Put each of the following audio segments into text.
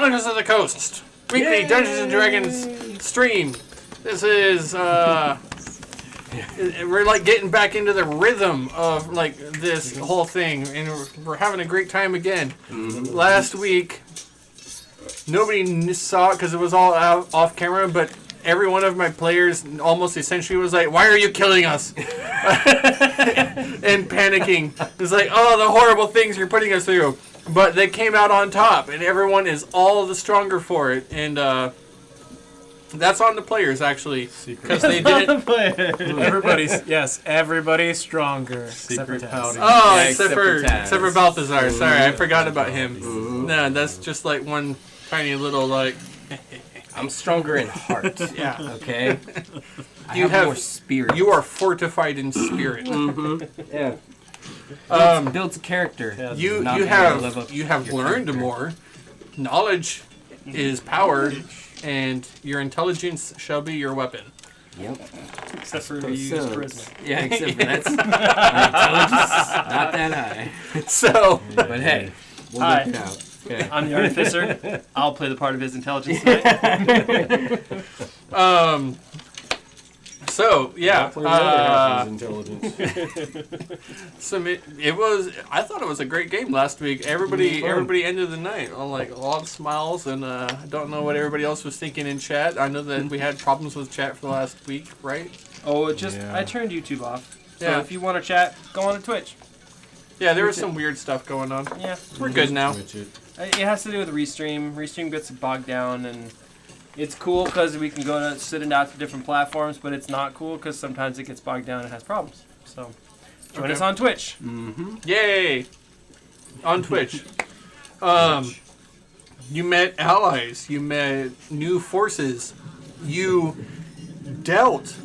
Chronicles of the Coast, weekly Dungeons and Dragons stream. This is we're like getting back into the rhythm of like this whole thing, and we're having a great time again. Last week, nobody saw it because it was all out off camera, but every one of my players almost essentially was like, "Why are you killing us?" and panicking. It's like, "Oh, the horrible things you're putting us through." But they came out on top, and everyone is all the stronger for it. And that's on the players, actually, because they didn't. Everybody's stronger. Secret pouting. Oh, Yeah, except for Balthazar. Sorry, I forgot about him. No, that's just like one tiny little like. I'm stronger in heart. Yeah. Okay. You have more spirit. You are fortified in spirit. Yeah. Builds character. Yeah, you have learned more. Knowledge is power, and your intelligence shall be your weapon. Yep. Except for you use charisma. Yeah, except for that's my intelligence not that high. So, but hey, we'll work it out. Okay. I'm the artificer. I'll play the part of his intelligence tonight. So yeah, intelligence. it was. I thought it was a great game last week. Everybody ended the night on like a lot of smiles, and I don't know what everybody else was thinking in chat. I know that we had problems with chat for the last week, right? Oh, I turned YouTube off. So Yeah. if you want to chat, go on to Twitch. Yeah, there was some weird stuff going on. Yeah, We're good now. it has to do with Restream. Restream gets bogged down, and it's cool because we can go to sit it out to different platforms, but it's not cool because sometimes it gets bogged down and has problems. So join us on Twitch. Yay! On Twitch. You met allies. You met new forces. You dealt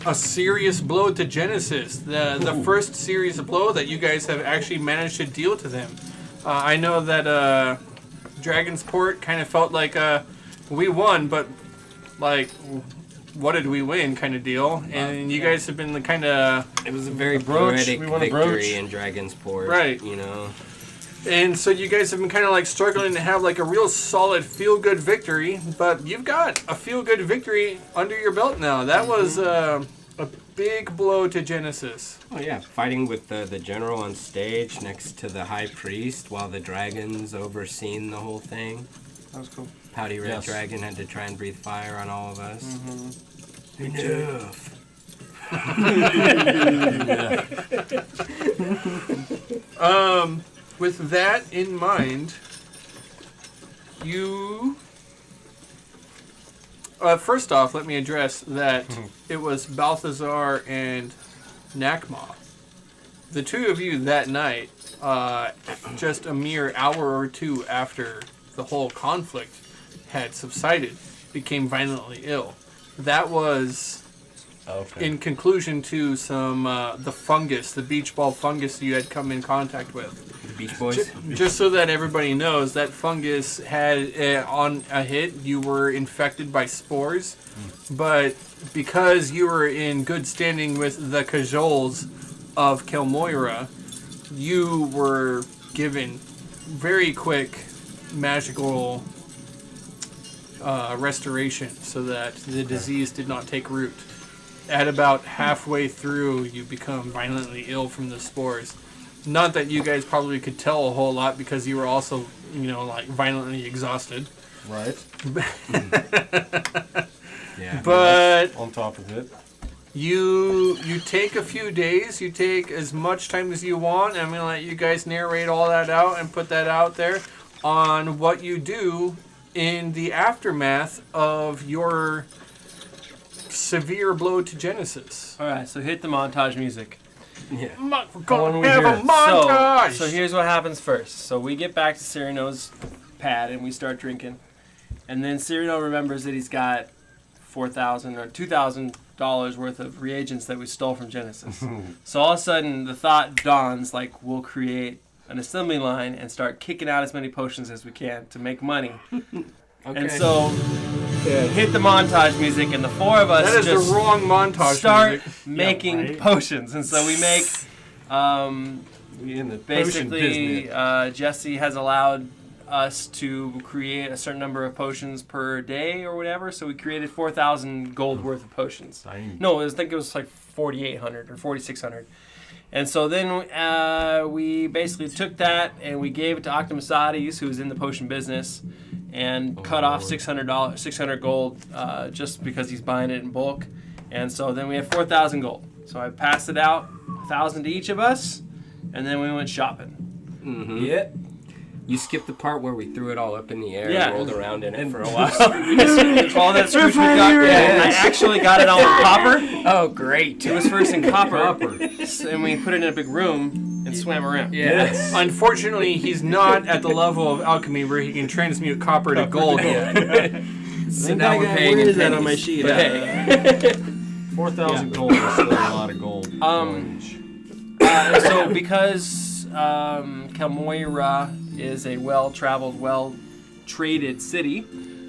a serious blow to Genesis. The first serious blow that you guys have actually managed to deal to them. I know that Dragonsport kind of felt like we won, but like, what did we win kind of deal. And you guys have been kind of... It was a very poetic victory brooch. in Dragonsport. Right. You know. And so you guys have been kind of like struggling to have like a real solid feel-good victory, but you've got a feel-good victory under your belt now. That was a big blow to Genesis. Oh yeah, fighting with the general on stage next to the high priest while the dragons overseeing the whole thing. That was cool. Pouty Red Dragon had to try and breathe fire on all of us. Enough. With that in mind, you... first off, let me address that it was Balthazar and Nakma. The two of you that night, just a mere hour or two after the whole conflict had subsided, became violently ill. That was in conclusion to some the fungus, the beach ball fungus you had come in contact with. Beach Boys. Just so that everybody knows, that fungus had on a hit, you were infected by spores, but because you were in good standing with the cajoles of Kel'moira, you were given very quick magical restoration so that the disease did not take root. At about halfway through, you become violently ill from the spores. Not that you guys probably could tell a whole lot because you were also, like violently exhausted. Right. Yeah. But on top of it, you take a few days. You take as much time as you want. I'm gonna let you guys narrate all that out and put that out there on what you do in the aftermath of your severe blow to Genesis. All right, so hit the montage music. Yeah. We're gonna have a montage. So here's what happens first. So we get back to Cyrano's pad and we start drinking, and then Cyrano remembers that he's got $4,000 or $2,000 worth of reagents that we stole from Genesis. So all of a sudden the thought dawns, like, we'll create an assembly line and start kicking out as many potions as we can to make money. Okay. And so hit the montage music, and the four of us that is just the wrong montage start music. making potions. And so we make we in the basically potion business. Jesse has allowed us to create a certain number of potions per day or whatever. So we created 4,000 gold worth of potions. No, I think it was like 4,800 or 4,600. And so then we basically took that and we gave it to Octamasades, who's in the potion business, and cut off $600 gold just because he's buying it in bulk. And so then we have 4,000 gold. So I passed it out, 1,000 to each of us, and then we went shopping. Mm-hmm. Yeah. You skipped the part where we threw it all up in the air and rolled around in it for a while. All that scooch we got. Yeah, I actually got it all in copper. Oh, great. It was first in copper. And we put it in a big room and swam around. Yes. Unfortunately, he's not at the level of alchemy where he can transmute copper to gold yet. So now we're paying in pennies. On my sheet? But hey. 4,000 gold is still a lot of gold. So because Kel'moira is a well-traveled, well-traded city,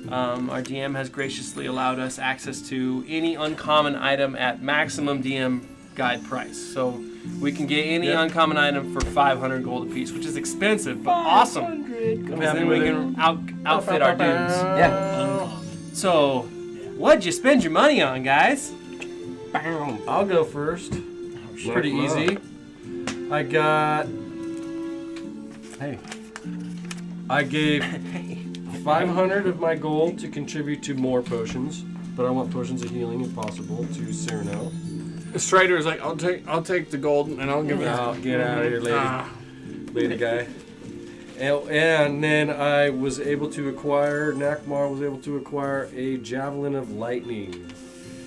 our DM has graciously allowed us access to any uncommon item at maximum DM guide price. So we can get any uncommon item for 500 gold apiece, which is expensive, but awesome. Because then we can outfit our dudes. Yeah. So, what'd you spend your money on, guys? I'll go first. Pretty easy. I gave 500 of my gold to contribute to more potions, but I want potions of healing if possible to Cyrano. Strider's like, I'll take the gold and I'll give it. Get out of here, lady guy. And then I was able to acquire, Nakmar was able to acquire a Javelin of Lightning.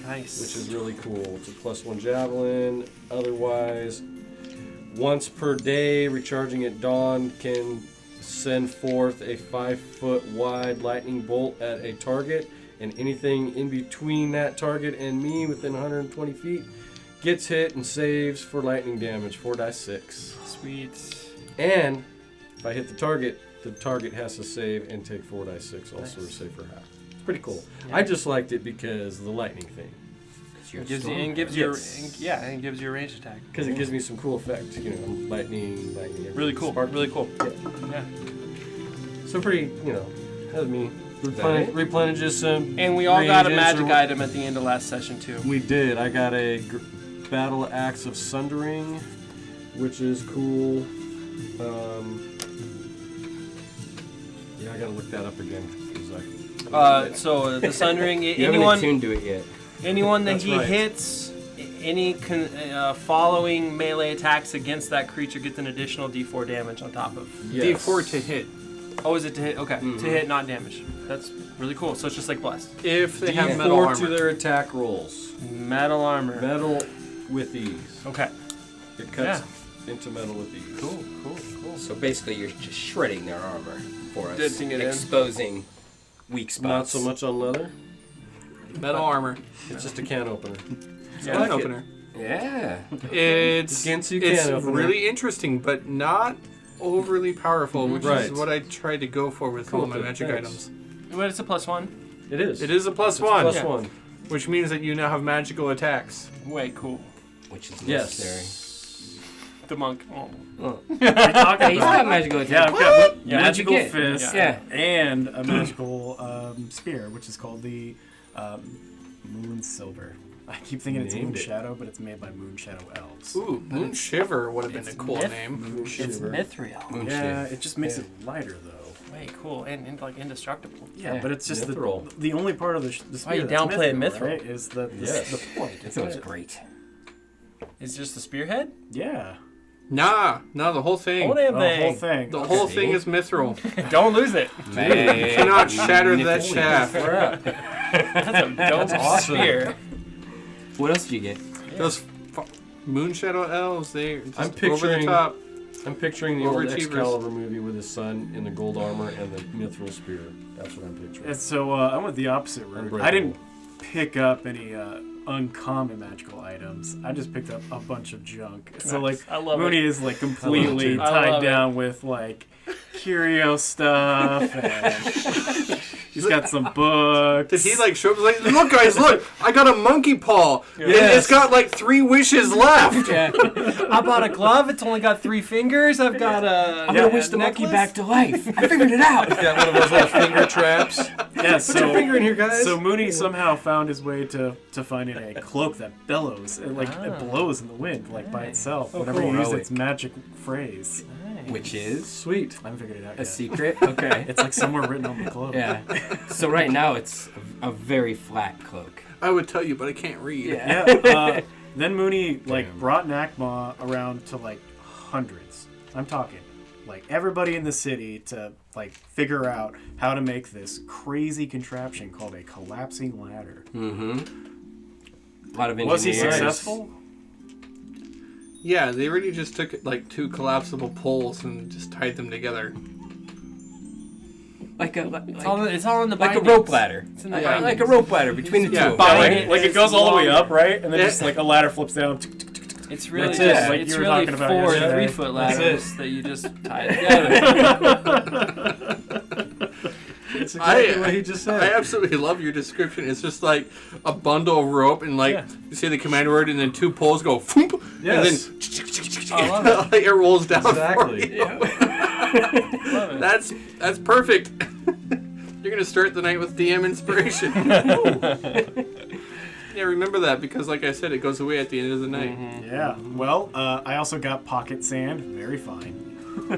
Nice. Which is really cool. It's a +1 javelin. Otherwise, once per day, recharging at dawn can send forth a 5-foot wide lightning bolt at a target, and anything in between that target and me within 120 feet gets hit and saves for lightning damage, 4d6. Sweet. And if I hit the target has to save and take 4d6 also to save for half. It's pretty cool. Yeah. I just liked it because of the lightning thing. It gives you a ranged attack. Because it gives me some cool effects, lightning. Really cool. Really cool. Yeah. So pretty, has me replenishes some. And we all got a magic item at the end of last session too. We did. I got a Battle Axe of Sundering, which is cool. I gotta look that up again. So the Sundering, you haven't attuned to it yet. Anyone that hits, any following melee attacks against that creature gets an additional D4 damage on top of. Yes. D4 to hit. Oh, is it to hit? Okay, to hit, not damage. That's really cool. So it's just like Blessed. If they have metal armor. to their attack rolls. Metal armor. Metal with ease. Okay. It cuts into metal with ease. Cool. So basically, you're just shredding their armor for us, exposing weak spots. Not so much on leather. Metal armor. It's just a can opener. Can opener. Yeah. It's really interesting, but not overly powerful, which is what I tried to go for with all my magic items. But it's a +1. It is. It is a +1. +1. Which means that you now have magical attacks. Way cool. Which is necessary. The monk. He's got magical attacks. Magical fist and a magical spear, which is called the Moon Silver. I keep thinking it's Moon Shadow, but it's made by Moon Shadow elves. Ooh, Moon Shiver would have been a cool name. It's mithril. It just makes it lighter though. Way cool and like indestructible. Yeah, but it's just the only part of the spear you downplay mithril, mithril, right, is the point. It sounds great. It's just the spearhead? Yeah. Nah, the whole thing. Whole thing. The whole thing is mithril. Don't lose it. You cannot shatter that shaft. That's awesome. Spear. What else did you get? Those Moon Shadow elves, they're just I'm picturing, over the top. I'm picturing the old Excalibur movie with his son in the gold armor and the mithril spear. That's what I'm picturing. And so I went the opposite route. I didn't pick up any uncommon magical items. I just picked up a bunch of junk. So Mooney is like completely tied down with like curio stuff and He's got some books. Did he like show up? Like, look, guys, look! I got a monkey paw, and it's got like 3 wishes left. Yeah. I bought a glove. It's only got 3 fingers. I've got a. I'm gonna wish the monkey back to life. I figured it out. Got one of those little finger traps. Yeah, Put your finger in here, guys. So Mooney somehow found his way to finding a cloak that bellows. It blows in the wind, like by itself. Whenever you use its magic phrase. Which is Sweet. I haven't figured it out a yet. secret. Okay. It's like somewhere written on the cloak. Yeah. So right now it's a very flat cloak. I would tell you, but I can't read. Yeah. Then Mooney brought Nakma around to like hundreds. I'm talking like everybody in the city to like figure out how to make this crazy contraption called a collapsing ladder. Mm-hmm. A lot of engineers. Was he successful? Yeah, they really just took like 2 collapsible poles and just tied them together. It's It's all in the like a bindings. rope ladder. It's in the Like a rope ladder between the two. Yeah. Like it goes all the way up, right? And then just like a ladder flips down. It's really That's just it. Like it's you were really talking about 4 yesterday. 3-foot That's ladders it. that you just tie together. That's exactly what he just said. I absolutely love your description. It's just like a bundle of rope, and like you say the command word, and then 2 poles go, foomp, Yes. and I love then like, it rolls down. Exactly. For you. Love it. That's perfect. You're gonna start the night with DM inspiration. Yeah, remember that because, like I said, it goes away at the end of the night. Yeah. Well, I also got pocket sand. Very fine.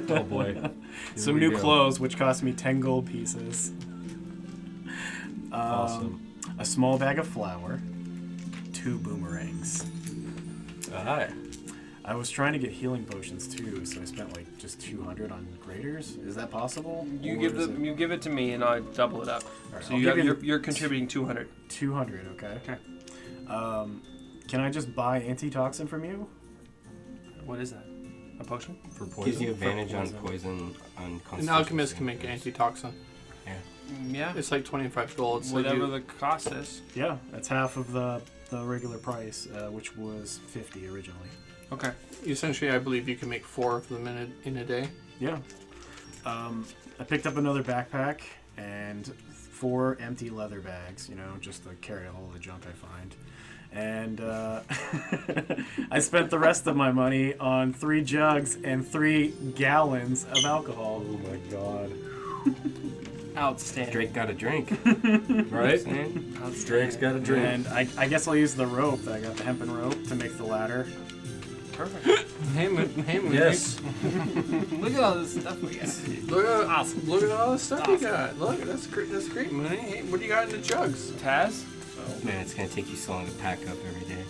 Oh boy. Some new clothes, which cost me 10 gold pieces. Awesome. A small bag of flour. 2 boomerangs. Hi. I was trying to get healing potions too, so I spent like just 200 on graders. Is that possible? You Or give is it you give it to me, and I double it up. Alright, So I'll you give you you're contributing 200. 200? Okay. Okay. Can I just buy antitoxin from you? What is that? A potion? For poison. Gives you advantage on poison. poison on An constitution. alchemist can make antitoxin. Yeah. It's like 25 gold. So Whatever you, the cost is. Yeah, that's half of the regular price, which was 50 originally. Okay. essentially, I believe you can make 4 of them in a day. Yeah. I picked up another backpack and 4 empty leather bags, you know, just to carry all the junk I find. And I spent the rest of my money on 3 jugs and 3 gallons of alcohol. Oh my god. Outstanding. Drake got a drink. Right? Drake's got a drink. And I guess I'll use the rope. I got the hempen rope to make the ladder. Perfect. Hey, Yes. Look at all this stuff we got. Look at all the stuff you got. Look, that's great. That's great, Mooney. Hey, what do you got in the jugs? Taz? Man, it's gonna take you so long to pack up every day.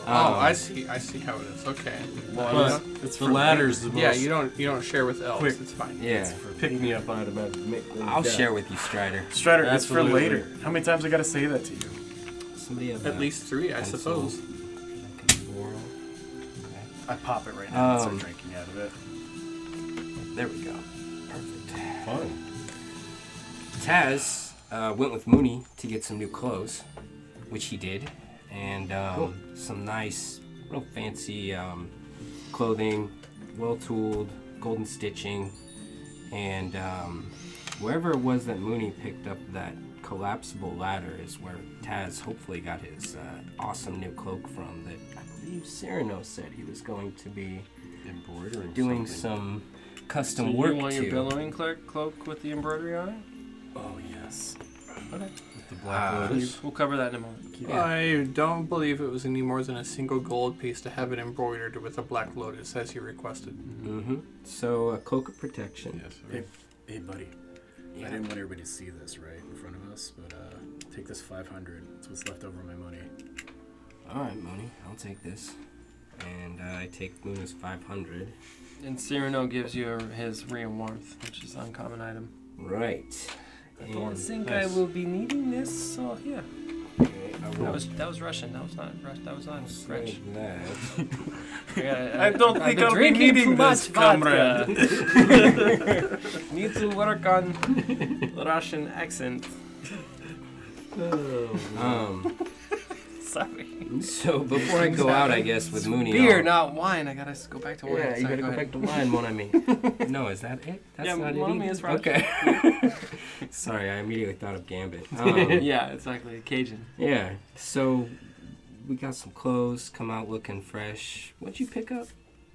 Oh, I see how it is. Okay. But It's the for ladder's the most Yeah, you don't share with elves. quick. It's fine. Yeah, pick-me-up item I'd make. I'll share with you, Strider. Strider, it's for Absolutely. later. How many times I gotta say that to you? Somebody have At a least 3, I pencil suppose. I can borrow? I pop it right now and start Um, drinking out of it. There we go. Perfect. Fun. Taz went with Mooney to get some new clothes, which he did, and some nice, real fancy clothing, well-tooled, golden stitching, and wherever it was that Mooney picked up that collapsible ladder is where Taz hopefully got his awesome new cloak from that I believe Cyrano said he was going to be Embroidering. doing something. some custom So work you want to. your billowing cloak with the embroidery on it? Oh yes. Okay. With the Black Lotus. We'll cover that in a moment. I don't believe it was any more than a single gold piece to have it embroidered with a black lotus as you requested. Mm-hmm. So a cloak of protection. Yes. Hey buddy. Yeah. I didn't want everybody to see this right in front of us, but take this 500. It's what's left over of my money. All right, Mooney, I'll take this. And I take Luna's 500. And Cyrano gives you his Ray of Warmth, which is an uncommon item. Right. I don't And think nice. I will be needing this, so yeah. okay, I will That was Russian. That was not French. save that. I don't think I'll be drinking needing too this, much vodka. comrade. Need to work on Russian accent. Sorry. So before I go out, I guess with Mooney. Beer, I'll- not wine. I gotta go back to wine. Yeah, you Sorry, gotta go ahead. back to wine, mon ami. No, is that it? That's Yeah, not mon it ami either? is French. Okay. Sorry, I immediately thought of Gambit. Yeah, exactly. Cajun. Yeah, so we got some clothes, come out looking fresh. What'd you pick up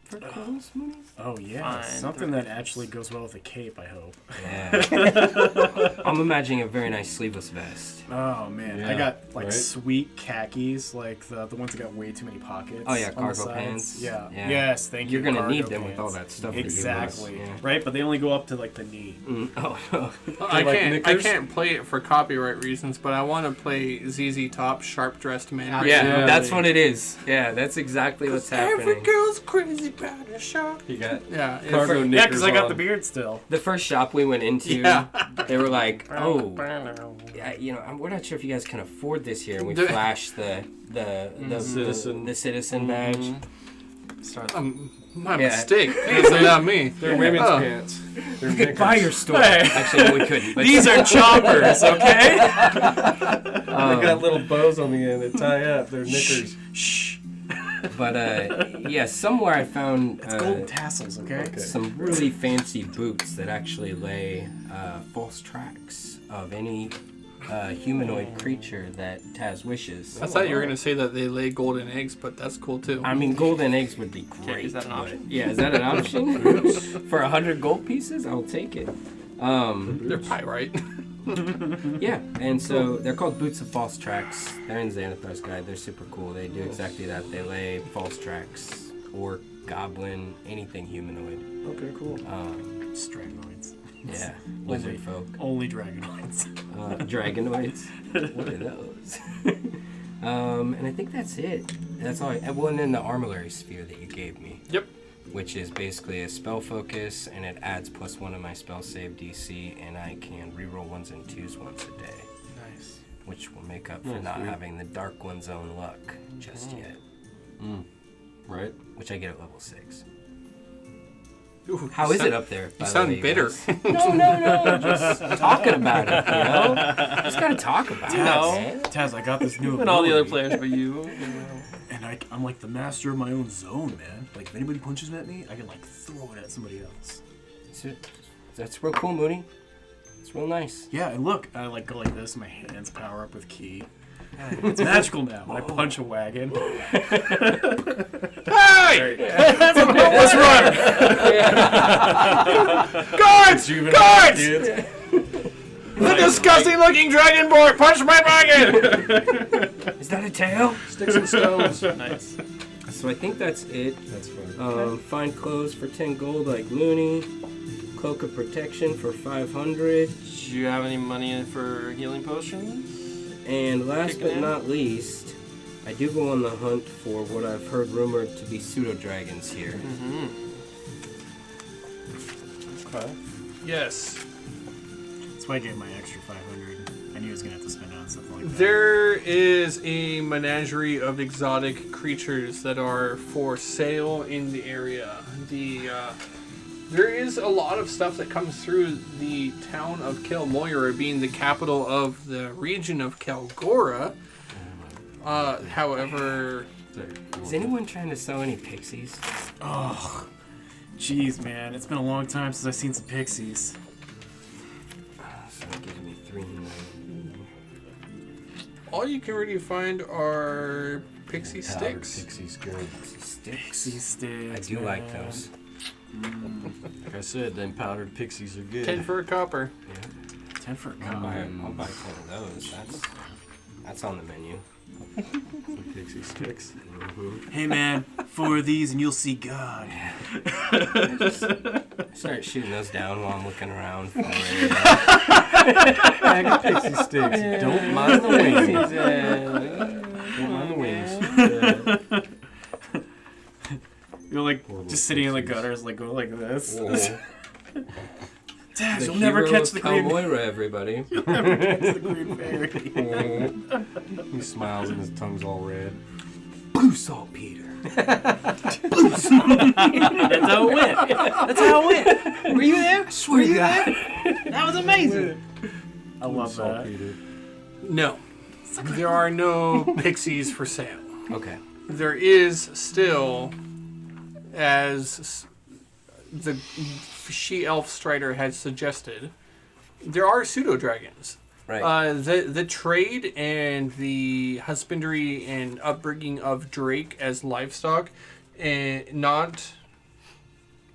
for clothes, Mooney? Oh yeah, Fine. something that actually goes well with a cape. I hope. Yeah. I'm imagining a very nice sleeveless vest. Oh man, I Yeah, got like right? sweet khakis, like the ones that got way too many pockets. Oh, yeah, on the cargo sides. pants. Yeah. Yeah. Yes, thank you. You're gonna cargo need them with pants. all that stuff that you Exactly. use. Yeah. Right, but they only go up to like the knee. Oh no. I like can't. knickers? I can't play it for copyright reasons, but I want to play ZZ Top Sharp Dressed Man. Yeah. Yeah, that's what it is. Yeah, that's exactly what's Every happening. girl's crazy about a shop. You got Yeah. it's- cargo Yeah, knickers because I got on. the beard still. The first shop we went into, Yeah. they were like, "Oh, yeah, you know, we're not sure if you guys can afford this here." And we The- flashed the citizen badge. My Yeah. mistake. It's not me. They're women's Oh. pants. They're You could buy your store. Hey. Actually, no, we couldn't. But These are choppers, okay? They got little bows on the end that tie up. They're knickers. Shh. But yeah, somewhere I found It's golden tassels, okay? some really fancy boots that actually lay false tracks of any humanoid creature that has wishes. I thought you were gonna say that they lay golden eggs, but that's cool too. I mean, golden eggs would be great. Is that an but- option? Yeah, is that an option? For 100 gold pieces, I'll take it. They're pyrite. Yeah, and so they're called Boots of False Tracks. They're in Xanathar's Guide. They're super cool. They do exactly that. They lay false tracks, orc, goblin, anything humanoid. Okay, cool. Stragonoids. Yeah, lizard folk. Only dragonoids. Dragonoids. What are those? And I think that's it. That's all. Well, and then the Armillary Sphere that you gave me. Yep. Which is basically a spell focus, and it adds +1 to my spell save DC, and I can reroll 1s and 2s once a day, Nice. which will make up for Nice, not dude. having the Dark One's own luck just yet, Right? which I get at level 6. Ooh, How you is sound- it up there? You by the sound way, bitter. guys? No, just talking about it, you know? Just gotta talk about it. know. man. Taz, I got this new And all the other ability, players but you. and I'm like the master of my own zone, man. Like, if anybody punches at me, I can, like, throw it at somebody else. That's real cool, Mooney. It's real nice. Yeah, and look, I, like, go like this, my hands power up with ki. It's magical now. When I punch a wagon. Hey! Let's run! Guards! Guards! Kids. The disgusting looking dragonborn punched my wagon! Is that a tail? Sticks and stones. Nice. So I think that's it. That's funny. Find clothes for 10 gold like Mooney. Cloak of Protection for 500. Do you have any money in for healing potions? And last Kicking but in? not least, I do go on the hunt for what I've heard rumored to be pseudo-dragons here. Mm-hmm. Okay. Yes. That's why I gave my extra 500. I knew I was going to have to spend it on something like that. There is a menagerie of exotic creatures that are for sale in the area. There is a lot of stuff that comes through the town of Kel'moira, being the capital of the region of Kel'moira. However, Is anyone trying to sell any pixies? Oh, jeez, man. It's been a long time since I've seen some pixies. So it gives me 3. all you can really find are pixie Powdered sticks. Pixie's good. Sticks. Pixie sticks. I do like man. those. Like I said, them powdered pixies are good. 10 for a copper. 10 for a I'll cup. buy 10 of those. That's on the menu. Some pixie sticks. Hey, man, 4 of these and you'll see God. Start shooting those down while I'm looking around for Bag of pixie sticks. Don't mind the wings. Don't mind the wings. You're like Horrible just sitting in the pixies. gutters, like going like this. Oh. Dad, the you'll never hero catch of the green. Kel'moira, everybody. Never catch the green fairy. He smiles and his tongue's all red. Blue saltpeter. That's how it went. That's how it went. Were you there? I swear to God. That was amazing. I love that. Saltpeter. No. there are no pixies for sale. Okay. There is still, as the she-elf Strider had suggested, there are pseudo-dragons. Right. The trade and the husbandry and upbringing of Drake as livestock, and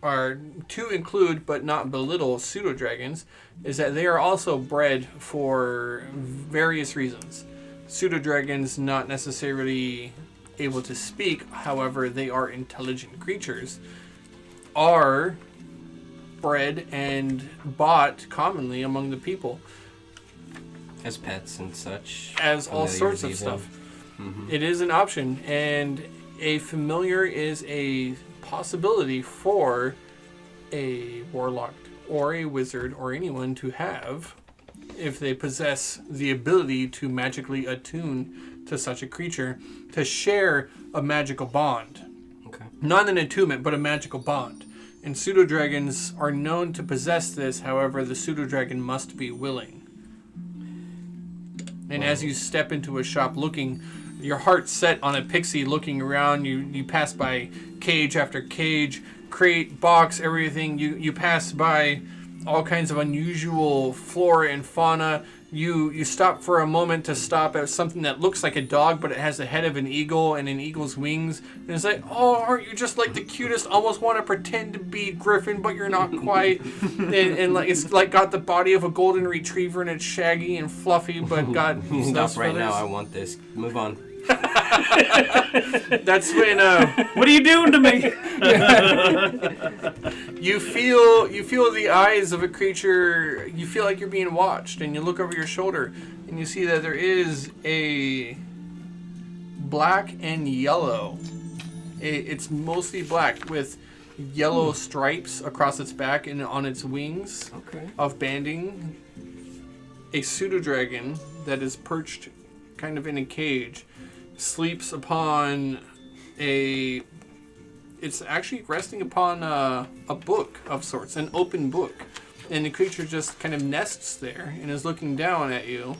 are to include but not belittle pseudo-dragons, is that they are also bred for various reasons. Pseudo-dragons not necessarily able to speak, however, they are intelligent creatures, are bred and bought commonly among the people. As pets and such. As all Familiars sorts of even. stuff. Mm-hmm. It is an option, and a familiar is a possibility for a warlock or a wizard or anyone to have if they possess the ability to magically attune to such a creature, to share a magical bond. Okay. Not an attunement, but a magical bond. And pseudo-dragons are known to possess this, however, the pseudo-dragon must be willing. And as you step into a shop looking, your heart set on a pixie looking around, you pass by cage after cage, crate, box, everything. You pass by all kinds of unusual flora and fauna. You stop for a moment to stop at something that looks like a dog, but it has the head of an eagle and an eagle's wings. And it's like, oh, aren't you just like the cutest? Almost want to pretend to be Griffin, but you're not quite. and like it's like got the body of a golden retriever, and it's shaggy and fluffy, but got Stop those right now. feathers. I want this. Move on. That's when What are you doing to me? you feel the eyes of a creature. You feel like you're being watched, and you look over your shoulder, and you see that there is a black and yellow. It's mostly black with yellow stripes across its back and on its wings Okay. of banding. A pseudo-dragon that is perched kind of in a cage sleeps upon it's actually resting upon a book of sorts, an open book. And the creature just kind of nests there and is looking down at you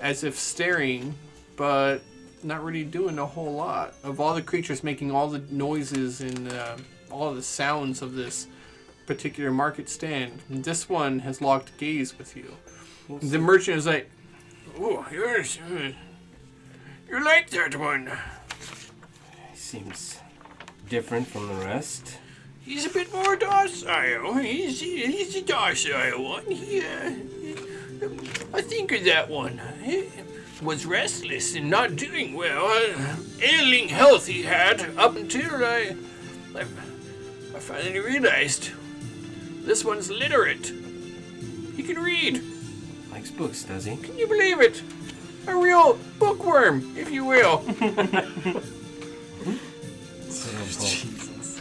as if staring, but not really doing a whole lot. Of all the creatures making all the noises and all of the sounds of this particular market stand, this one has locked gaze with you. The merchant is like, "Oh, you like that one? Seems different from the rest. He's a bit more docile. He's a docile one. I think of that one. He was restless and not doing well. Ailing health he had up until I finally realized this one's literate. He can read. Likes books, does he? Can you believe it? A real bookworm, if you will."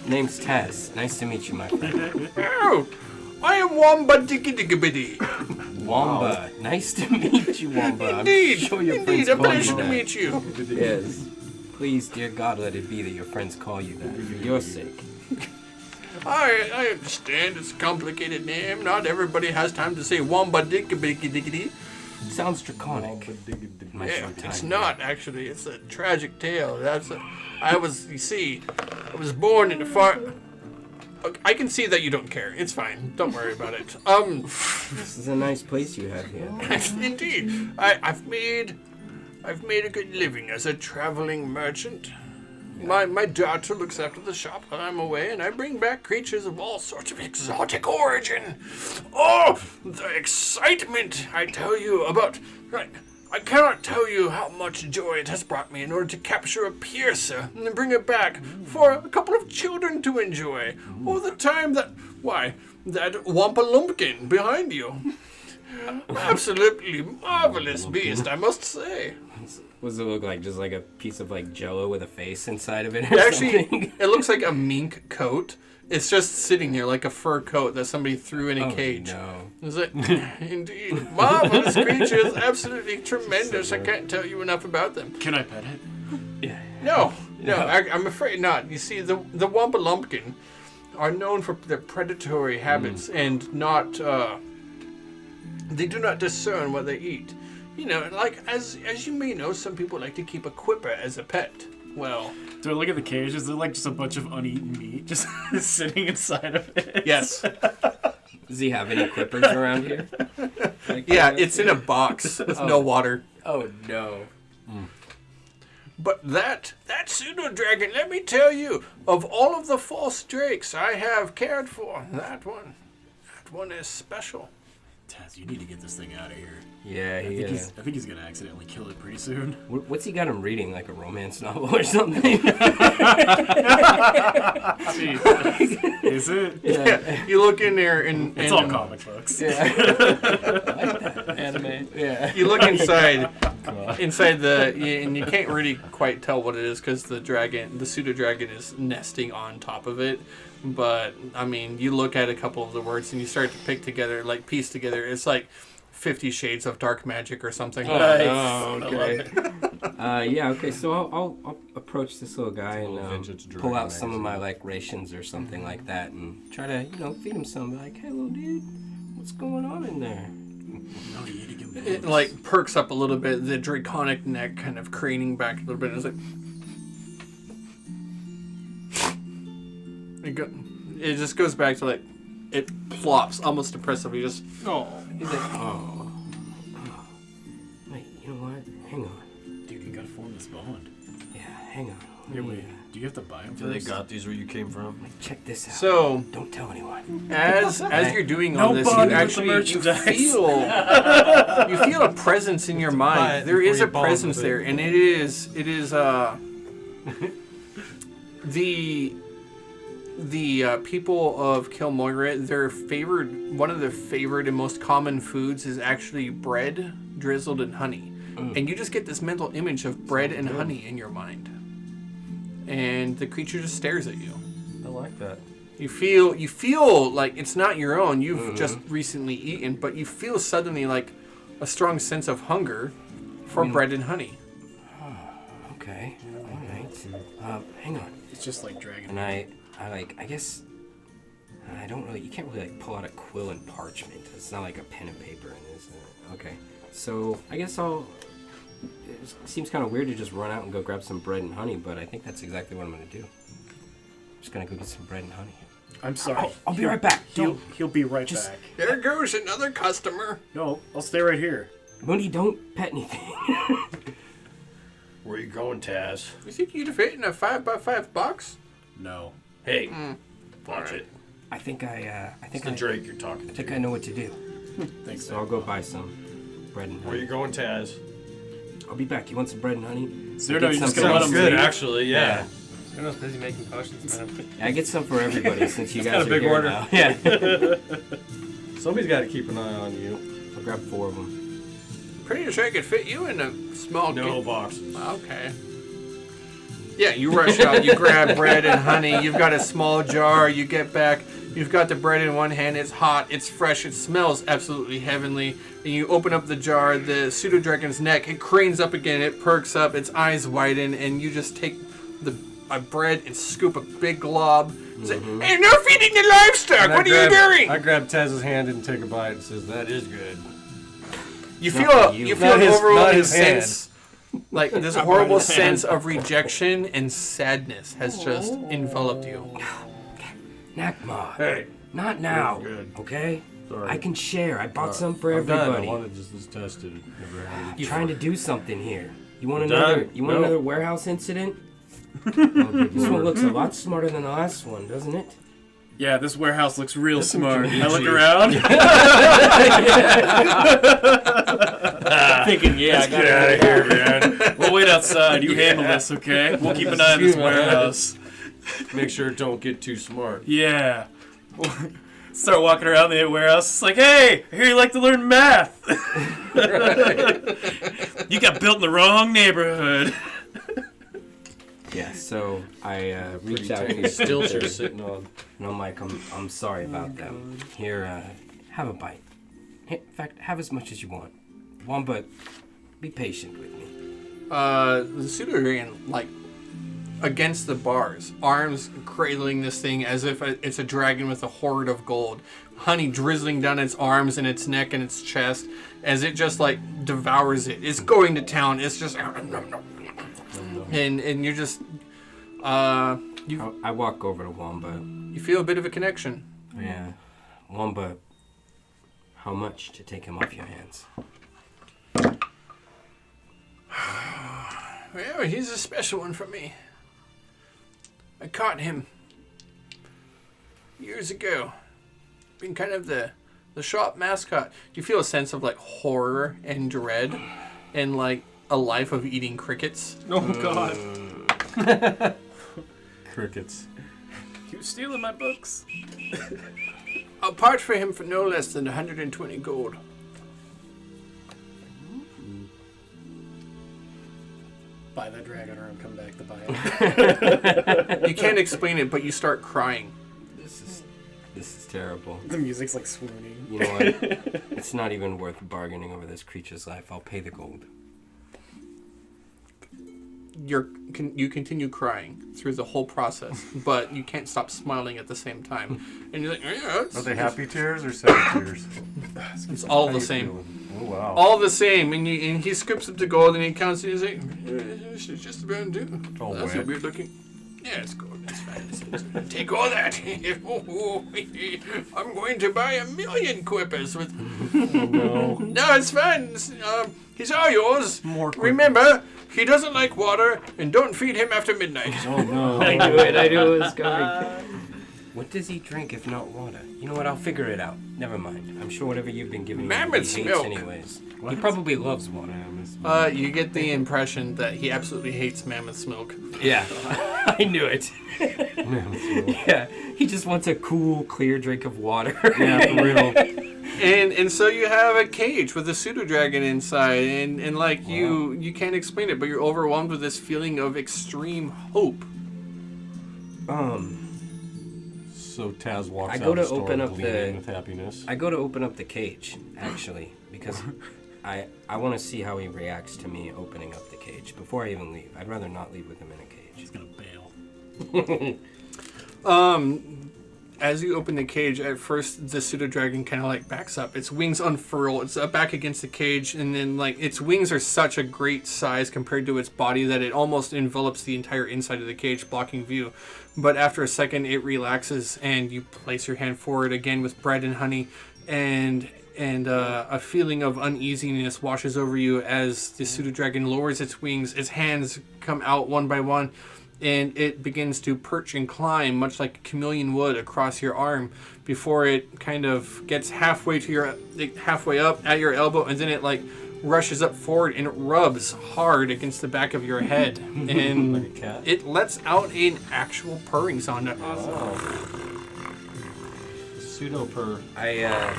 Name's Taz. Nice to meet you, my friend. Oh, I am Wamba Diggy Wamba. Nice to meet you, Wamba. Indeed, I'm sure your indeed, friends a call you pleasure to that. meet you. Yes. Please, dear God, let it be that your friends call you that for your sake. I understand it's a complicated name. Not everybody has time to say Wamba Diggy. Sounds draconic. My Yeah, short time it's here. not actually. It's a tragic tale. I was born in a far. I can see that you don't care. It's fine. Don't worry about it. This is a nice place you have here. Indeed, I've made a good living as a traveling merchant. My daughter looks after the shop when I'm away, and I bring back creatures of all sorts of exotic origin. Oh, the excitement I tell you about. I cannot tell you how much joy it has brought me in order to capture a piercer and bring it back for a couple of children to enjoy. Or the time that Wampa Lumpkin behind you. Absolutely marvelous beast, I must say. What does it look like? Just like a piece of like Jello with a face inside of it? It actually, it looks like a mink coat. It's just sitting there like a fur coat that somebody threw in a cage. No. Is it? Indeed. Marvelous creatures, absolutely tremendous. I can't tell you enough about them. Can I pet it? No, I'm afraid not. You see, the Wampa Lumpkin are known for their predatory habits and not. They do not discern what they eat. You know, like as you may know, some people like to keep a quipper as a pet. Well, Do I look at the cage? Is there like just a bunch of uneaten meat just sitting inside of it? yes. Does he have any clippers around here? Like, Yeah, it's in a box with no water. Oh no. But that pseudo dragon, let me tell you, of all of the false drakes I have cared for, that one is special. Taz, you need to get this thing out of here. Yeah, I think he's gonna accidentally kill it pretty soon. What's he got him reading? Like a romance novel or something? Is it? Yeah, you look in there and It's all comic books. Anime. Yeah. you look inside and you can't really quite tell what it is because the pseudo dragon is nesting on top of it. But I mean, you look at a couple of the words and you start to piece together. It's like 50 Shades of Dark Magic or something. Oh, okay. Yeah, okay, so I'll approach this little guy and vintage pull dragon out some of my magazine. like rations or something like that and try to, feed him some. Be like, hey, little dude, what's going on in there? No, you need to give him It like perks up a little bit, the draconic neck kind of craning back a little bit. It's like it just goes back to like it plops almost depressively. Just Oh. He's like, oh. Wait, you know what? Hang on. Dude, you gotta form this bond. Yeah, hang on. Here, wait. Do you have to buy him So they first? got these where you came from? Check this out. so Don't tell anyone. as you're doing all No this, you bonding with the actually merchandise. you feel a presence in your Buy mind. it There is before a you bond presence with it. there, and it is the people of Kel'moira, one of their favorite and most common foods is actually bread drizzled in honey. And you just get this mental image of bread and honey in your mind. And the creature just stares at you. I like that. You feel like it's not your own. You've just recently eaten, but you feel suddenly like a strong sense of hunger for bread and honey. Okay. All right. Hang on. It's just like dragon. And I guess I don't really. You can't really like pull out a quill and parchment. It's not like a pen and paper in this. Okay. So I guess I'll. It seems kind of weird to just run out and go grab some bread and honey, but I think that's exactly what I'm gonna do. I'm just gonna go get some bread and honey. I'm sorry. I'll be right back. He'll be right back. There goes another customer. No, I'll stay right here. Mooney, don't pet anything. Where you going, Taz? You think you'd fit in a 5x5 box? No. Hey, watch it. I think It's the Drake you're talking I to. think I know what to do. Thanks, So I'll go buy some bread and Where you honey. going, Taz? I'll be back. You want some bread and honey? Zero, Get you're just some gonna let for- him Good, leave? actually, yeah. You're busy making potions, man. Yeah, I get some for everybody since you guys got a are big here order. now. Yeah. Somebody's got to keep an eye on you. I'll grab 4 of them. Pretty sure I could fit you in a small No boxes. Okay. Yeah, you rush out, you grab bread and honey, you've got a small jar, you get back, you've got the bread in one hand, it's hot, it's fresh, it smells absolutely heavenly, and you open up the jar, the pseudo-dragon's neck, it cranes up again, it perks up, its eyes widen, and you just take the bread and scoop a big glob. Say, hey, no feeding the livestock, And what are you doing? I grab Taz's hand and take a bite and says, that is good. You Not feel for you. you feel Not an his- not overwhelming his hand. sense, like this horrible sense of rejection and sadness has just enveloped you. Nakma. Hey, Not now. Good. Okay? sorry. I can share. I bought some for I'm done. everybody. I wanted just this tested. Never had You're trying to do something here. You want I'm another? done. You want No. another warehouse incident? This one looks a lot smarter than the last one, doesn't it? Yeah, this warehouse looks real Listen smart. to me, I look G. around. Thinking, yeah, I got Get out of here, man. We'll wait outside. You handle this, okay? We'll keep an eye on this warehouse. Make sure it don't get too smart. Yeah. Start walking around the warehouse. It's like, hey, I hear you like to learn math. You got built in the wrong neighborhood. Yeah. So I reached out Pretty here stilts you're sitting on. and I'm like, I'm sorry about them. Here, have a bite. In fact, have as much as you want. But be patient with me. The pseudo-dragon, like, against the bars, arms cradling this thing as if it's a dragon with a hoard of gold. Honey drizzling down its arms and its neck and its chest as it just like devours it. It's going to town. It's just and you're just I walk over to Wamba. you feel a bit of a connection. Yeah. Wamba, how much to take him off your hands? Well, he's a special one for me. I caught him years ago. Been kind of the shop mascot. You feel a sense of like horror and dread and like a life of eating crickets. Oh God! Crickets. You stealing my books? I'll part for him for no less than 120 gold. Buy that dragon or I'm coming back to buy it. You can't explain it, but you start crying. This is terrible. The music's like swooning. You know what? It's not even worth bargaining over this creature's life. I'll pay the gold. You continue crying through the whole process, but you can't stop smiling at the same time. And you're like, yeah, Are they happy tears or sad tears? it's all How the you same. feeling? Oh wow. All the same. And he scoops up the gold and he counts it and he's like, this is just about due. All That's wet. a weird looking. Yeah, it's gold. That's fine. Take all that. I'm going to buy 1,000,000 quippers with. No. No, it's fine. He's all yours. More quick. Remember, he doesn't like water, and don't feed him after midnight. Oh no. I knew it. I knew it was coming. What does he drink if not water? You know what? I'll figure it out. Never mind. I'm sure whatever you've been giving him, he Mammoth's hates milk. anyways. He probably loves water. You get the impression that he absolutely hates mammoth's milk. Yeah. I knew it. Yeah. He just wants a cool, clear drink of water. Yeah, for real. And so you have a cage with a pseudo dragon inside, and like you can't explain it, but you're overwhelmed with this feeling of extreme hope. So Taz walks I out go of the to store open up gleaming the- with happiness. I go to open up the cage, actually, because I want to see how he reacts to me opening up the cage before I even leave. I'd rather not leave with him in a cage. He's gonna bail. As you open the cage, at first the pseudo dragon kind of like backs up. Its wings unfurl. It's back against the cage, and then like its wings are such a great size compared to its body that it almost envelops the entire inside of the cage, blocking view. But after a second, it relaxes, and you place your hand forward again with bread and honey, and a feeling of uneasiness washes over you as the pseudo dragon lowers its wings. Its hands come out one by one, and it begins to perch and climb, much like a chameleon would, across your arm before it kind of gets halfway up at your elbow, and then it like rushes up forward and it rubs hard against the back of your head, and Like a cat? it lets out an actual purring sound. Pseudo purr. I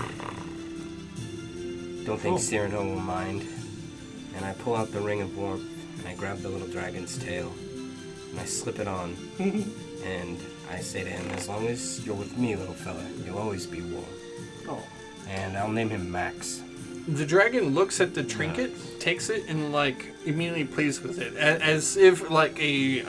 don't think Cyrano will mind. And I pull out the ring of warmth, and I grab the little dragon's tail, and I slip it on, and I say to him, as long as you're with me, little fella, you'll always be warm. Oh. And I'll name him Max. The dragon looks at the trinket, takes it, and like immediately plays with it, as if like a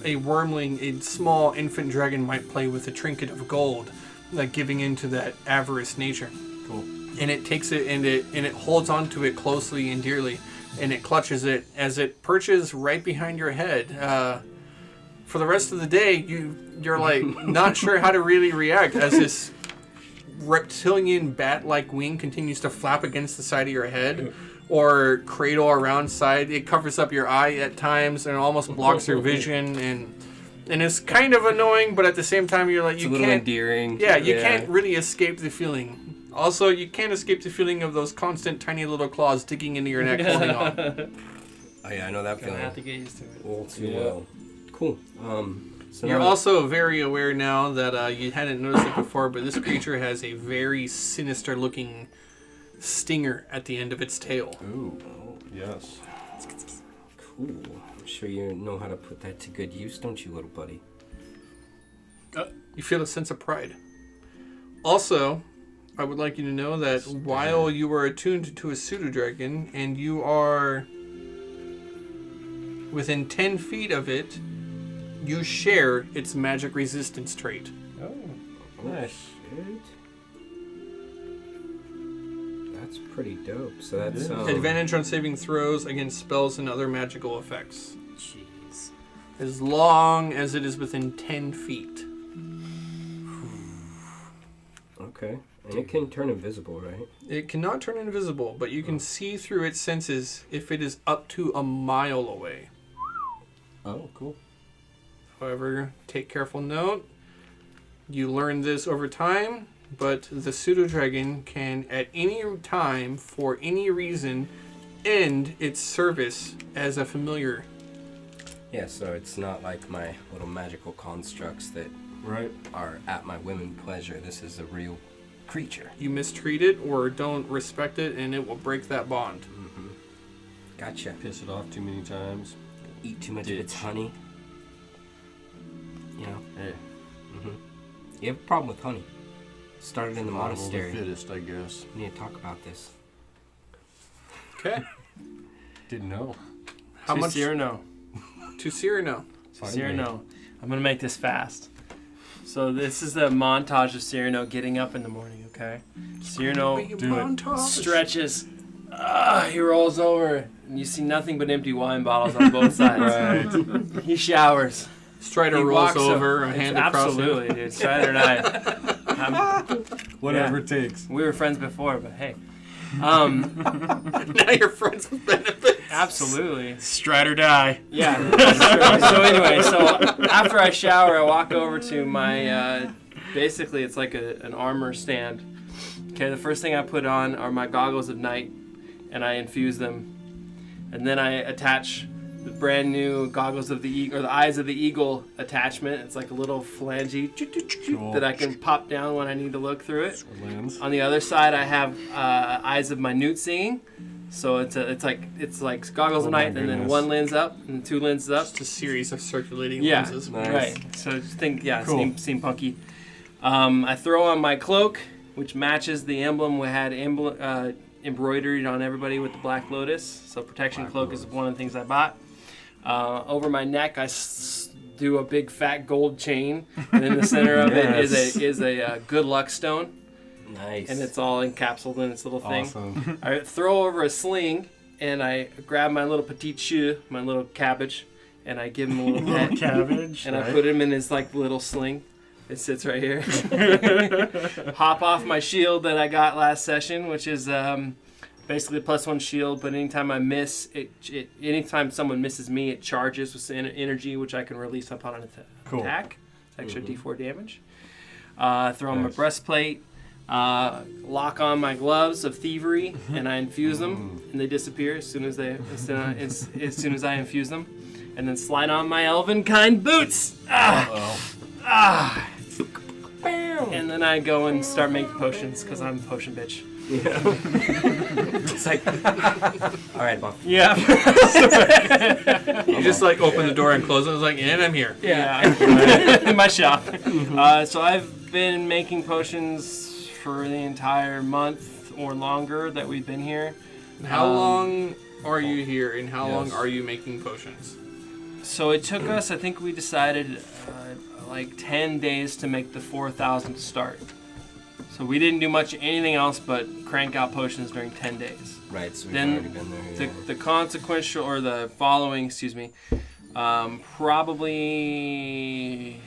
wormling, a small infant dragon might play with a trinket of gold, like giving into that avarice nature. Cool. And it takes it and it holds onto it closely and dearly, and it clutches it as it perches right behind your head. For the rest of the day, you're like not sure how to really react as this reptilian bat-like wing continues to flap against the side of your head or cradle around side. It covers up your eye at times and almost blocks your vision, and it's kind of annoying, but at the same time you're like It's you a little can't endearing. yeah, you can't really escape the feeling. Also, you can't escape the feeling of those constant tiny little claws digging into your neck holding on. Oh yeah, I know that Gonna feeling have to get used to it. all too Yeah. well. Cool. So You're now- also very aware now that you hadn't noticed it before, but this creature has a very sinister-looking stinger at the end of its tail. Ooh. Yes. Cool. I'm sure you know how to put that to good use, don't you, little buddy? You feel a sense of pride. Also, I would like you to know that while you are attuned to a pseudo-dragon and you are within 10 feet of it, You share its magic resistance trait. Oh, nice. Shit. That's pretty dope. So that's Advantage on saving throws against spells and other magical effects. Jeez. As long as it is within 10 feet. Okay. And it can turn invisible, right? It cannot turn invisible, but you can see through its senses if it is up to a mile away. Oh, cool. However, take careful note. You learn this over time, but the pseudo-dragon can at any time, for any reason, end its service as a familiar. Yeah, so it's not like my little magical constructs that Right. are at my whim and pleasure. This is a real creature. You mistreat it or don't respect it, and it will break that bond. Mm-hmm. Gotcha. Piss it off too many times. Eat too much of its honey. You know? Hey, Mm-hmm. You have a problem with honey. Started in the Survival of the monastery. fittest, I guess. We need to talk about this. Okay. Didn't know. How much? Cyrano. To Cyrano. Cyrano. I'm going to make this fast. So this is a montage of Cyrano getting up in the morning, okay? Cyrano stretches. He rolls over. And you see nothing but empty wine bottles on both sides. right. He showers. Strider He rolls walks over, a It's hand across him. absolutely, dude. Strider and I. Whatever Yeah. it takes. We were friends before, but hey. Now you're friends with benefits. Absolutely. Stride or die. Yeah. So anyway, so after I shower, I walk over to my, basically it's like an armor stand. Okay, the first thing I put on are my goggles of night, and I infuse them. And then I attach the brand new goggles of the eagle, or the eyes of the eagle attachment. It's like a little phalange Cool. that I can pop down when I need to look through it. Lens. On the other side, I have eyes of my newt singing. So it's like goggles Oh of my night, and then goodness. one lens up and two lenses up. Just a series of circulating Yeah, lenses. Nice. right. So just think, yeah, Cool. steampunky. I throw on my cloak, which matches the emblem we had embroidered on everybody with the Black Lotus. So protection Black cloak is Lotus. one of the things I bought. Over my neck, I do a big fat gold chain, and in the center of Yes. it is a good luck stone, Nice. and it's all encapsulated in this little thing. Awesome. I throw over a sling, and I grab my little petit choux, my little cabbage, and I give him a little pet, Cabbage. and I right? put him in his like little sling. It sits right here. Hop off my shield that I got last session, which is basically a +1 shield. But anytime I miss, anytime someone misses me, it charges with energy, which I can release upon an Cool. attack. It's extra D4 damage. Throw on my Nice. breastplate. Lock on my gloves of thievery, and I infuse them, and they disappear as soon as I infuse them. And then slide on my elven-kind boots. Uh-oh. And then I go and start making potions because I'm a potion bitch. It's like, all right, Buff. Yeah. You just like open the door and close it. I was like, and I'm here. Yeah. In my shop. So I've been making potions for the entire month or longer that we've been here. How long are you here, and how long Yes. are you making potions? So it took us, I think we decided, like 10 days to make the 4,000 to start. So we didn't do anything else but crank out potions during 10 days. Right, so we've Then already been there. The consequential, or the following, excuse me, probably,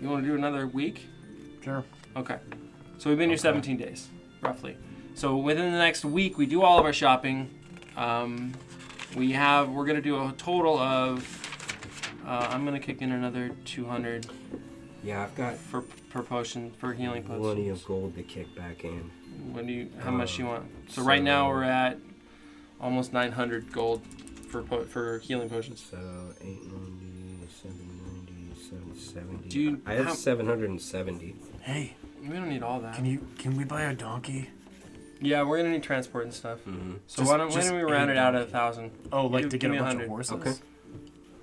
you want to do another week? Sure. Okay. So we've been here 17 days, roughly. So within the next week, we do all of our shopping. We're going to do a total of, I'm going to kick in another 200 Yeah, I've got per potion, for healing potions. plenty of gold to kick back in. How much do you want? So right now we're at almost 900 gold for healing potions. So 890, 790, 770. Do you- I have how- 770. Hey, We don't need all that. can we buy a donkey? Yeah, we're gonna need transport and stuff. Mm-hmm. So why don't we round it out at 1,000? Oh, like Give- to give get me a bunch 100. of horses? Okay.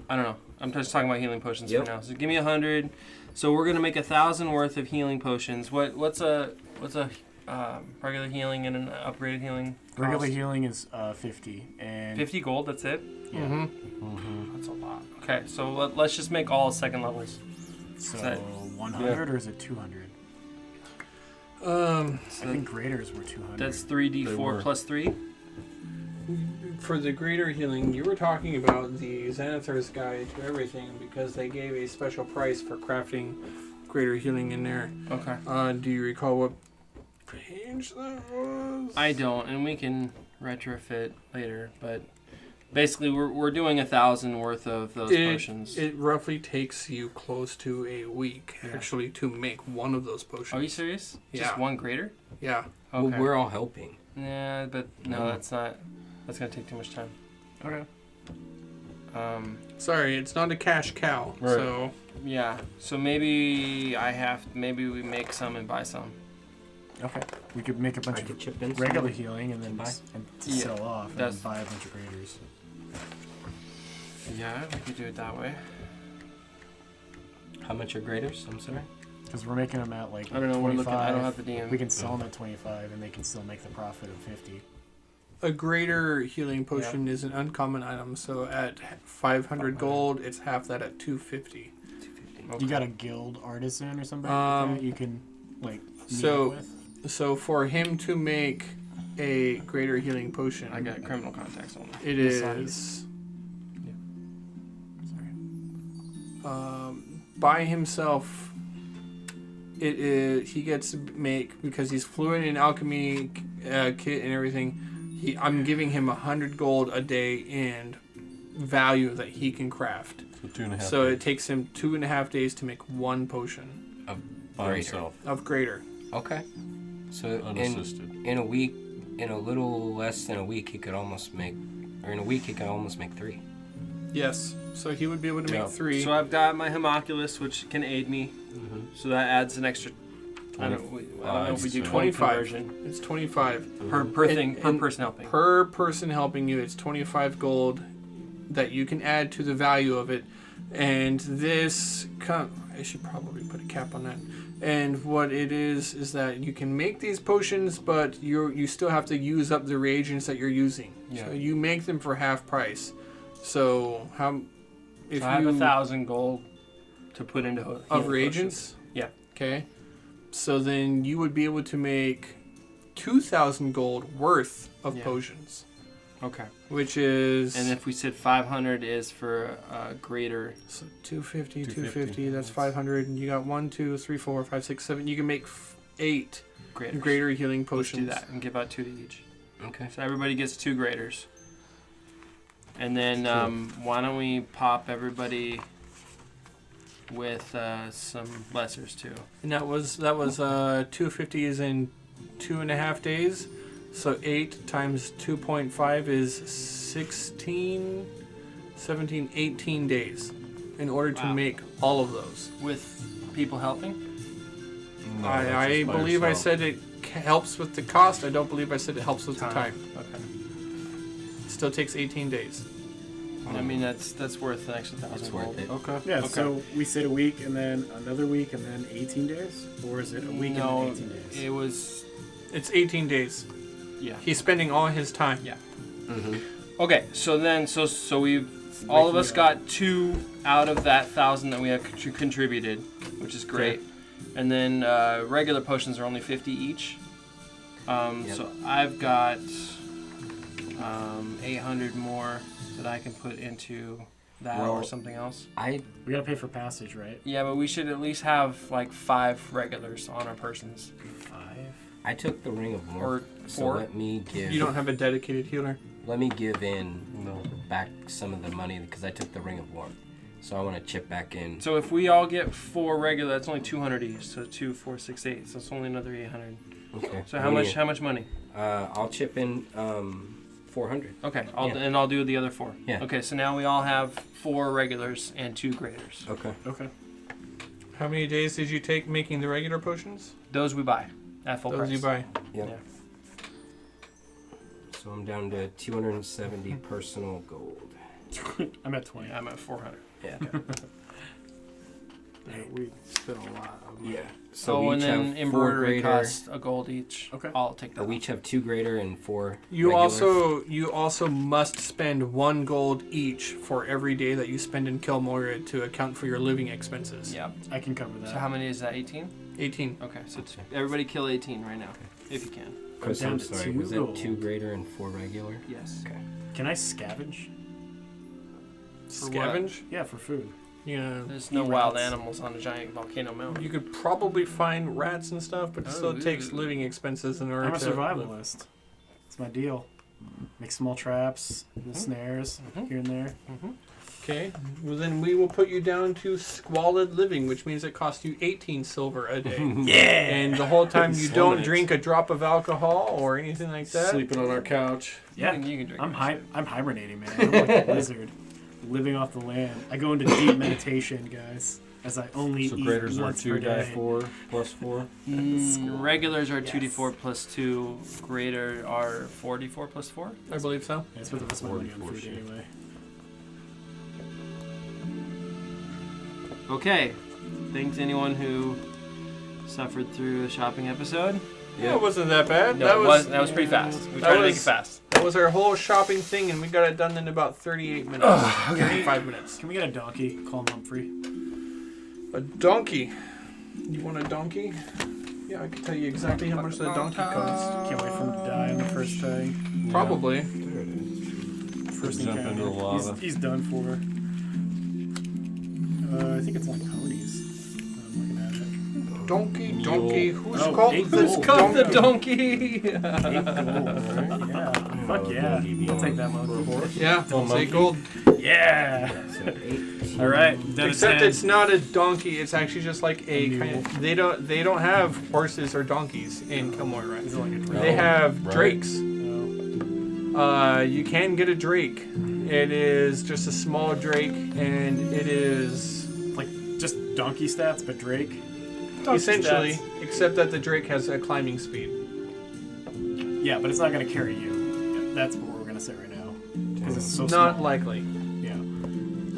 I don't know. I'm just talking about healing potions Yep. for now. So give me 100. So we're gonna make 1,000 worth of healing potions. What's a regular healing and an upgraded healing? Regular cost? healing is 50 and 50 gold. That's it. Yeah. Mm-hmm. That's a lot. Okay, so let's just make all second levels. So Is that- 100 or is it 200? Um, I think graders were 200. That's They 3d4 were. plus 3. for the greater healing, you were talking about the Xanathar's guide to everything because they gave a special price for crafting greater healing in there. Okay. Do you recall what page that was? I don't, and we can retrofit later, but basically we're doing 1,000 worth of those potions. It roughly takes you close to a week, Yeah. actually, to make one of those potions. Are you serious? Yeah. Just one greater? Yeah. Okay. Well, we're all helping. Yeah, but no, that's not. That's gonna take too much time. Okay. Sorry, it's not a cash cow. Right. So Yeah. So maybe we make some and buy some. Okay. We could make a bunch I of could chip in. some. regular healing and then Buy. to Yeah, sell off and that's- then buy a bunch of graders. Yeah, we could do it that way. How much are graders? I'm sorry. Because we're making them at like I don't know. We're 25. looking. I don't have the DM. We can sell them at 25 and they can still make the profit of 50. a greater healing potion is an uncommon item. So at 500 gold, it's half that at 250. 250. You got a guild artisan or something Um, like that you can like meet so- up with? So for him to make a greater healing potion, I got criminal contacts only. it Yes, I is Sorry. by himself. It is he gets to make because he's fluent in alchemy kit and everything. I'm giving him 100 gold a day and value that he can craft. So 2.5 So days it takes him 2.5 days to make one potion by Greater. himself, of greater. Okay. So unassisted. in a week, in a little less than a week, he could almost make, or in a week, he could almost make 3. Yes. So he would be able to Yeah. make 3. So I've got my homunculus, which can aid me. Mm-hmm. So that adds an extra. I don't know if we do 25. conversion. It's 25 per And- thing per and person helping. per person helping you. It's 25 gold that you can add to the value of it. And this, I should probably put a cap on that. And what it is that you can make these potions, but you still have to use up the reagents that you're using. Yeah. So you make them for half price. So how? If So I have you 1,000 gold to put into of healing reagents. potions. Yeah. Okay. So then you would be able to make 2,000 gold worth of Yeah. potions, Okay. which is And if we said 500 is for greater. so 250, 250. 250. That's 500. And you got 1, 2, 3, 4, 5, 6, 7. You can make 8 Graders. greater healing Let's potions. do that and give out 2 to each. Okay. So everybody gets 2 graders. And then why don't we pop everybody with some lessers too? And that was 250 is in 2.5 days. So 8 times 2.5 is 16, 17, 18 days in order to Wow. make all of those. With people helping? No, I that's just by believe I yourself. said it helps with the cost. I don't believe I said it helps with the time. Okay. It still takes 18 days. I mean that's worth an extra 1,000 It's gold. worth it. Okay. Yeah, Okay. so we said a week and then another week and then 18 days? Or is it a week No, and then 18 days? it was It's 18 days. yeah. He's spending all his time. Yeah. Mm-hmm. Okay, so then so we've all of us got 2 out of that 1,000 that we have contributed, which is great. And then regular potions are only 50 each. Yep. So I've got 800 more that I can put into that or Well- something else. We gotta pay for passage, right? Yeah, but we should at least have like 5 regulars on our persons. 5? I took the ring of Or warmth, so 4. let me give. You don't have a dedicated healer. Let me give in No. back some of the money because I took the ring of warmth, so I want to chip back in. So if we all get 4 regular, that's only 200 each. So 2, 4, 6, 8. So it's only another 800. Okay. So how much money? I'll chip in 400. Okay, Yeah. and I'll do the other 4. Yeah. Okay, so now we all have 4 regulars and 2 graders. Okay. Okay. How many days did you take making the regular potions? Those we buy at full Those price. you buy. Yep. Yeah. So I'm down to 270 personal gold. I'm at 20. Yeah, I'm at 400. Yeah. Yeah, we spent a lot of money. Yeah. So we and each then have 4 embroidery greater. costs a gold each. Okay. I'll take that. We each have 2 greater and 4 You regular. also must spend 1 gold each for every day that you spend in Kel'moira to account for your living expenses. Yeah. I can cover that. So how many is that? 18? 18. Okay. So Okay. everybody kill 18 right now, if you can. Chris, I'm I'm down to sorry. 2 Was that gold. 2 greater and 4 regular? Yes. Okay. Can I scavenge? For what? Scavenge? Yeah, for food. Yeah. There's no Eat wild rats. animals on a giant volcano mountain. You could probably find rats and stuff, but it still Oh, takes ooh. living expenses in order I'm a to. survivalist. It's my deal. Make small traps, the snares here and there. Okay. Well, then we will put you down to squalid living, which means it costs you 18 silver a day. Yeah. And the whole time you Slumming don't it. drink a drop of alcohol or anything like that. Sleeping on our couch. Yeah. You can drink I'm that shit. I'm hibernating, man. I'm like a lizard, living off the land. I go into deep meditation, guys, as I only So eat graders are once 2 per die day. 4 plus 4. Regulars are Yes. 2d4 plus 2. Greater are 4d4 plus 4. I believe so. I spent the rest of my money on 44 food shit. anyway. Okay. Thanks anyone who suffered through the shopping episode. Yeah, it wasn't that bad. No, that was pretty fast. We that tried to make it was- fast. That was our whole shopping thing, and we got it done in about 38 minutes. 35 minutes. Can we get a donkey? Call him Humphrey. A donkey. You want a donkey? Yeah, I can tell you exactly how much the donkey costs. Can't wait for him to die on the first thing. Probably. There it is. First Jump encounter. into the lava. He's done for. I think it's like ponies. I'm looking at it. Donkey. Who's Oh, called 8 this gold. Cut the donkey? donkey! 8 gold. Yeah. Fuck yeah. I'll take that monkey. Yeah, Oh, it's 8 monkey. gold. Yeah. So 18. All right. Down to Except 10. it's not a donkey. It's actually just like a kind of. They don't have horses or donkeys in Kel'moira. Is it like a drake? They have right. drakes. No. You can get a drake. It is just a small drake, and it is Like just donkey stats, but Drake. essentially, stats. except that the drake has a climbing speed. Yeah, but it's not going to carry you. That's what we're going to say right now. Because it's so Not small. likely. Yeah.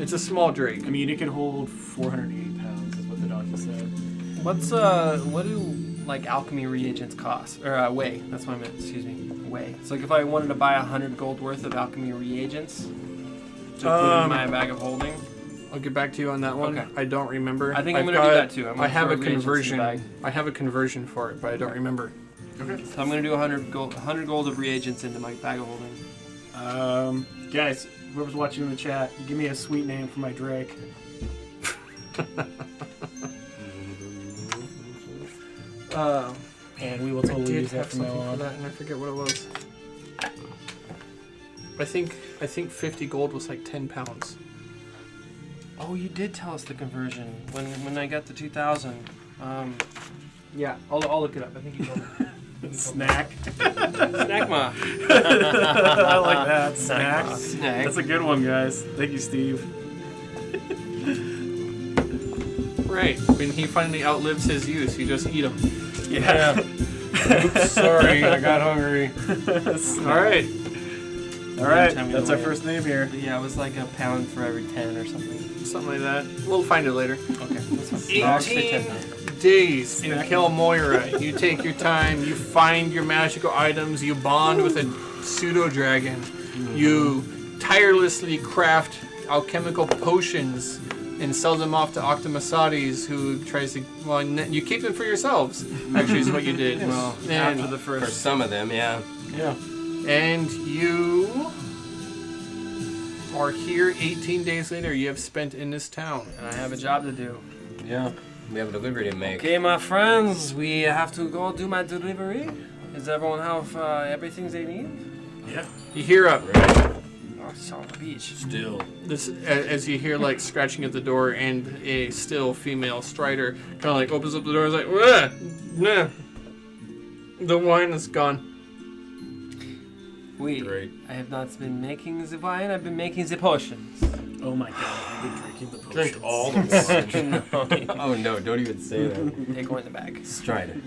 It's a small drake. I mean, it can hold 480 pounds, is what the donkey said. What do like alchemy reagents cost? Or weigh? That's what I meant. Excuse me. Weigh. So like if I wanted to buy 100 gold worth of alchemy reagents to put in my bag of holding, I'll get back to you on that one. Okay. I don't remember. I think I'm I've gonna do got- that too. I'm I gonna have throw a reagents in the conversion. bag. I have a conversion for it, but I don't remember. Okay. So I'm gonna do 100 gold of reagents into my bag of holding. Guys, whoever's watching in the chat, give me a sweet name for my Drake. And we will I totally did use that have from now something for on. that, and I forget what it was. I think 50 gold was like 10 pounds. Oh, you did tell us the conversion when I got the 2,000. Yeah, I'll look it up. I think you told me. Snack. Snackma. I like that. Snack. Snack. That's a good one, guys. Thank you, Steve. Right. When he finally outlives his use, you just eat them. Yeah. Oops, sorry, I got hungry. All right. All right, Tell me that's the our way. first name here. Yeah, it was like a pound for every 10 or something. Something like that. We'll find it later. Okay, that's fine. I'll say 10 pounds. Days in Kel'moira. You take your time. You find your magical items. You bond with a pseudo dragon. You tirelessly craft alchemical potions and sell them off to Octomasates, who tries to. Well, you keep them for yourselves. Actually, is what you did. Well, and, after the For first. some of them, yeah. Yeah. and you are here 18 days later. You have spent in this town. And I have a job to do. Yeah. We have a delivery to make. Okay, my friends, we have to go do my delivery. Does everyone have everything they need? Yeah. You hear up. Oh, son of a beach. Still. This as you hear like scratching at the door, and a still female strider kind of like opens up the door. And is like, "Wah, nah, the wine is gone." Wait, Great. I have not been making the wine, I've been making the potions. Oh my god, I've been drinking the potions. Drink all the wine. No, Oh no, don't even say that. they go in the bag. Strider.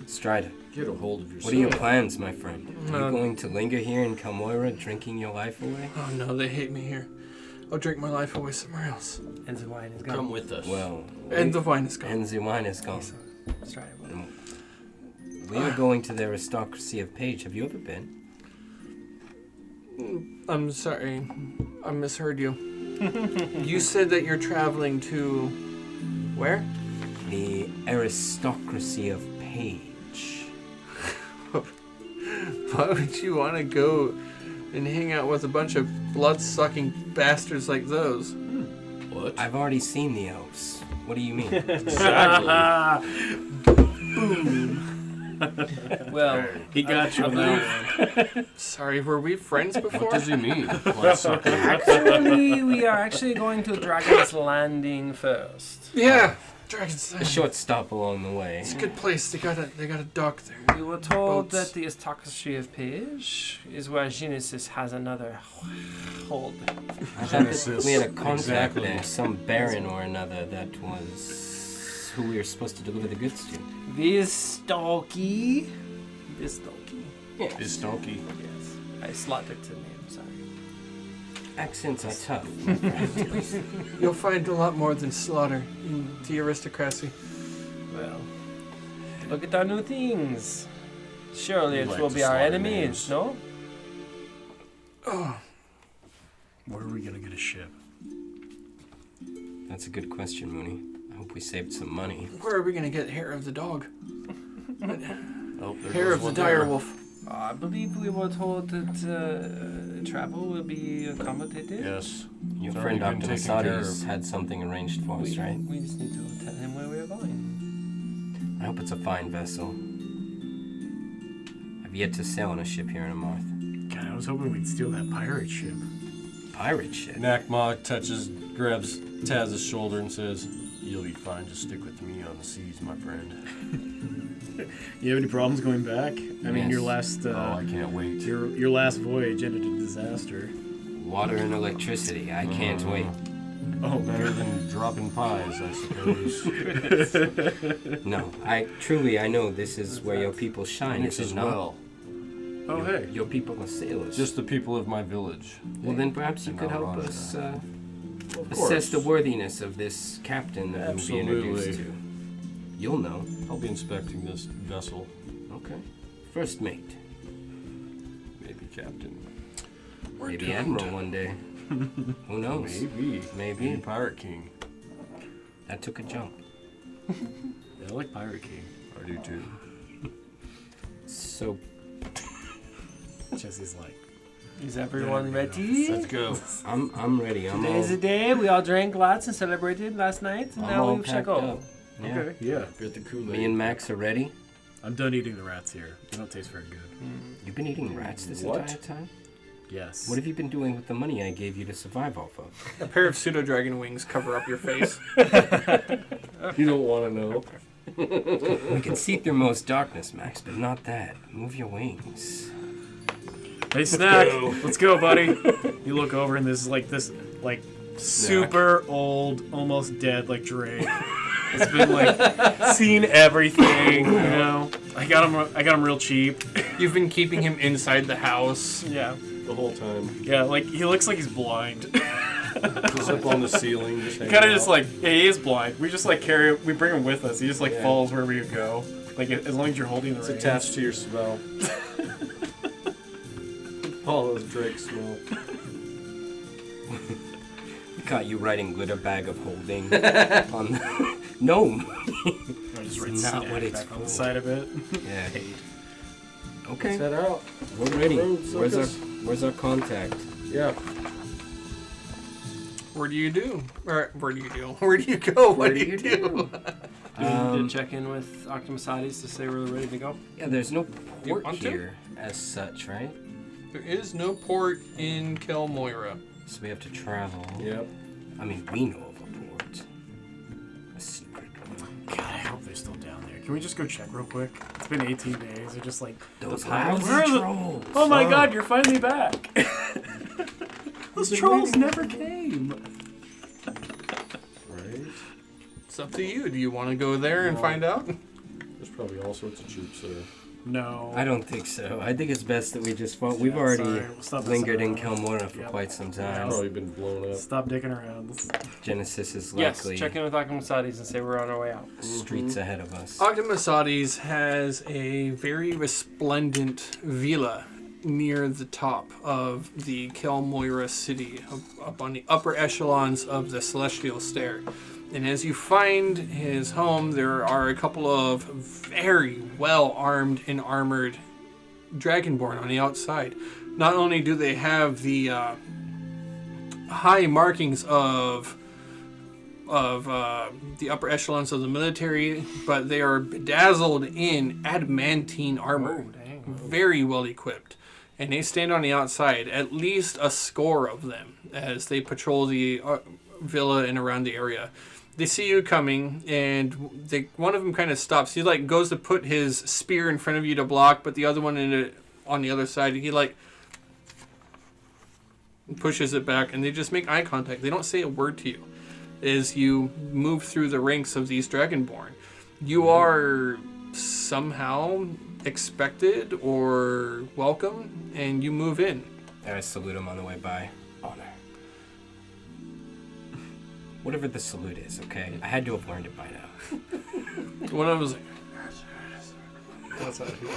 Strider. Get a hold of yourself. What are your plans, my friend? Are you Um, going to linger here in Kel'moira, drinking your life away? Oh no, they hate me here. I'll drink my life away somewhere else. And the wine is gone. Come with us. Well, And the wine is gone. and the wine is gone. Let's try it. We are going to the aristocracy of Page. Have you ever been? I'm sorry. I misheard you. You said that you're traveling to... Where? The aristocracy of Page. Why would you want to go and hang out with a bunch of blood-sucking bastards like those? What? I've already seen the elves. What do you mean? Exactly. Well, He got you on that one. Sorry, were we friends before? What does he mean? Bloodsucker? actually, we are actually going to Dragon's Landing first. Yeah, Dragon's A Den. short stop along the way. It's a good place. They got a dock there. We were told Boats. that the aristocracy of Page is where Genesis has another hold. I thought that Genesis. we had a contact Exactly. there, some baron or another that was who we were supposed to deliver the goods to. Vistalki. Is donkey. Yes. I slaughtered the name, sorry. Accents are tough. You'll find a lot more than slaughter in the aristocracy. Well, look at our new things. Surely We it like will to be our slaughter enemies, names. no? Oh, Where are we gonna get a ship? That's a good question, Mooney. I hope we saved some money. where are we gonna get hair of the dog? Oh, there Hair goes of the one dire there. wolf. I believe we were told that travel will be accommodated. Yes. Your It's friend already Dr. been taken care Masadi's of. had something arranged for us, right? We just need to tell him where we are going. I hope it's a fine vessel. I've yet to sail on a ship here in Amarth. God, I was hoping we'd steal that pirate ship. Pirate ship? Nakma grabs Taz's shoulder and says, "You'll be fine. Just stick with me on the seas, my friend." You have any problems going back? I mean, Yes. your last Oh, I can't wait. your last voyage ended in disaster. Water and electricity. I can't wait. Oh, Better than dropping pies, I suppose. No, I know this is where your people shine. Phoenix Is as it not? well. Oh, hey. Your people are sailors. Just the people of my village. Well, then perhaps you And could I'll help run us Of assess the course. worthiness of this captain that we'll be introduced Absolutely. to. You'll know. I'll be inspecting this vessel. Okay. First mate. Maybe captain. Maybe admiral one day. Who knows? Maybe. Maybe. Pirate king. That took a jump. Yeah, I like Pirate King. I do too. So, Jesse's like, Is everyone ready? Let's go. I'm ready. I'm Today is the all, day. We all drank lots and celebrated last night, and I'm now all we shall packed go. up. Yeah. okay, yeah. Get the Kool-Aid. Me and Max are ready. I'm done eating the rats here. They don't taste very good. You've been eating rats this What? entire time? Yes. What have you been doing with the money I gave you to survive off of? A pair of pseudo dragon wings cover up your face. You don't want to know. We can see through most darkness, Max, but not that. Move your wings. Hey, Snack. Let's go, buddy. You look over and this super old, almost dead, like Drake. It's been like seen everything, you know. I got him real cheap. You've been keeping him inside the house. Yeah. The whole time. Yeah, like he looks like he's blind. Just up on the ceiling. Just hanging Kind of just out. like, yeah, he is blind. We just like carry him, we bring him with us. He just like follows wherever you go. Like as long as you're holding the It's reins. attached to your smell. All those Drake smell. We caught you writing glitter bag of holding on the... No! I just write It's not Snack what it's back on for. the side of it. Yeah. Okay, Set out. we're ready. Road Where's our contact? Yeah. What do you do? Or where do you do? Where do you go? What do you do? Do we need to check in with Octomasides to say we're ready to go? Yeah, there's no You port want to? here as such, right? There is no port in Kel'moira. So we have to travel. Yep. I mean, we know of a port. A secret one. God, I hope they're still down there. Can we just go check real quick? It's been 18 days. They're just like, Those piles. lousy Where are the- trolls! oh my God, you're finally back. Those been trolls waiting. never came. Right. It's up to you. Do you want to go there and find out? There's probably all sorts of troops there. No. I don't think so. I think it's best that we just. Well, we've Yeah, already sorry. We'll stop lingered in messing around. Kel'moira for Yep. quite some time. Probably been blown up. Stop dicking around. Genesis is Yes, likely check in with Akamasadis and say we're on our way out. streets ahead of us. Octomasades has a very resplendent villa near the top of the Kel'moira city, up on the upper echelons of the Celestial Stair. And as you find his home, there are a couple of very well-armed and armored Dragonborn on the outside. Not only do they have the high markings of the upper echelons of the military, but they are bedazzled in adamantine armor. Oh, dang. Very well equipped. And they stand on the outside, at least a score of them, as they patrol the villa and around the area. They see you coming, and one of them kind of stops. He goes to put his spear in front of you to block, but the other one on the other side, he pushes it back, and they just make eye contact. They don't say a word to you as you move through the ranks of these Dragonborn. You are somehow expected or welcome, and you move in. I salute him on the way by. Honor. Whatever the salute is, okay? I had to have learned it by now. One of them was like, That's how he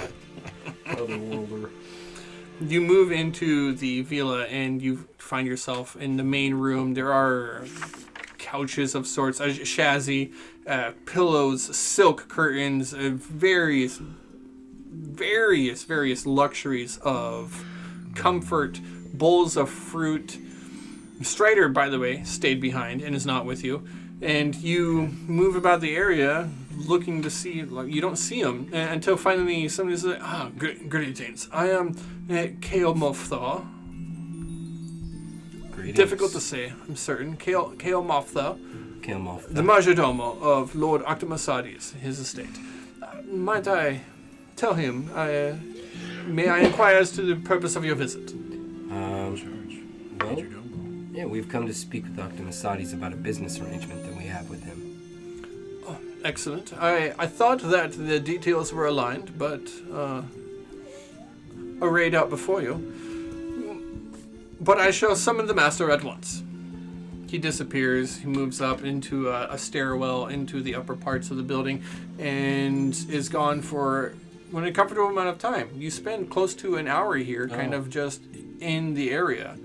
otherworlder. you move into the villa and you find yourself in the main room. There are couches of sorts, a chassis, pillows, silk curtains, various luxuries of comfort, bowls of fruit. Strider, by the way, stayed behind and is not with you. And you move about the area looking to see, you don't see him until finally somebody says, greetings. I am Kel'moira. Greetings. Difficult to say, I'm certain. Kel'moira, Kel'moira. the majordomo of Lord Octomasades, his estate. Might I tell him, may I inquire as to the purpose of your visit? Well, yeah, we've come to speak with Octomasades about a business arrangement that we have with him. Oh, excellent. I thought that the details were aligned, but arrayed out before you. But I shall summon the master at once. He disappears. He moves up into a stairwell into the upper parts of the building and is gone for an uncomfortable amount of time. You spend close to an hour here, kind of just in the area,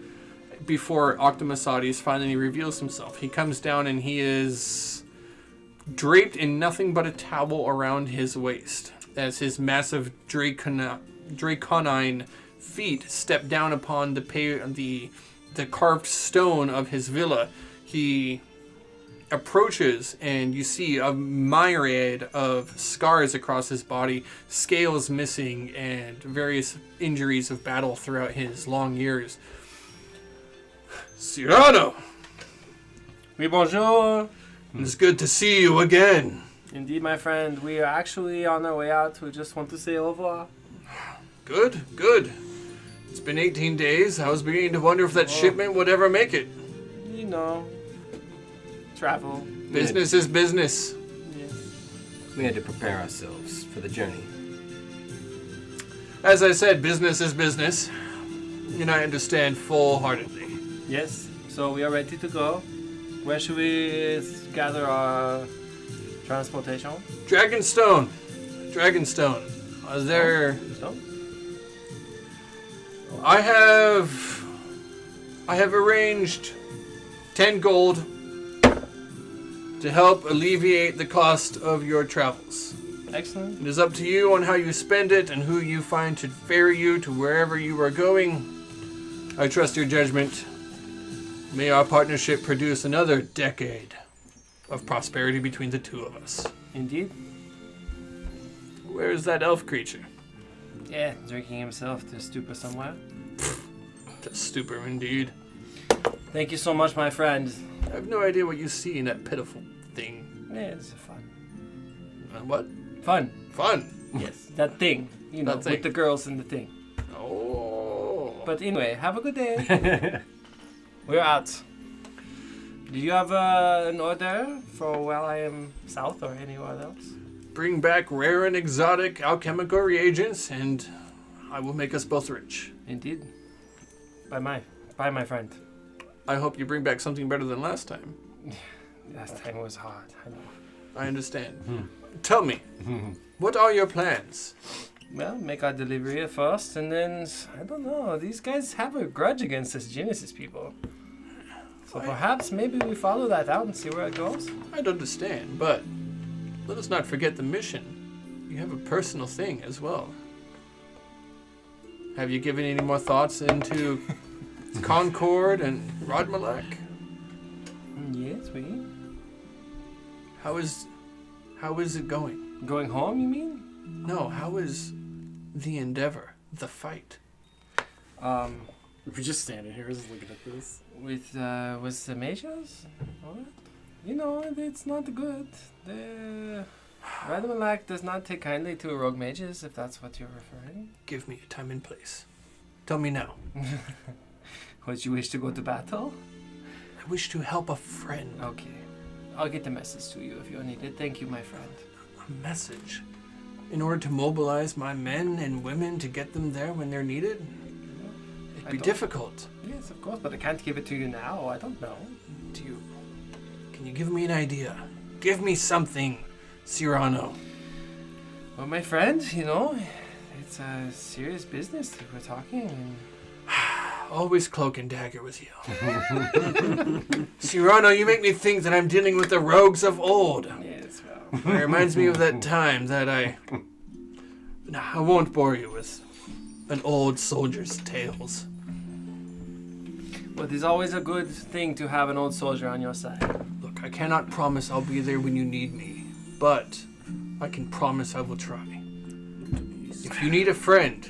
before Octomasades finally reveals himself. He comes down and he is draped in nothing but a towel around his waist, as his massive draconine feet step down upon the carved stone of his villa. He approaches, and you see a myriad of scars across his body, scales missing, and various injuries of battle throughout his long years. Cyrano, Oui, bonjour. it's good to see you again. Indeed, my friend. We are actually on our way out. We just want to say au revoir. Good, good. It's been 18 days. I was beginning to wonder if that shipment would ever make it. You know, travel. Business is business. Yes. We had to prepare ourselves for the journey. As I said, business is business. And I understand full-heartedly. Yes. So we are ready to go. Where should we gather our transportation? Dragonstone. There. No? I have arranged 10 gold to help alleviate the cost of your travels. Excellent. It is up to you on how you spend it and who you find to ferry you to wherever you are going. I trust your judgment. May our partnership produce another decade of prosperity between the two of us. Indeed. Where is that elf creature? Yeah, drinking himself to stupor somewhere. To stupor indeed. Thank you so much, my friend. I have no idea what you see in that pitiful thing. Yeah, it's fun. What? Fun. Fun. Yes, that thing. You know, That thing. with the girls and the thing. Oh. But anyway, have a good day. We're out. Do you have an order for while I am south or anywhere else? bring back rare and exotic alchemical reagents, and I will make us both rich. Indeed. Bye, my friend. I hope you bring back something better than last time. Last time was hard. I know. I understand. Tell me, what are your plans? Well, make our delivery at first, and then, I don't know, these guys have a grudge against us Genesis people. So perhaps maybe we follow that out and see where it goes? I'd understand, but let us not forget the mission. You have a personal thing as well. Have you given any more thoughts into Concord and Rodmalak? Yes, we. How is it going? Going home, you mean? No, how is the endeavor, the fight? We're just standing here just looking at this. With the mages? What? You know, it's not good. The Radmalak does not take kindly to rogue mages, if that's what you're referring. Give me a time and place. Tell me now. Would you wish to go to battle? I wish to help a friend. Okay. I'll get the message to you if you need it. Thank you, my friend. A message? In order to mobilize my men and women to get them there when they're needed? It'd be difficult. Yes, of course, but I can't give it to you now. I don't know. Can you give me an idea? Give me something, Cyrano. Well, my friend, you know, it's a serious business that we're talking. And Always cloak and dagger with you. Cyrano, you make me think that I'm dealing with the rogues of old. yes, well. It reminds me of that time that I won't bore you with an old soldier's tales. But there's always a good thing to have an old soldier on your side. Look, I cannot promise I'll be there when you need me, but I can promise I will try. If you need a friend,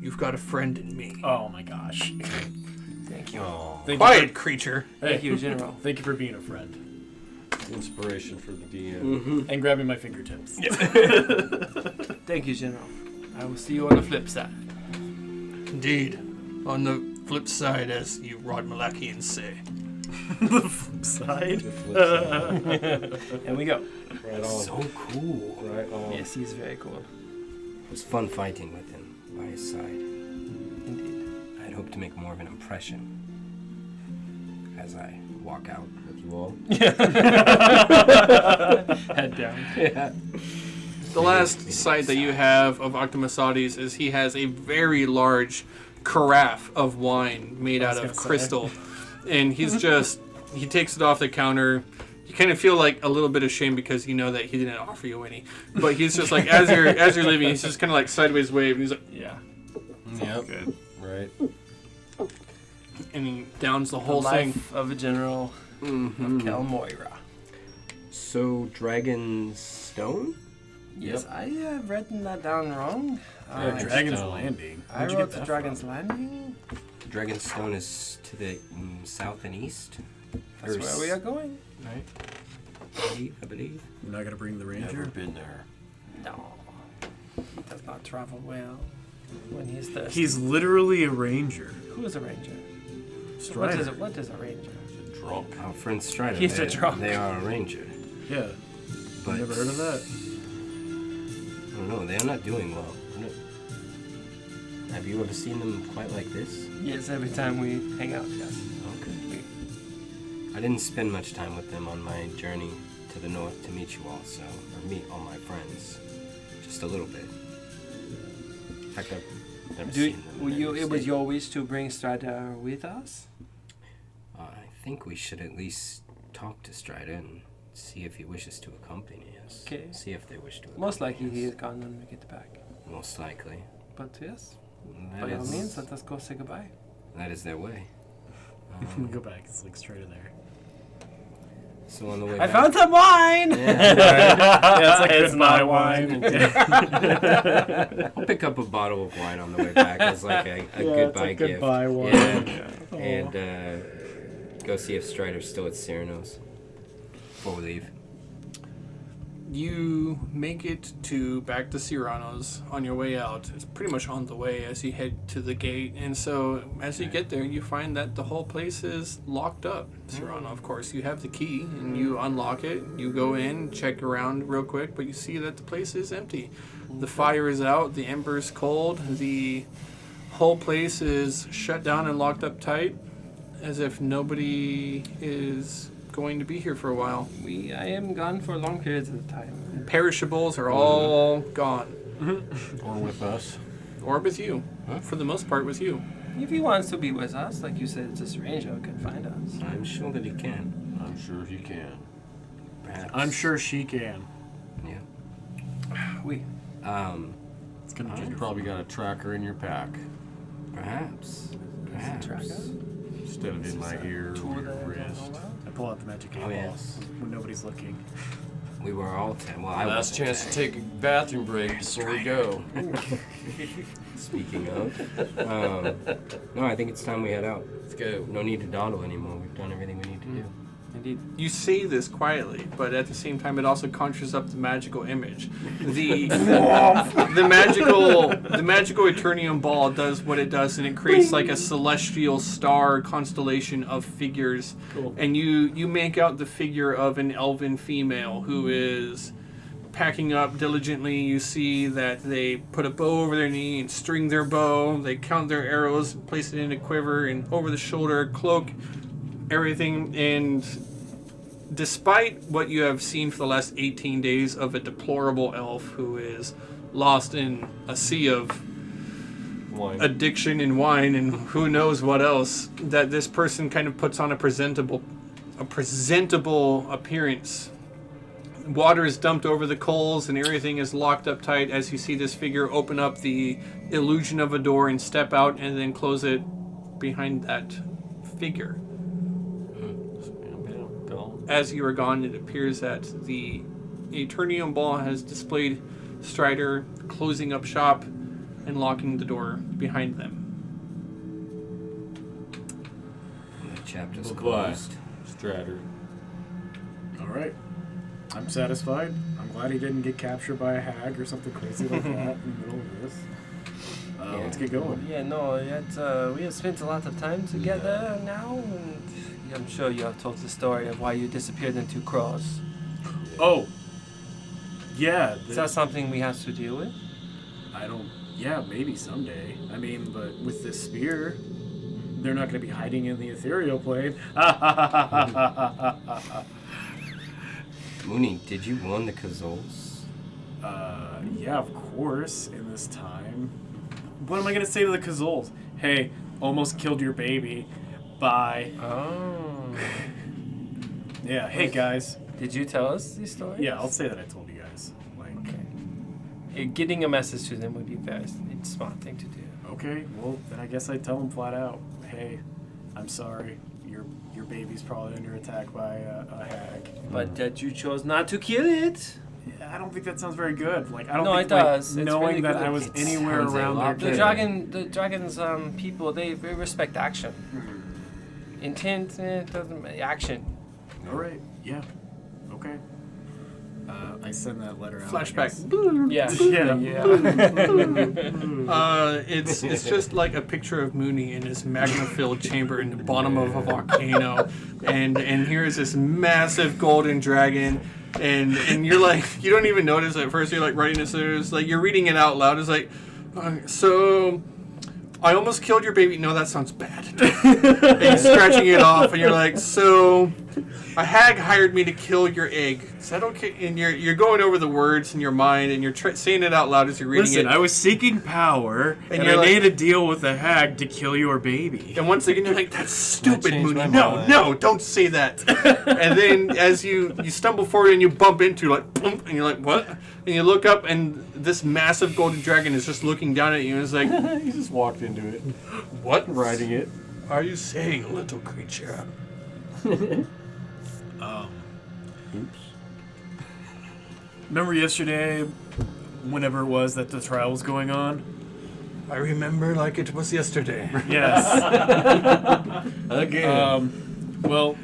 you've got a friend in me. Oh my gosh. Thank you. Quiet, creature. Thank you, General. Thank you for being a friend. Inspiration for the DM. And grabbing my fingertips. Thank you, General. I will see you on the flip side. Indeed. On the flip side, as you Rodmalakians say. The flip side. The flip side. And we go. Right on. So cool. Right on. Yes, he's very cool. It was fun fighting with him by his side. Indeed. I'd hope to make more of an impression as I walk out. With you all. Head down. Yeah. The last sight that you have of Octomasades is he has a very large carafe of wine made out of crystal. And he takes it off the counter. You kind of feel like a little bit ashamed because you know that he didn't offer you any. But he's just like, as you're leaving, he's just kind of like sideways wave. And he's like, Yeah. Yep. Good. Right. and he downs the whole The thing. life of a general of Kel'moira. So, Dragon Stone? Yes, I have written that down wrong. Dragon's Stone. Landing. I Where'd you wrote get the that Dragon's from? Landing. Dragon Stone is to the south and east. That's Or where we are going. Right? I believe. You're not gonna bring the ranger? Never been there. No. He does not travel well when he's thirsty. He's literally a ranger. Who is a ranger? Strider. What is a ranger? Drunk. Our friend Strider. He's a drunk. They are a ranger. Yeah. But Never heard of that. I don't know. They are not doing well. Have you ever seen them quite like this? Yes, every time we hang out, yes. Okay. I didn't spend much time with them on my journey to the north to meet you all, or meet all my friends. Just a little bit. In fact, I've never seen them. It was your wish to bring Strider with us? I think we should at least talk to Strider and see if he wishes to accompany us. Okay. See if they wish to accompany Most likely us. he is gone when we get back. Most likely. But yes, That by all is- means, let us go say goodbye. That is their way. Go back. It's like straight in there. So on the way I back, found some wine! Yeah, it's like It's goodbye not wine. I'll pick up a bottle of wine on the way back as like a goodbye gift. Goodbye wine. Yeah. And go see if Strider's still at Cyrano's before we leave. You make it back to Cyrano's on your way out. It's pretty much on the way as you head to the gate. And so as you get there, you find that the whole place is locked up. Cyrano, of course, you have the key and you unlock it. You go in, check around real quick, but you see that the place is empty. The fire is out, the ember's cold, the whole place is shut down and locked up tight, as if nobody is going to be here for a while. I am gone for long periods of time. Perishables are all gone. Or with us. Or with you. For the most part, with you. If he wants to be with us, like you said, it's a stranger who can find us. I'm sure that he can. I'm sure he can. Perhaps. I'm sure she can. Yeah. We. It's gonna You be probably got a tracker in your pack Perhaps. tracker? instead of in my ear or your wrist. I pull out the magic Oh, yeah. balls when nobody's looking. We were all well, I Last was chance to take a bathroom break before we go. Speaking of, no, I think it's time we head out. Let's go. No need to dawdle anymore. We've done everything we need to do. Indeed. You say this quietly, but at the same time, it also conjures up the magical image. The magical Eternium ball does what it does, and it creates like a celestial star constellation of figures. Cool. And you make out the figure of an elven female who is packing up diligently. You see that they put a bow over their knee and string their bow. They count their arrows, place it in a quiver, and over the shoulder, cloak, everything. And despite what you have seen for the last 18 days of a deplorable elf who is lost in a sea of Wine. addiction and wine and who knows what else, that this person kind of puts on a presentable appearance. Water is dumped over the coals and everything is locked up tight as you see this figure open up the illusion of a door and step out and then close it behind that figure. As you are gone, it appears that the Eternium Ball has displayed Strider closing up shop and locking the door behind them. The chapter's Bye-bye. closed. Stratter. All right. I'm satisfied. I'm glad he didn't get captured by a hag or something crazy like that in the middle of this. Let's get going. Yeah, no, we have spent a lot of time together now, and I'm sure you have told the story of why you disappeared into crows. Oh. Yeah. Is that something we have to deal with? I don't. Yeah, maybe someday. I mean, but with this spear, they're not going to be hiding in the ethereal plane. Mooney, did you won the Kazols? Yeah, of course. In this time, what am I going to say to the Kazols? Hey, almost killed your baby. Bye. Oh. Yeah. Hey guys. Did you tell us these stories? Yeah, I'll say that I told you guys. Like. Okay. Getting a message to them would be a very smart thing to do. Okay, well, then I guess I'd tell them flat out, hey, I'm sorry, your baby's probably under attack by a hag. But that you chose not to kill it. I don't think that sounds very good. Like, I don't No, think, it does. It's knowing really that good. I was It anywhere sounds a around lot there. better. The dragon's people, they respect action. Intent doesn't action. All right, yeah, okay. I send that letter out. Flashback. Yeah. Yeah. It's just like a picture of Mooney in his magma-filled chamber in the bottom of a volcano, and here's this massive golden dragon, and you're like, you don't even notice at first. You're like writing this. It's like you're reading it out loud. It's like, so I almost killed your baby. No, that sounds bad. And you're scratching it off, and you're like, so a hag hired me to kill your egg. Is that okay? And you're going over the words in your mind, and you're saying it out loud as you're reading Listen, it. I was seeking power, and you're I like- made a deal with the hag to kill your baby. And once again, you're like, that's stupid, changed Mooney. my No, mind." no, don't say that. And then as you stumble forward and you bump into, like, boom, and you're like, what? And you look up, and this massive golden dragon is just looking down at you, and it's like, He just walked into it, what riding it. are you saying, little creature? Oops. Remember yesterday, whenever it was that the trial was going on? I remember like it was yesterday. Yes. Again. Well,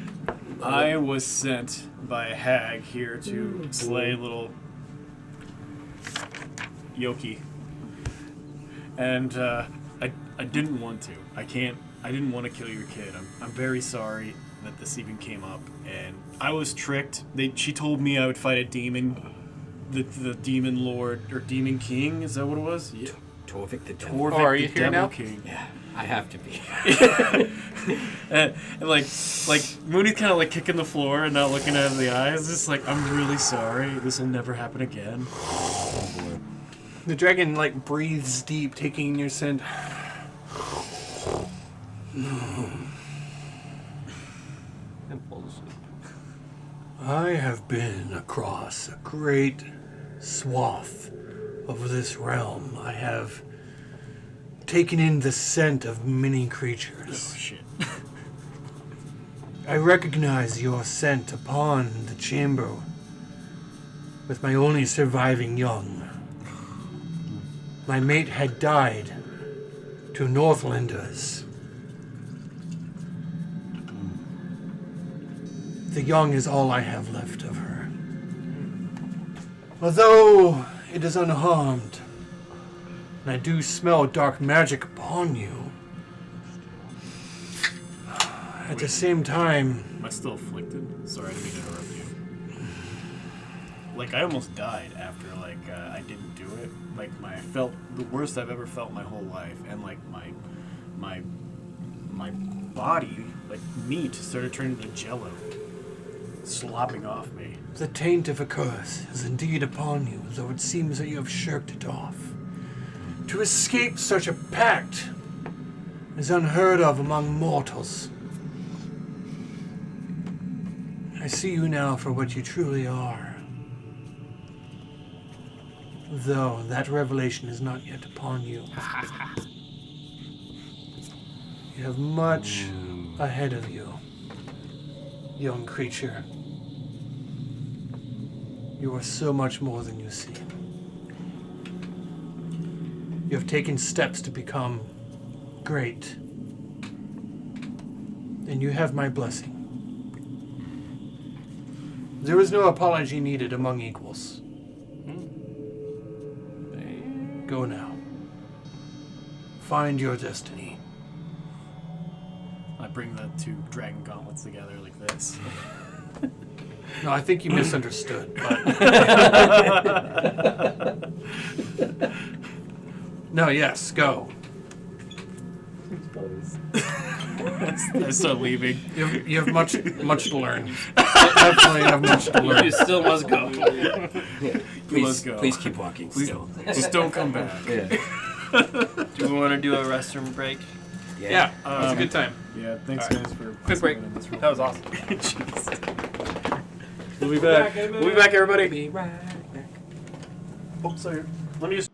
I was sent by a hag here to slay little Yoki. And I didn't want to. I didn't want to kill your kid. I'm very sorry that this even came up. And I was tricked. She told me I would fight a demon. The demon lord, or demon king, is that what it was? Yeah. Torvik the devil. Torvik are you the here Devil now? King. Yeah, I have to be. and like Mooney's kind of like kicking the floor and not looking at the eyes. Just like, I'm really sorry. This will never happen again. The dragon like breathes deep, taking in your scent. And falls asleep. I have been across a great swath of this realm. I have taken in the scent of many creatures. Oh shit. I recognize your scent upon the chamber with my only surviving young. My mate had died to Northlanders. The young is all I have left of her. Although it is unharmed, and I do smell dark magic upon you, at the same time, Am I still afflicted? Sorry, I didn't mean to interrupt you. Like, I almost died after, I didn't do it. Like, I felt the worst I've ever felt my whole life. And, like, my body, like, meat started turning to jello. Slopping off me. the taint of a curse is indeed upon you, though it seems that you have shirked it off. To escape such a pact is unheard of among mortals. I see you now for what you truly are. Though that revelation is not yet upon you. You have much ahead of you, young creature. You are so much more than you seem. You have taken steps to become great. And you have my blessing. There is no apology needed among equals. Go now. Find your destiny. I bring the two dragon gauntlets together like this. No, I think you misunderstood. But no, yes, go. I start leaving. You have much to learn. Definitely have much to learn. You still must go. Let's go. Please keep walking. Please, Still. just don't come back. Yeah. Do we want to do a restroom break? Yeah, it was a good time. Yeah, thanks All right. guys for Quick break. participating in this real That was awesome. Jeez. We'll be back. We'll be back, everybody. Be right back. Oh, sorry. Let me just.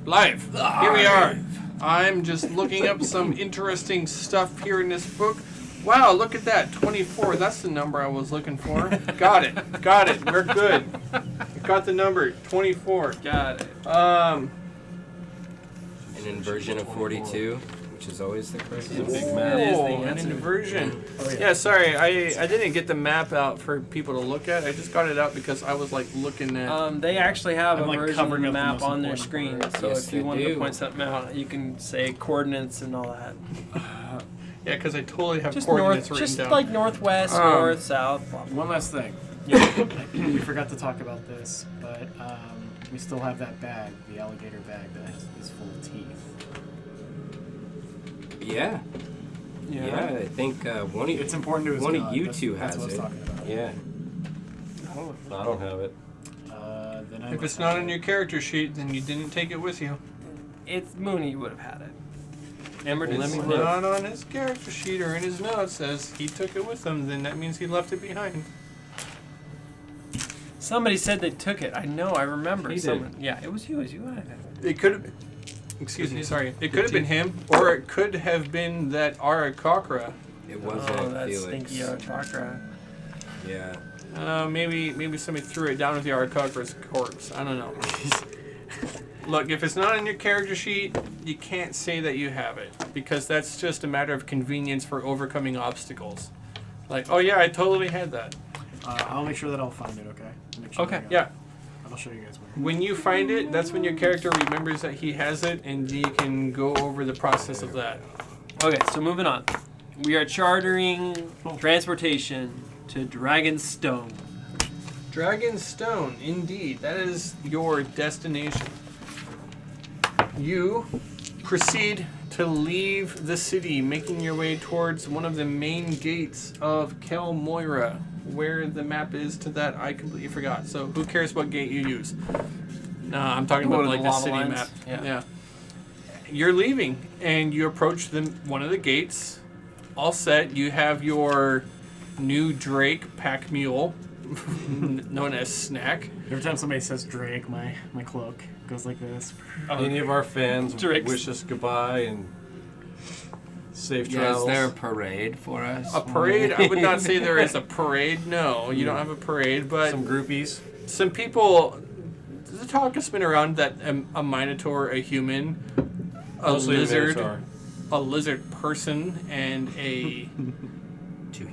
Live. Here we are. I'm just looking up some interesting stuff here in this book. Wow, look at that. 24. That's the number I was looking for. Got it. We're good. Got the number. 24. Got it. An inversion of 42, which is always the correct Big answer. map. It is the an answer. inversion. Oh, Yeah, sorry. I didn't get the map out for people to look at. I just got it out because I was like looking at. They actually have I'm, a like, version of covering the up the map most on their important screen. part. So Yes, if you they wanted to do. point something out, you can say coordinates and all that. Yeah, because I totally have Just coordinates north, written just down. like northwest, north, south. Blah, blah. One last thing. Yeah. We forgot to talk about this, but we still have that bag, the alligator bag that is full of teeth. Yeah. Yeah, I think one of It's important to his one god. of you That's- two that's has what I was it. talking about. Yeah. I don't have it. Then I If must it's not have on it. your character sheet, then you didn't take it with you. It's Mooney would have had it. Ember did. Let me It's look. not on his character sheet or in his notes says he took it with him, then that means he left it behind. Somebody said they took it. I know. I remember. He did. Someone. Yeah, it was you. It was you. It could have. Excuse me, sorry. It could have been him, or it could have been that Ara Kokra. It wasn't Oh, that's Felix. stinky chakra. Yeah. Maybe somebody threw it down with the Ara Kokra's corpse. I don't know. Look, if it's not on your character sheet, you can't say that you have it because that's just a matter of convenience for overcoming obstacles. Like, oh yeah, I totally had that. I'll make sure that I'll find it. Okay. Make sure Okay. I got it. Yeah. I'll show you guys where. When you find it, that's when your character remembers that he has it, and you can go over the process of that. Okay, so moving on. We are chartering transportation to Dragonstone. Dragonstone, indeed. That is your destination. You proceed to leave the city, making your way towards one of the main gates of Kel'moira. Where the map is to that, I completely forgot. So who cares what gate you use? No, I'm talking Go about to like the the lava city lines. map. Yeah. You're leaving, and you approach one of the gates. All set. You have your new Drake pack mule, known as Snack. Every time somebody says Drake, my cloak goes like this. Any of our fans Drake's- wish us goodbye and safe Yeah, travels. is there a parade for us? A parade? I would not say there is a parade. No, you don't have a parade, but Some groupies. some people. The talk has been around that a minotaur, a human, a Mostly lizard, Minotaur. a lizard person, and a Two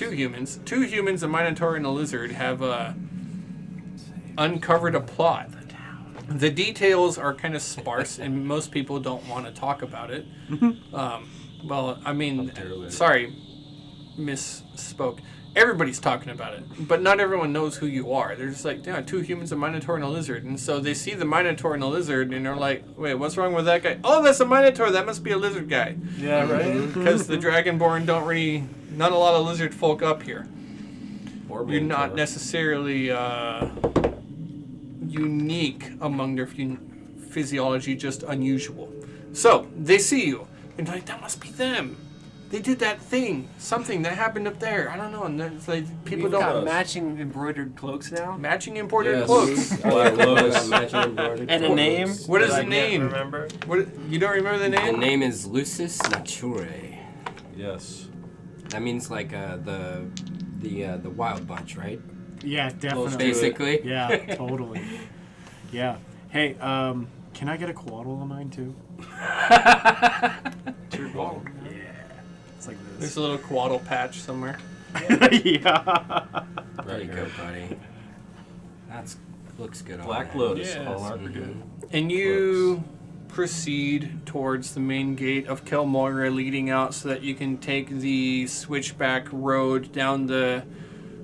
humans. two humans, a minotaur, and a lizard have uncovered a plot. The details are kind of sparse, and most people don't want to talk about it. Well, I mean, sorry, misspoke. Everybody's talking about it, but not everyone knows who you are. They're just like, yeah, two humans, a minotaur, and a lizard. And so they see the minotaur and the lizard, and they're like, wait, what's wrong with that guy? Oh, that's a minotaur. That must be a lizard guy. Yeah, right. Because the Dragonborn not a lot of lizard folk up here. Or You're not Minotaur. necessarily unique among their physiology, just unusual. So they see you, and they're like, that must be them. They did that thing, something that happened up there. I don't know. And it's like people We've don't got matching embroidered cloaks now. matching imported Yes. clothes. Black Lotus. And a name. What is that the I name? Can't remember. What? You don't remember the The name? name is Lucis Naturae. Yes. That means like the wild bunch, right? Yeah, definitely. Basically. Yeah, totally. Yeah. Hey, can I get a coatl on mine too? It's like There's this. a little quaddle patch somewhere. Yeah. There you go, buddy. That's looks good on Black that. Lotus. Yes. All are good. And you proceed towards the main gate of Kel'moira, leading out so that you can take the switchback road down the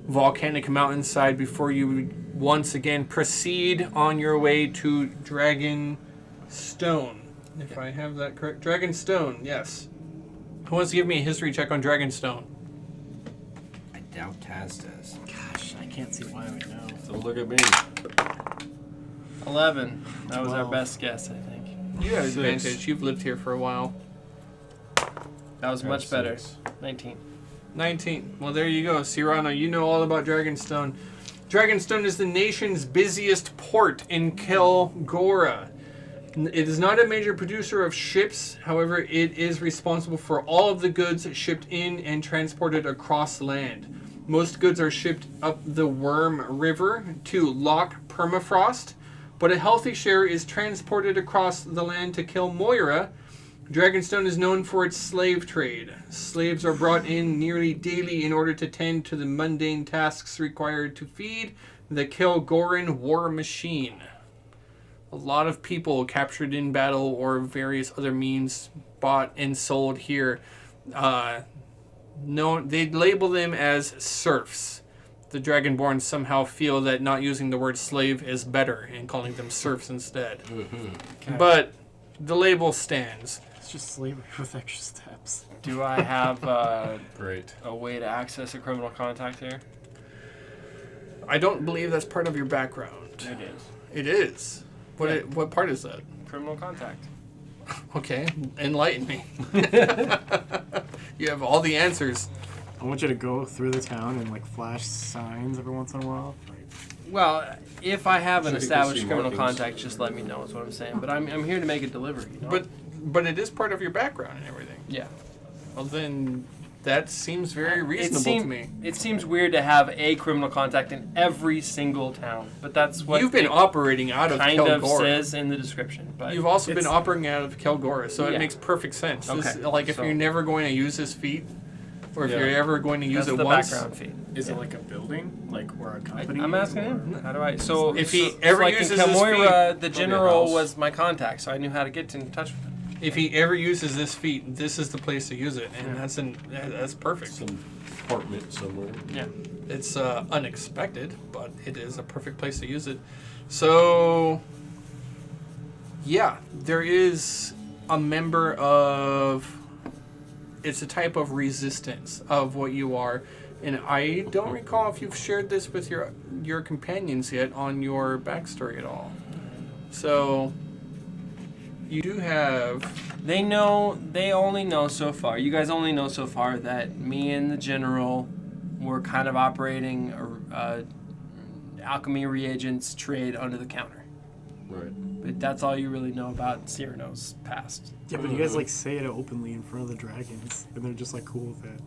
volcanic mountainside before you once again proceed on your way to Dragonstone. If I have that correct. Dragonstone, yes. Who wants to give me a history check on Dragonstone? I doubt Taz does. Gosh, I can't see why I would know. Don't look at me. 11. That was our 12. best guess, I think. You have 6. advantage. You've lived here for a while. That was much better. 6. 19. 19. Well, there you go. Cyrano, you know all about Dragonstone. Dragonstone is the nation's busiest port in Kel'moira. It is not a major producer of ships. However, it is responsible for all of the goods shipped in and transported across land. Most goods are shipped up the Worm River to Loch Permafrost, but a healthy share is transported across the land to Kel'moira. Dragonstone is known for its slave trade. Slaves are brought in nearly daily in order to tend to the mundane tasks required to feed the Kel'goran war machine. A lot of people captured in battle or various other means bought and sold here. They label them as serfs. The Dragonborn somehow feel that not using the word slave is better and calling them serfs instead. Okay. But the label stands. It's just slavery with extra steps. Do I have Great. a way to access a criminal contact here? I don't believe that's part of your background. It is. It is. What part is that? Criminal contact. Okay, enlighten me. You have all the answers. I want you to go through the town and like flash signs every once in a while. Like, Well, if I have an So you can established see criminal markings. contact, just let me know is what I'm saying. But I'm here to make a delivery. You know? But it is part of your background and everything. yeah. Well, then that seems very reasonable to me. It seems weird to have a criminal contact in every single town, but that's what You've been it operating out of kind of Kel'Gora. says in the description. But You've also been It's- operating out of Kel'Gora, so Yeah. it makes perfect sense. This- Okay, like if so- you're never going to use this feat, or if Yeah. you're ever going to use that's it the once, background feed. is it like a building, like where a company? I'm is, asking or- him. How do I? So If he so, ever like uses in his Kel'moira, feet- the a general house. was my contact, so I knew how to get in touch with him. if he ever uses this feat, this is the place to use it, and that's perfect. Some apartment somewhere. Yeah. It's unexpected, but it is a perfect place to use it. So, yeah, there is a member of. It's a type of resistance of what you are, and I don't recall if you've shared this with your companions yet on your backstory at all. So, you do have. They know. They only know so far. You guys only know so far that me and the general were kind of operating alchemy reagents trade under the counter. Right. But that's all you really know about Cyrano's past. Yeah, but you guys like say it openly in front of the dragons, and they're just like cool with it.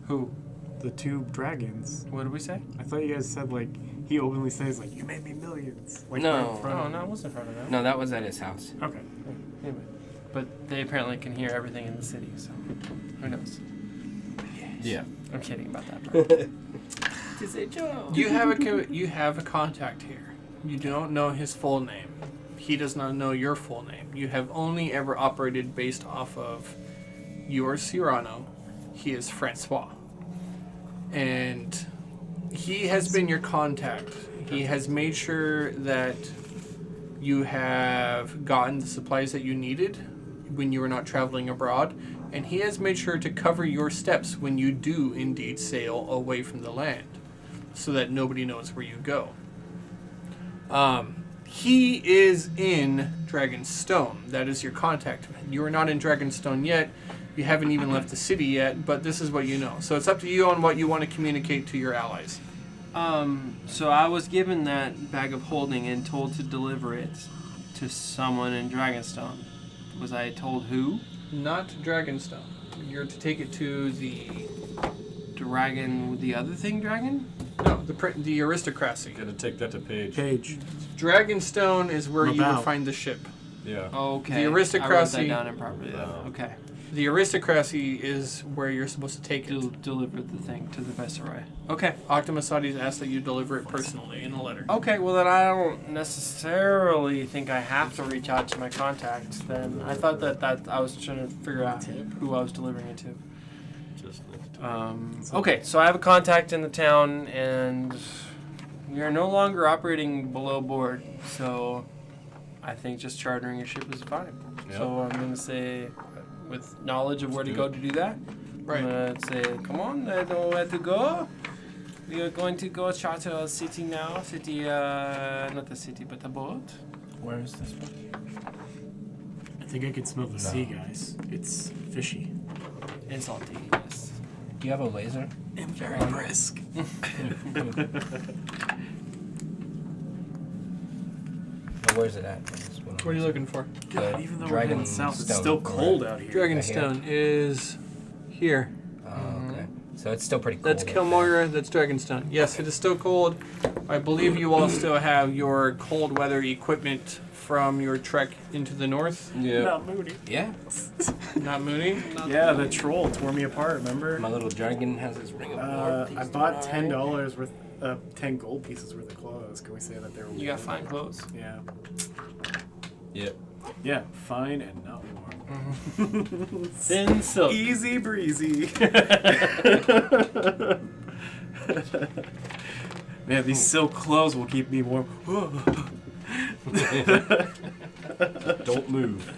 Who? The two dragons. What did we say? I thought you guys said like he openly says like you made me millions. Like No. right in front Oh of no, it wasn't in front of that. No, that was at his house. Okay. Anyway, but they apparently can hear everything in the city, so who knows? Yeah. I'm kidding about that part. It's a joke. You have a contact here. You don't know his full name. He does not know your full name. You have only ever operated based off of your Cyrano. He is Francois. And he has been your contact. He has made sure that you have gotten the supplies that you needed when you were not traveling abroad. And he has made sure to cover your steps when you do indeed sail away from the land, so that nobody knows where you go. He is in Dragonstone. That is your contact. You are not in Dragonstone yet. You haven't even left the city yet, but this is what you know. So it's up to you on what you want to communicate to your allies. So I was given that bag of holding and told to deliver it to someone in Dragonstone. Was I told who? Not Dragonstone. You're to take it to the The other thing, dragon? no, the aristocracy. Gotta take that to Paige. Page. Dragonstone is where you would About. find the ship. Yeah. Okay. The aristocracy- I wrote that down improperly. Then. Oh. Okay. The aristocracy is where you're supposed to take it. Deliver the thing to the Viceroy. Okay. Octomasades asked that you deliver it personally in a letter. Okay, well then I don't necessarily think I have to reach out to my contacts then. I thought that I was trying to figure out who I was delivering it to. Just next time. Okay, so I have a contact in the town and we are no longer operating below board, so I think just chartering a ship is fine. So I'm going to say, with knowledge of where to go to do that, Right. I'm going to say, come on, I know where to go. We are going to go charter a city now. Not a city, but a boat. Where is this one? I think I can smell the sea, guys. It's fishy. And salty, yes. Do you have a laser? And very brisk. Or where's it at? That's what What are you looking for? God, even though we're heading south, it's Dragonstone. still cold out here. Dragonstone is here. Oh, okay. So it's still pretty cold. That's up Kel'moira, that's Dragonstone. Yes, it is still cold. I believe you all still have your cold weather equipment from your trek into the north. Yeah. Not Moody. there. Not Mooney? Yeah, the troll tore me apart. Remember? Yeah. My little dragon has his ring of war. I bought $10 worth, 10 gold pieces worth of clothes. Can we say that they were? You got fine clothes. Yeah. Yep. Yeah, fine and not warm. Thin silk. Easy breezy. Man, these silk clothes will keep me warm. Don't move.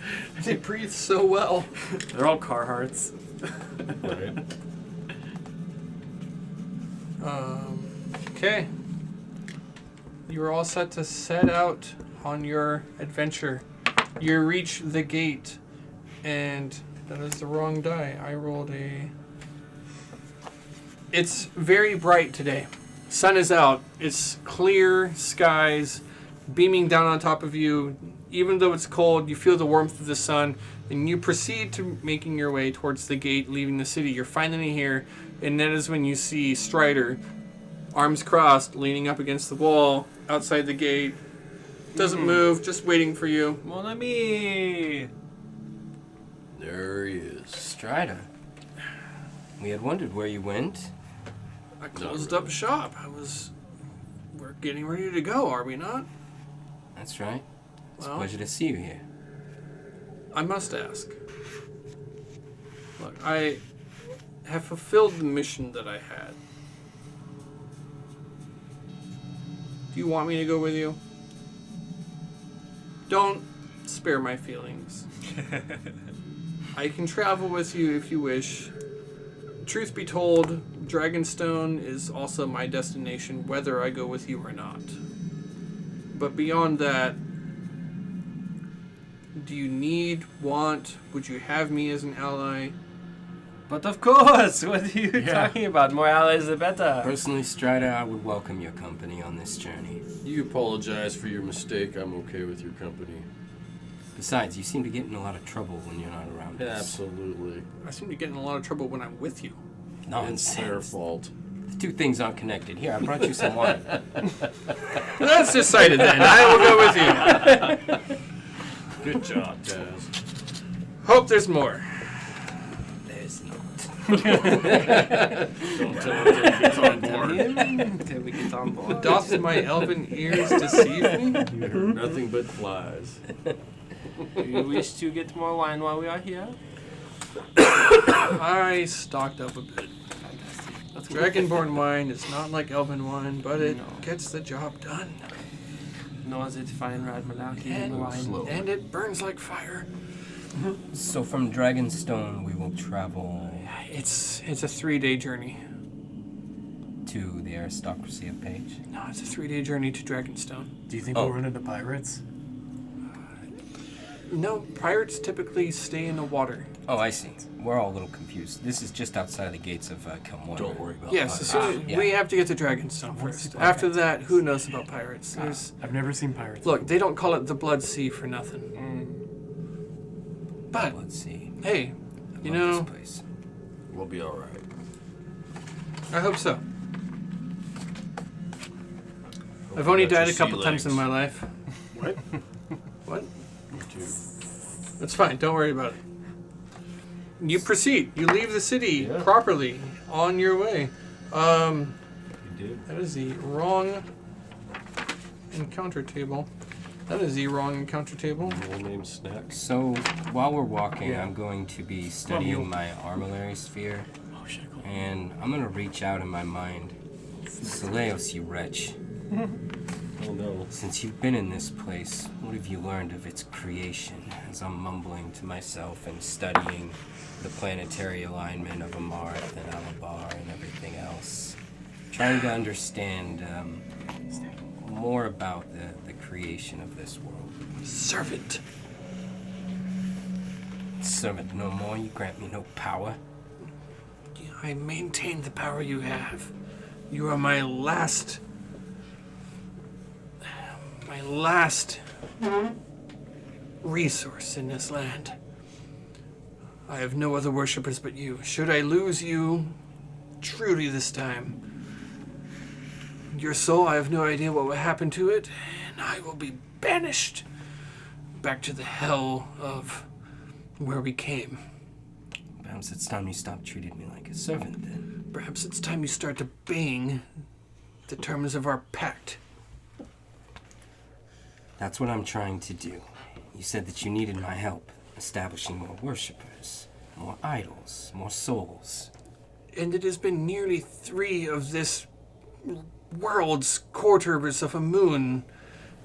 They breathe so well. They're all Carhartts. Right. Okay. You're all set to set out on your adventure. You reach the gate, and that is the wrong die. I rolled a... It's very bright today. Sun is out. It's clear skies beaming down on top of you. Even though it's cold, you feel the warmth of the sun, and you proceed to making your way towards the gate, leaving the city. You're finally here, and that is when you see Strider, arms crossed, leaning up against the wall outside the gate. Doesn't move, just waiting for you. Mon ami. There he is. Strider. We had wondered where you went. I closed up shop. We're getting ready to go, are we not? That's right. It's a Well, pleasure to see you here. I must ask. Look, I have fulfilled the mission that I had. Do you want me to go with you? Don't spare my feelings. I can travel with you if you wish. Truth be told, Dragonstone is also my destination, whether I go with you or not. But beyond that, do you would you have me as an ally? But of course, what are you talking about? More allies the better. Personally, Strider, I would welcome your company on this journey. You apologize for your mistake. I'm okay with your company. Besides, you seem to get in a lot of trouble when you're not around us. Absolutely. I seem to get in a lot of trouble when I'm with you. It's their Nonsense. fault. The two things aren't connected. Here, I brought you some wine. That's decided then. I will go with you. Good job, Taz. Hope there's more. There's not. Don't tell him till he gets on board. Until we get on board. Doth my elven ears deceive me? You heard nothing but flies. Do you wish to get more wine while we are here? I stocked up a bit. Dragonborn wine is not like elven wine, but it No. gets the job done. Nor is it fine red malaki And, wine. and it burns like fire. So from Dragonstone, we will travel It's a 3-day journey. to the aristocracy of Page. No, it's a 3-day journey to Dragonstone. Do you think Oh. we'll run into pirates? No, pirates typically stay in the water. Oh, I see. We're all a little confused. This is just outside of the gates of Kel'moira. Don't worry about Yes, as soon as Yeah. we have to get to Dragonstone first. After that, who knows about pirates? There's I've never seen pirates. Look, they don't call it the Blood Sea for nothing. But Let's see. hey, I you love know, this place. We'll be all right. I hope so. Hope I've you only got your died a couple sea times in legs. my life. What? What? Me too. That's fine. Don't worry about it. You proceed. You leave the city Yeah. properly on your way. You did. That is the wrong encounter table. That is the wrong encounter table. Full name snacks. So while we're walking, Yeah. I'm going to be studying my armillary sphere, Oh shit! and I'm going to reach out in my mind. Saleos, you wretch. Oh no. Since you've been in this place, what have you learned of its creation? As I'm mumbling to myself and studying the planetary alignment of Amarth and Alabar and everything else, trying to understand more about the creation of this world. Servant. Servant no more, you grant me no power. I maintain the power you have. You are my last resource in this land. I have no other worshippers but you. Should I lose you truly this time, your soul, I have no idea what will happen to it, and I will be banished back to the hell of where we came. Perhaps it's time you stop treating me like a servant then. Perhaps it's time you start obeying the terms of our pact. That's what I'm trying to do. You said that you needed my help establishing more worshippers, more idols, more souls. And it has been nearly 3 of this world's quarters of a moon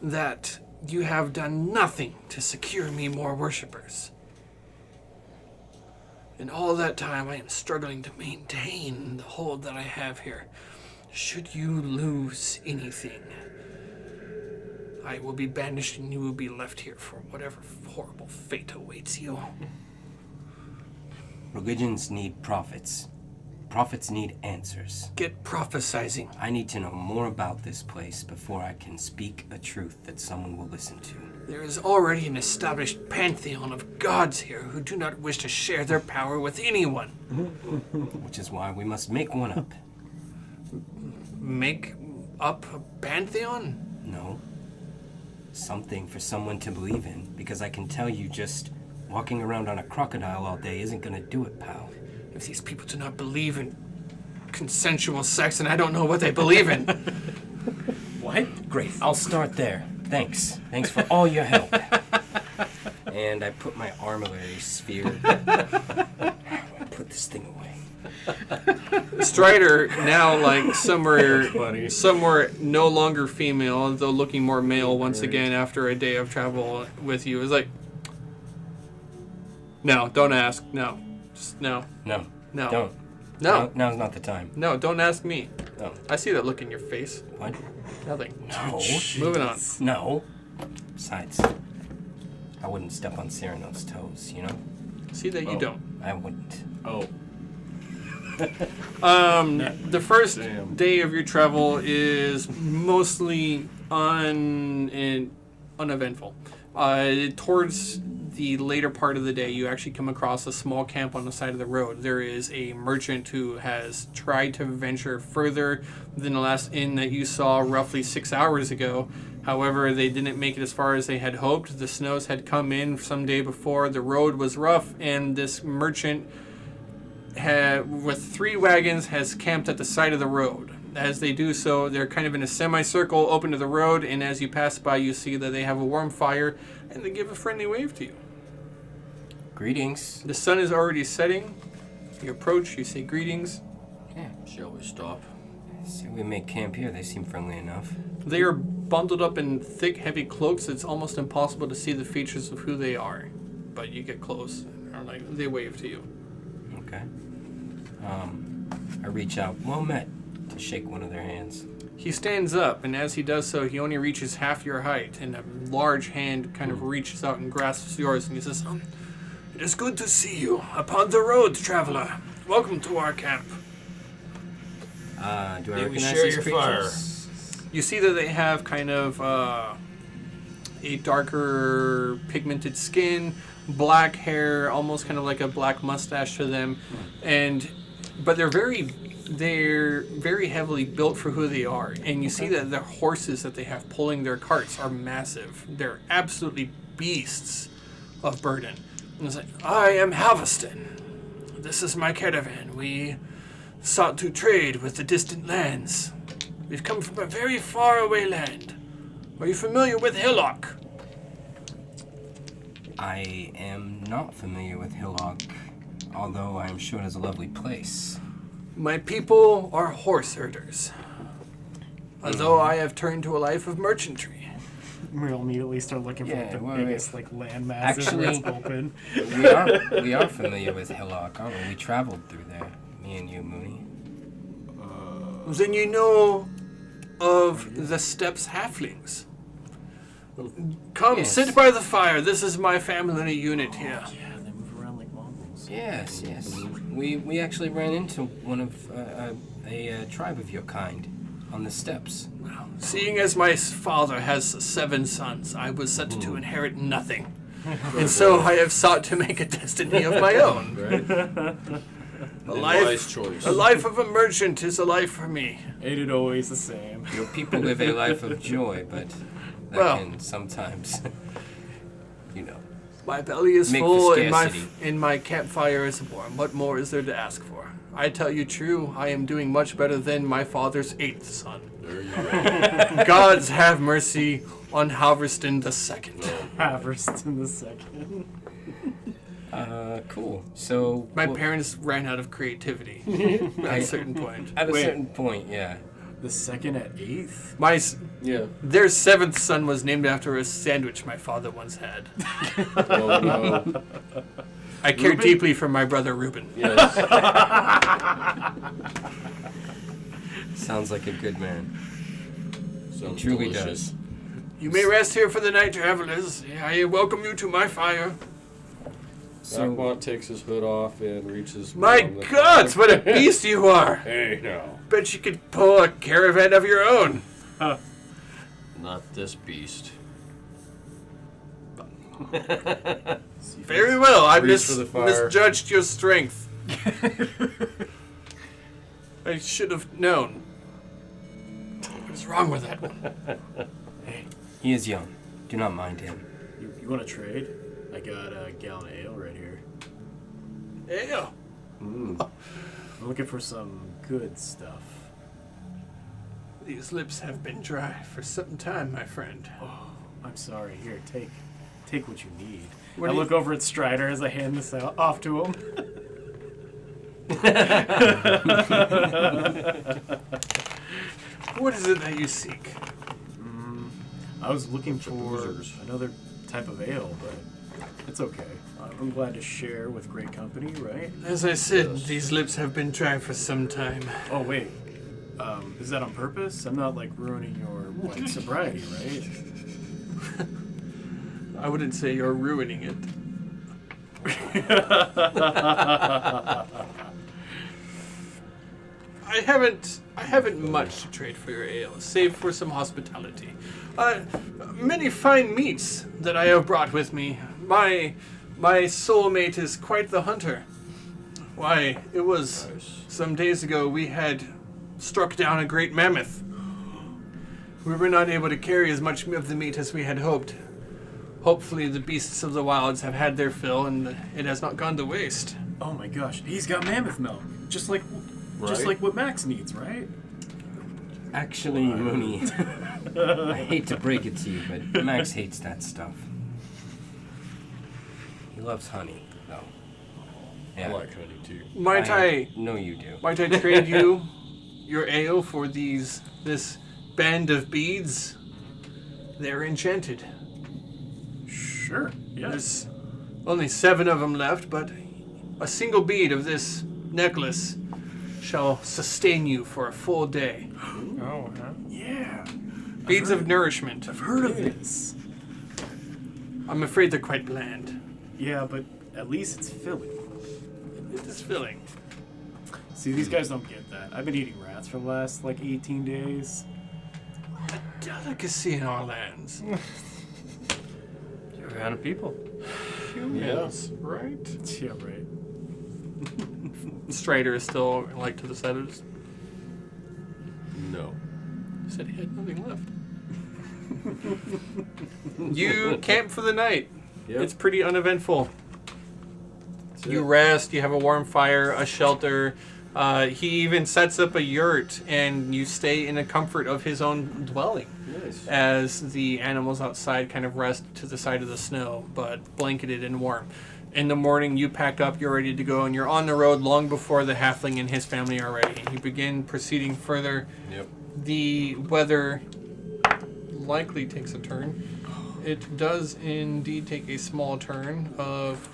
that you have done nothing to secure me more worshippers. In all that time, I am struggling to maintain the hold that I have here. Should you lose anything, I will be banished and you will be left here for whatever horrible fate awaits you. Religions need prophets. Prophets need answers. Get prophesizing. I need to know more about this place before I can speak a truth that someone will listen to. There is already an established pantheon of gods here who do not wish to share their power with anyone. Which is why we must make one up. Make up a pantheon? No. Something for someone to believe in, because I can tell you just walking around on a crocodile all day isn't gonna do it, pal. If these people do not believe in consensual sex, then I don't know what they believe in. What? Great. I'll start there. Thanks. Thanks for all your help. And I put my armillary sphere. Put this thing away. Strider, now like somewhere no longer female, though looking more male once again after a day of travel with you, is like, no, don't ask. No. Just no. No. No. Don't. No. Now's not the time. No, don't ask me. No. I see that look in your face. What? Nothing. No. Moving on. No. Besides, I wouldn't step on Cyrano's toes, you know? See that you don't. I wouldn't. Oh. The first day of your travel is mostly uneventful. Towards the later part of the day, you actually come across a small camp on the side of the road. There is a merchant who has tried to venture further than the last inn that you saw roughly 6 hours ago. However, they didn't make it as far as they had hoped. The snows had come in some day before. The road was rough, and this merchant with 3 wagons has camped at the side of the road. As they do so, they're kind of in a semicircle open to the road, and as you pass by, you see that they have a warm fire, and they give a friendly wave to you. Greetings. The sun is already setting. You approach, you say greetings. Yeah. Shall we stop? See, we make camp here. They seem friendly enough. They are bundled up in thick, heavy cloaks. It's almost impossible to see the features of who they are. But you get close, and they wave to you. Okay. I reach out. Well met. To shake one of their hands. He stands up, and as he does so, he only reaches half your height, and a large hand kind of reaches out and grasps yours, and he says, "It is good to see you upon the road, traveler. Welcome to our camp." Do I May we recognize share these your creatures? You see that they have kind of a darker pigmented skin, black hair, almost kind of like a black mustache to them, but they're very heavily built for who they are. And you see that the horses that they have pulling their carts are massive. They're absolutely beasts of burden. And it's like, "I am Halveston. This is my caravan. We sought to trade with the distant lands. We've come from a very far away land. Are you familiar with Hillock?" I am not familiar with Hillock, although I am sure it is a lovely place. "My people are horse herders. Although I have turned to a life of merchantry." We'll immediately start looking for the biggest land masses where it's open. we are familiar with Hillock, aren't we? We traveled through there, me and you, Mooney. Then you know of the Steppes halflings. Come, Yes. sit by the fire. This is my family unit here. Yeah, they move around like Mongols. Yes. We actually ran into one of a tribe of your kind on the steps. Seeing as my father has 7 sons, I was set to inherit nothing. And so I have sought to make a destiny of my own. Right? A Wise choice. a life of a merchant is a life for me. Ain't it always the same? You know, people live a life of joy, but that Well. can sometimes, you know. My belly is Make full for and scarcity. my campfire is warm. What more is there to ask for? I tell you true, I am doing much better than my father's 8th son. There you go. Gods have mercy on Halverston II. Haverston the second. Cool. So My well, parents ran out of creativity at a certain point. at a Wait. certain point, yeah. The second at 8th? Yeah. Their 7th son was named after a sandwich my father once had. Oh, no. I care Reuben? deeply for my brother Reuben. Yes. Sounds like a good man. Sounds truly delicious. does. You may rest here for the night, travelers. I welcome you to my fire. So Aquamont takes his hood off and reaches. My around the gods, fire. what a beast you are! Hey, no. Bet you could pull a caravan of your own. Not this beast. Very well, I Reach for the fire. misjudged your strength. I should have known. What is wrong with that one? he is young. Do not mind him. You want to trade? I got a gallon of ale right here. Yeah. I'm looking for some good stuff. These lips have been dry for some time, my friend. Oh, I'm sorry. Here, take what you need. What I do you- look over at Strider as I hand this off to him. What is it that you seek? I was looking for boozers. another type of ale, but it's okay. I'm glad to share with great company, right? As I said, these lips have been dry for some time. Oh wait, is that on purpose? I'm not like ruining your like sobriety, right? I wouldn't say you're ruining it. I haven't much to trade for your ale, save for some hospitality. Many fine meats that I have brought with me. My soulmate is quite the hunter. Why, it was some days ago we had struck down a great mammoth. We were not able to carry as much of the meat as we had hoped. Hopefully the beasts of the wilds have had their fill and it has not gone to waste. Oh my gosh, he's got mammoth milk, just like Right? what Max needs, right? Actually, Mooney, I hate to break it to you, but Max hates that stuff. He loves honey, though. I like honey too. Might I know you do. Might I trade you your ale for this band of beads? They're enchanted. Sure. Yes. There's only 7 of them left, but a single bead of this necklace shall sustain you for a full day. Oh, huh? Yeah. Beads of nourishment. I've heard of this. I'm afraid they're quite bland. Yeah, but at least it's filling. It is filling. See, these guys don't get that. I've been eating rats for the last like 18 days. Delicacy in our lands. You're out of people. Humans, right? Yeah, right. Strider is still like to the side of this. No. He said he had nothing left. You camp for the night. Yep. It's pretty uneventful. That's You it. rest, you have a warm fire, a shelter. He even sets up a yurt, and you stay in the comfort of his own dwelling Nice. as the animals outside kind of rest to the side of the snow, but blanketed and warm. In the morning, you pack up, you're ready to go, and you're on the road long before the halfling and his family are ready. You begin proceeding further. Yep. The weather likely takes a turn. It does indeed take a small turn of...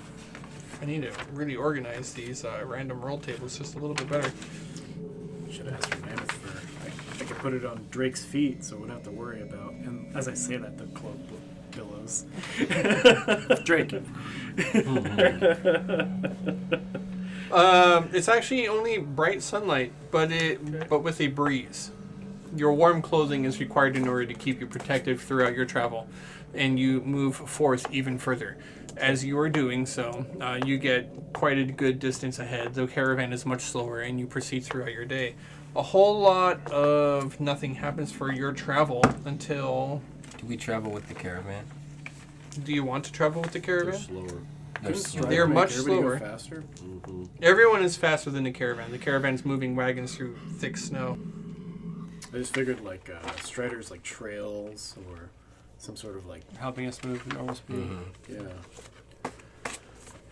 I need to really organize these random roll tables just a little bit better. Should ask for mammoth fur. I could put it on Drake's feet, so we wouldn't have to worry about. And as I say that, the cloak billows. Drake. It's actually only bright sunlight, but with a breeze. Your warm clothing is required in order to keep you protected throughout your travel, and you move forth even further. As you are doing so, you get quite a good distance ahead. The caravan is much slower, and you proceed throughout your day. A whole lot of nothing happens for your travel until... Do we travel with the caravan? Do you want to travel with the They're caravan? slower. They're much Everybody go slower. faster. Mm-hmm. Everyone is faster than the caravan. The caravan's moving wagons through thick snow. I just figured like Striders like trails or some sort of like Helping us move at normal speed. yeah.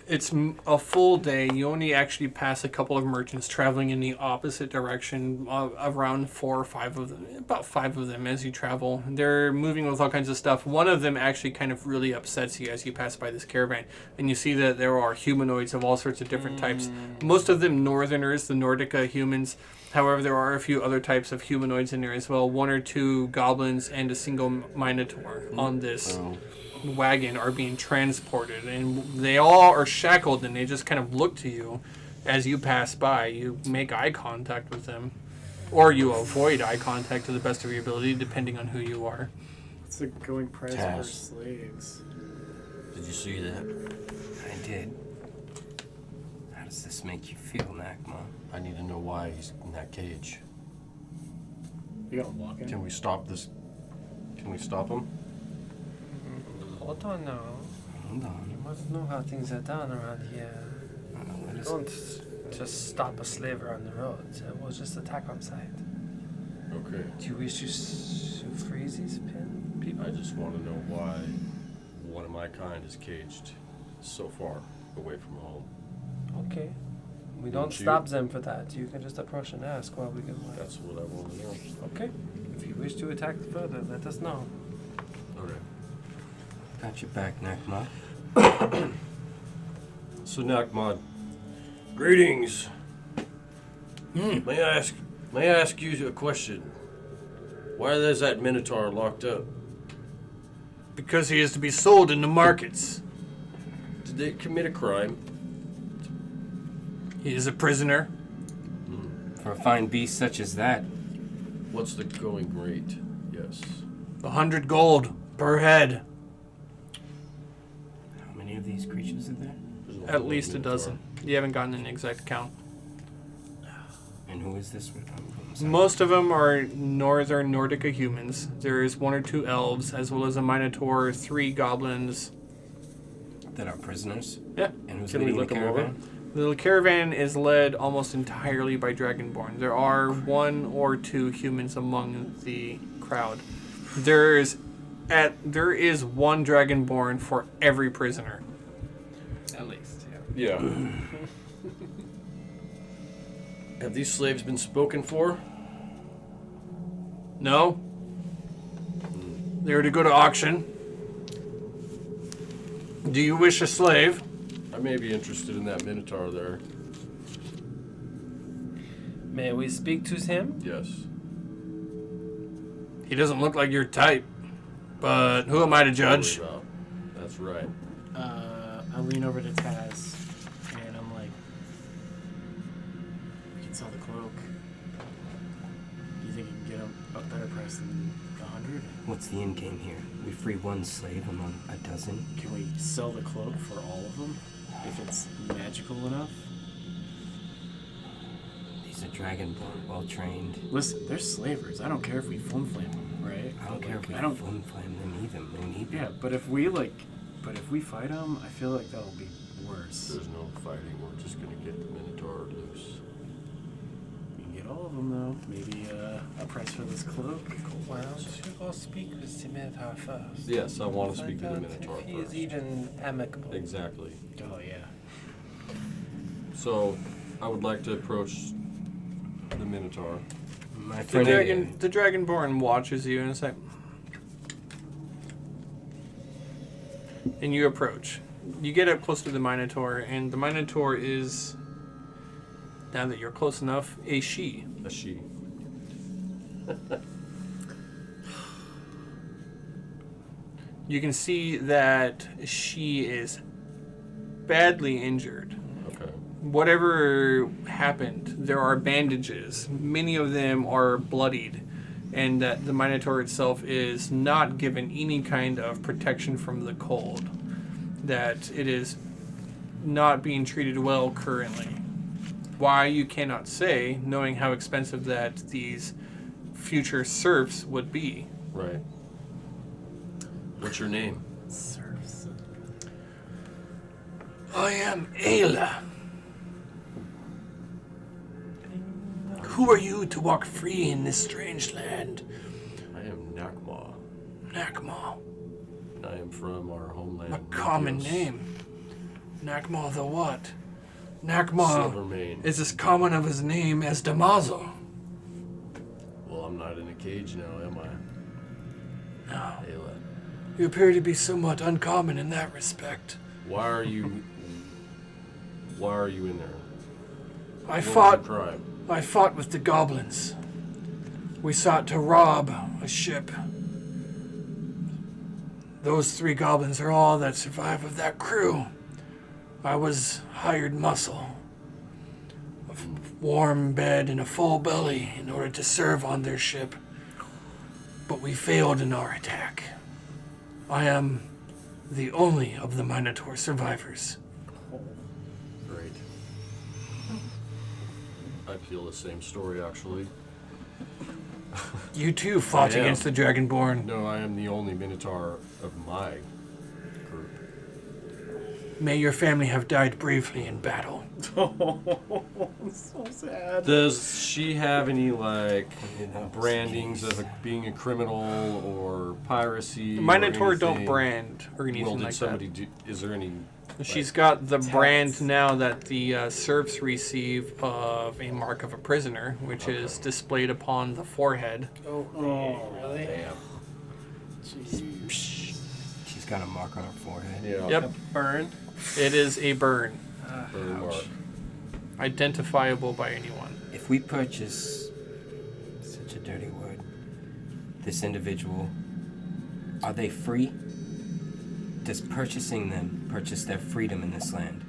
It's a full day. You only actually pass a couple of merchants traveling in the opposite direction, around 4 or 5 of them, about 5 of them as you travel. They're moving with all kinds of stuff. One of them actually kind of really upsets you as you pass by this caravan, and you see that there are humanoids of all sorts of different types. Most of them northerners, the Nordica humans. However, there are a few other types of humanoids in there as well. 1 or 2 goblins and a single minotaur on this wagon are being transported, and they all are shackled, and they just kind of look to you as you pass by. You make eye contact with them, or you avoid eye contact to the best of your ability, depending on who you are. What's the going price for Taz. slaves? Did you see that? I did. How does this make you feel, Nakma? I need to know why he's in that cage. You gotta walk in. Can we stop this? Can we stop him? Hold on now. Hold on. You must know how things are done around here. What is Don't just stop a slaver on the road. We'll just attack on sight. Okay. Do you wish to freeze these people? I just want to know why one of my kind is caged so far away from home. Okay. We don't Won't you? stop them for that. You can just approach and ask while we can. That's what I want to know. Okay. If you wish to attack further, let us know. Okay. Got your back, Nakma. So Nakmod, greetings. May I ask you a question? Why is that Minotaur locked up? Because he is to be sold in the markets. Did they commit a crime? He is a prisoner. For a fine beast such as that, What's the going rate? Yes. 100 gold per head. how many of these creatures are there? There's a lot At of least a Minotaur. dozen. You haven't gotten an exact count. And who is this? I'm sorry. Most of them are northern Nordica humans. There is 1 or 2 elves, as well as a minotaur, 3 goblins. That are prisoners? Yeah. And who's Can we leading look the 'em over? caravan? The caravan is led almost entirely by Dragonborn. There are 1 or 2 humans among the crowd. There is 1 Dragonborn for every prisoner. At least, Yeah. Have these slaves been spoken for? No? They're to go to auction. Do you wish a slave? I may be interested in that Minotaur there. May we speak to him? Yes. He doesn't look like your type. But who am I to judge? Worry about. That's right. I lean over to Taz and I'm like, we can sell the cloak. Do you think you can get a better price than 100? What's the end game here? We free 1 slave among a dozen? Can we sell the cloak for all of them if it's magical enough? These are dragonborn, well trained. Listen, they're slavers. I don't care if we flim-flam them, right? I don't care if we I don't. flim flame them either. We need Yeah, but if we fight them, I feel like that'll be worse. There's no fighting. We're just gonna get the Minotaur loose. We can get all of them though. Maybe a price for this cloak. Why don't you go speak with the Minotaur first? Yes, I want to speak to the Find out Minotaur if he is first. even amicable. Exactly. Oh yeah. So, I would like to approach the Minotaur. My The friend Dragonborn watches you and is like, and you approach. You get up close to the Minotaur, and the Minotaur is, now that you're close enough, a she. A she. You can see that she is badly injured. Okay. Whatever happened, there are bandages. Many of them are bloodied, and that the Minotaur itself is not given any kind of protection from the cold. that it is not being treated well currently. Why, you cannot say, knowing how expensive that these future serfs would be. Right. What's your name? Serfs. I am Ayla. Who are you to walk free in this strange land? I am Nakma. Nakma. I am from our homeland. A common Natios. name. Nakma the what? Nakma Silvermane. is as common of his name as Damazo. Well, I'm not in a cage now, am I? No. Ayla. You appear to be somewhat uncommon in that respect. Why are you in there? I What fought was your crime? I fought with the goblins. We sought to rob a ship. Those 3 goblins are all that survive of that crew. I was hired muscle. A warm bed and a full belly in order to serve on their ship. But we failed in our attack. I am the only of the Minotaur survivors. Great. I feel the same story, actually. You too fought I am. against the Dragonborn. No, I am the only Minotaur of my group. May your family have died bravely in battle. So sad. Does she have any, like, brandings of being a criminal or piracy? Minotaur or don't anything? brand or anything Well, did like somebody that. do? Is there any? She's got the brand now that the serfs receive of a mark of a prisoner, which is displayed upon the forehead. Oh, really? Damn. She's got a mark on her forehead. Yeah. Yep, Burn. it is a burn, Burn mark. identifiable by anyone. If we purchase, such a dirty word, this individual, are they free? Does purchasing them purchase their freedom in this land?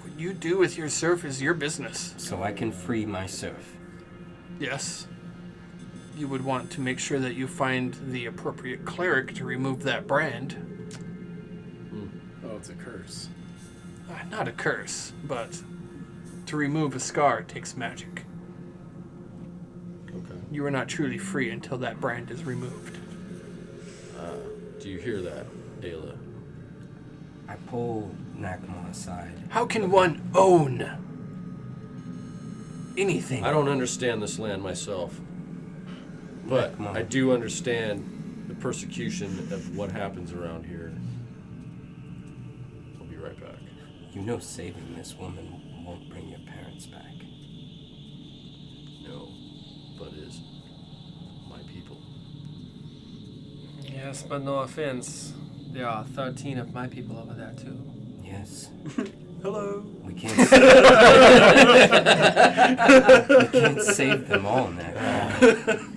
What you do with your serf is your business. So I can free my serf. Yes. You would want to make sure that you find the appropriate cleric to remove that brand. Oh, it's a curse. Not a curse, but to remove a scar takes magic. Okay. You are not truly free until that brand is removed. Do you hear that, Ayla? I pull Nakma aside. How can one own anything? I don't understand this land myself, but Come on. I do understand the persecution of what happens around here. I'll be right back. You know saving this woman won't bring your parents back. No, but is my people. Yes, but no offense. There are 13 of my people over there too. Yes. Hello. We can't we can't save them all, Nakma.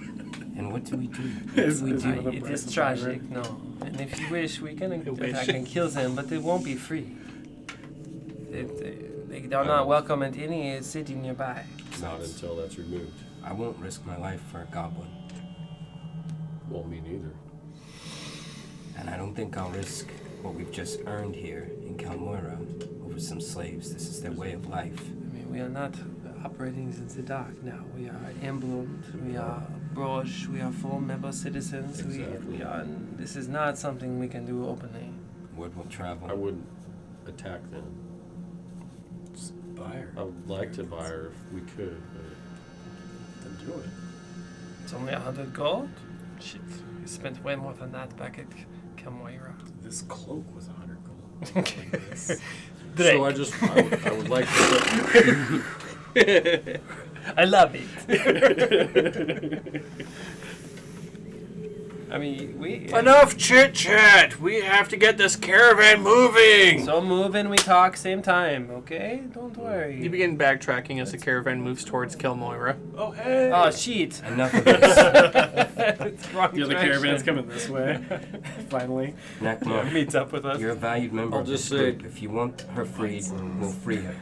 And what do we do? What do we do? It is tragic, no. And if you wish, we can attack and kill them, but they won't be free. They are not welcome at any city nearby. Not until that's removed. I won't risk my life for a goblin. Well, me neither. And I don't think I'll risk what we've just earned here in Kel'moira over some slaves. This is their way of life. I mean, we are not operating in the dark now. We are emblemed, we are broche, we are full member citizens. Exactly. We are. This is not something we can do openly. Word will travel. I wouldn't attack them. Just buy her. I would like to buy her if we could, but Then do it. It's only 100 gold? Shit, we spent way more than that back at Kel'moira. This cloak was 100 gold. Like this. so I would like to. I love it. I mean, we... Enough chit chat. We have to get this caravan moving. So move and we talk same time, okay? Don't worry. You begin backtracking as the caravan moves towards Kel'moira. Oh, hey! Oh, shit. Enough of this. It's wrong The other direction. caravan's coming this way. Finally. Nakma, Meets up with us. you're a valued member I'll of this just say- group. If you want her freed, we'll free her.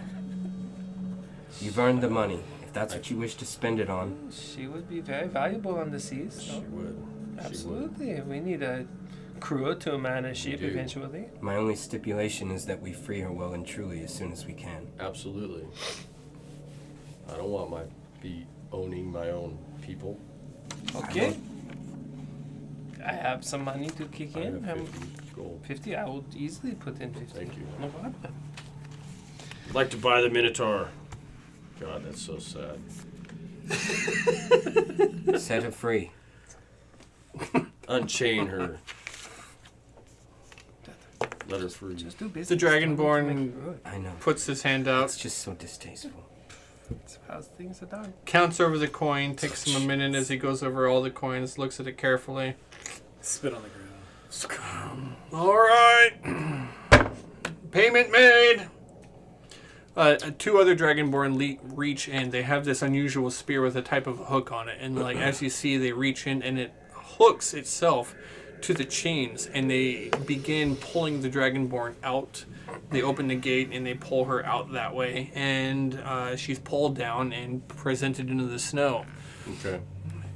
You've earned the money. If that's what you wish to spend it on, She would be very valuable on the seas. She No? would. Absolutely. We need a crew to a man and a sheep do. eventually. My only stipulation is that we free her well and truly as soon as we can. Absolutely. I don't want be owning my own people. Okay. I have some money to kick I in. have 50 gold. 50, I will easily put in 50. Thank you. No problem. I'd like to buy the Minotaur. God, that's so sad. Set her free. Unchain her. Let her free. Just do business. The Dragonborn I know. puts his hand out, It's just so distasteful. That's how things are done. counts over the coin, takes him a minute as he goes over all the coins, looks at it carefully. Spit on the ground. All right. Payment made. Two other Dragonborn reach in. They have this unusual spear with a type of hook on it. And like as you see, they reach in and it hooks itself to the chains. And they begin pulling the Dragonborn out. They open the gate and they pull her out that way. And she's pulled down and presented into the snow. Okay.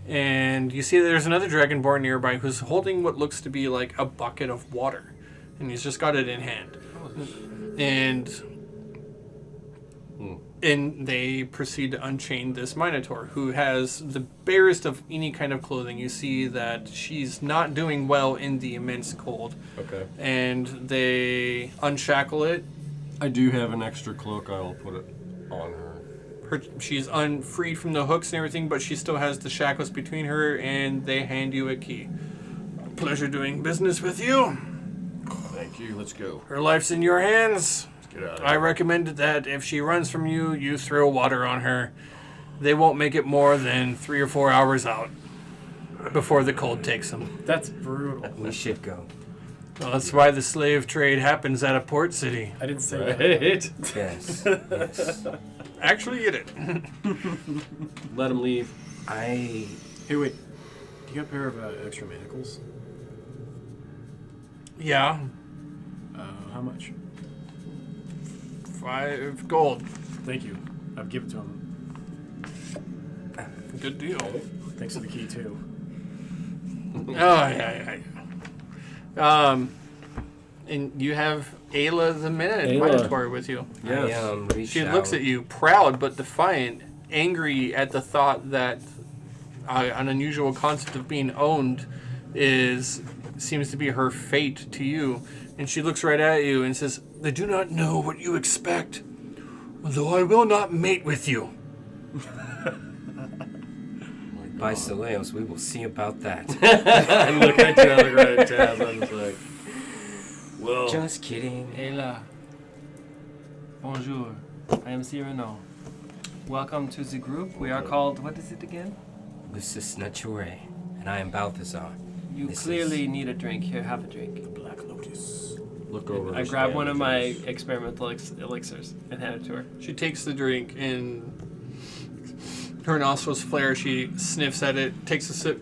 And you see there's another Dragonborn nearby who's holding what looks to be like a bucket of water. And he's just got it in hand. And they proceed to unchain this Minotaur, who has the barest of any kind of clothing. You see that she's not doing well in the immense cold. Okay. And they unshackle it. I do have an extra cloak. I'll put it on her. She's freed from the hooks and everything, but she still has the shackles between her, and they hand you a key. Pleasure doing business with you. Thank you. Let's go. Her life's in your hands. Let's get out of I here. recommend that if she runs from you, you throw water on her. They won't make it more than 3 or 4 hours out before the cold takes them. That's brutal. We should go. Well, that's why the slave trade happens at a port city. I didn't say that. Right. Yes. Yes. Actually, get it. Let him leave. I. Hey, wait. Do you got a pair of extra manacles? Yeah, How much? 5 gold. Thank you. I'll give it to him. Good deal. Thanks for the key, too. Oh, yeah. And you have Ayla the Minotaur with you. Yes. I reached She out. looks at you, proud but defiant, angry at the thought that an unusual concept of being owned seems to be her fate to you. And she looks right at you and says, "I do not know what you expect, though I will not mate with you." By Soleos, we will see about that. I look at you, I look right at Taz. I'm just like, well, Just kidding. Ayla. Bonjour. I am Cyrano. Welcome to the group. We are called, what is it again? Lucis Nature, and I am Balthazar. You This clearly is- need a drink. Here, have a drink. Black Lotus. look over. I her grab one of my bandages. experimental elixirs and hand it to her. She takes the drink and her nostrils flare. She sniffs at it, takes a sip.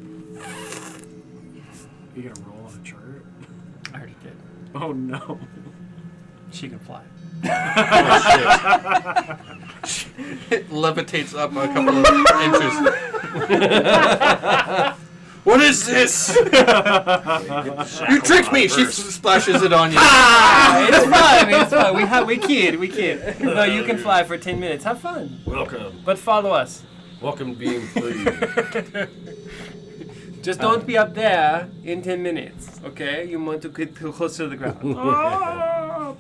You gonna roll on a chart? I already did. Oh, no. She can fly. It levitates up a couple of inches. What is this? You tricked me! She splashes it on you. It's fun. It's fun. We kid. No, you can fly for 10 minutes. Have fun. Welcome. But follow us. Welcome being free. Just don't be up there in 10 minutes, okay? You want to get too close to the ground. Oh!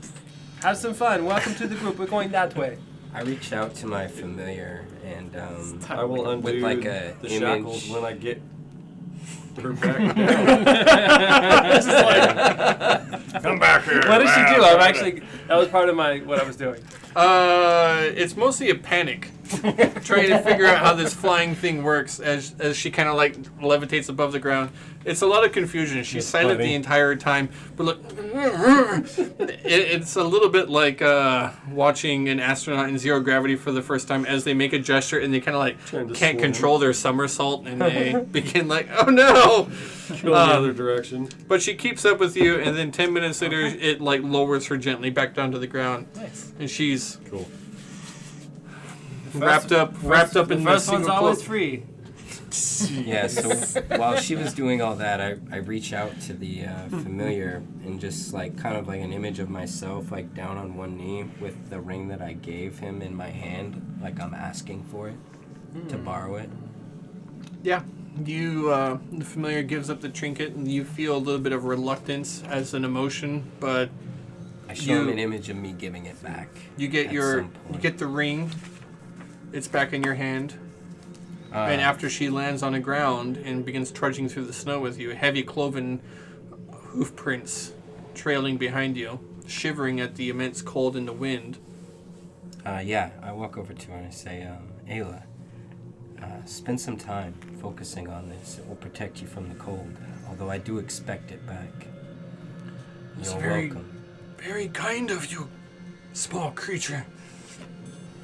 Have some fun. Welcome to the group. We're going that way. I reached out to my familiar and I will undo with like a the image. shackles when I get her back down. Come back here. What does she do? That was part of what I was doing. It's mostly a panic. Trying to figure out how this flying thing works as she kind of like levitates above the ground. It's a lot of confusion. She's That's silent funny. the entire time. But look, it's a little bit like watching an astronaut in zero gravity for the first time as they make a gesture and they kind of like Trying to can't swim. control their somersault and they begin like, oh no! Go the other direction. But she keeps up with you, and then 10 minutes later, it like lowers her gently back down to the ground, Nice. and she's Cool. wrapped up in The first the one's single always cloak. free. Yeah, so while she was doing all that, I reach out to the familiar and just like kind of like an image of myself like down on one knee with the ring that I gave him in my hand, like I'm asking for it to borrow it. Yeah. You, the familiar gives up the trinket, and you feel a little bit of reluctance as an emotion, but I show him an image of me giving it back. you get you get the ring. It's back in your hand. And after she lands on the ground and begins trudging through the snow with you, heavy cloven hoof prints trailing behind you, shivering at the immense cold and the wind. Yeah, I walk over to her and I say, Ayla, spend some time focusing on this. It will protect you from the cold, although I do expect it back. It's You're very, welcome. very kind of you, small creature.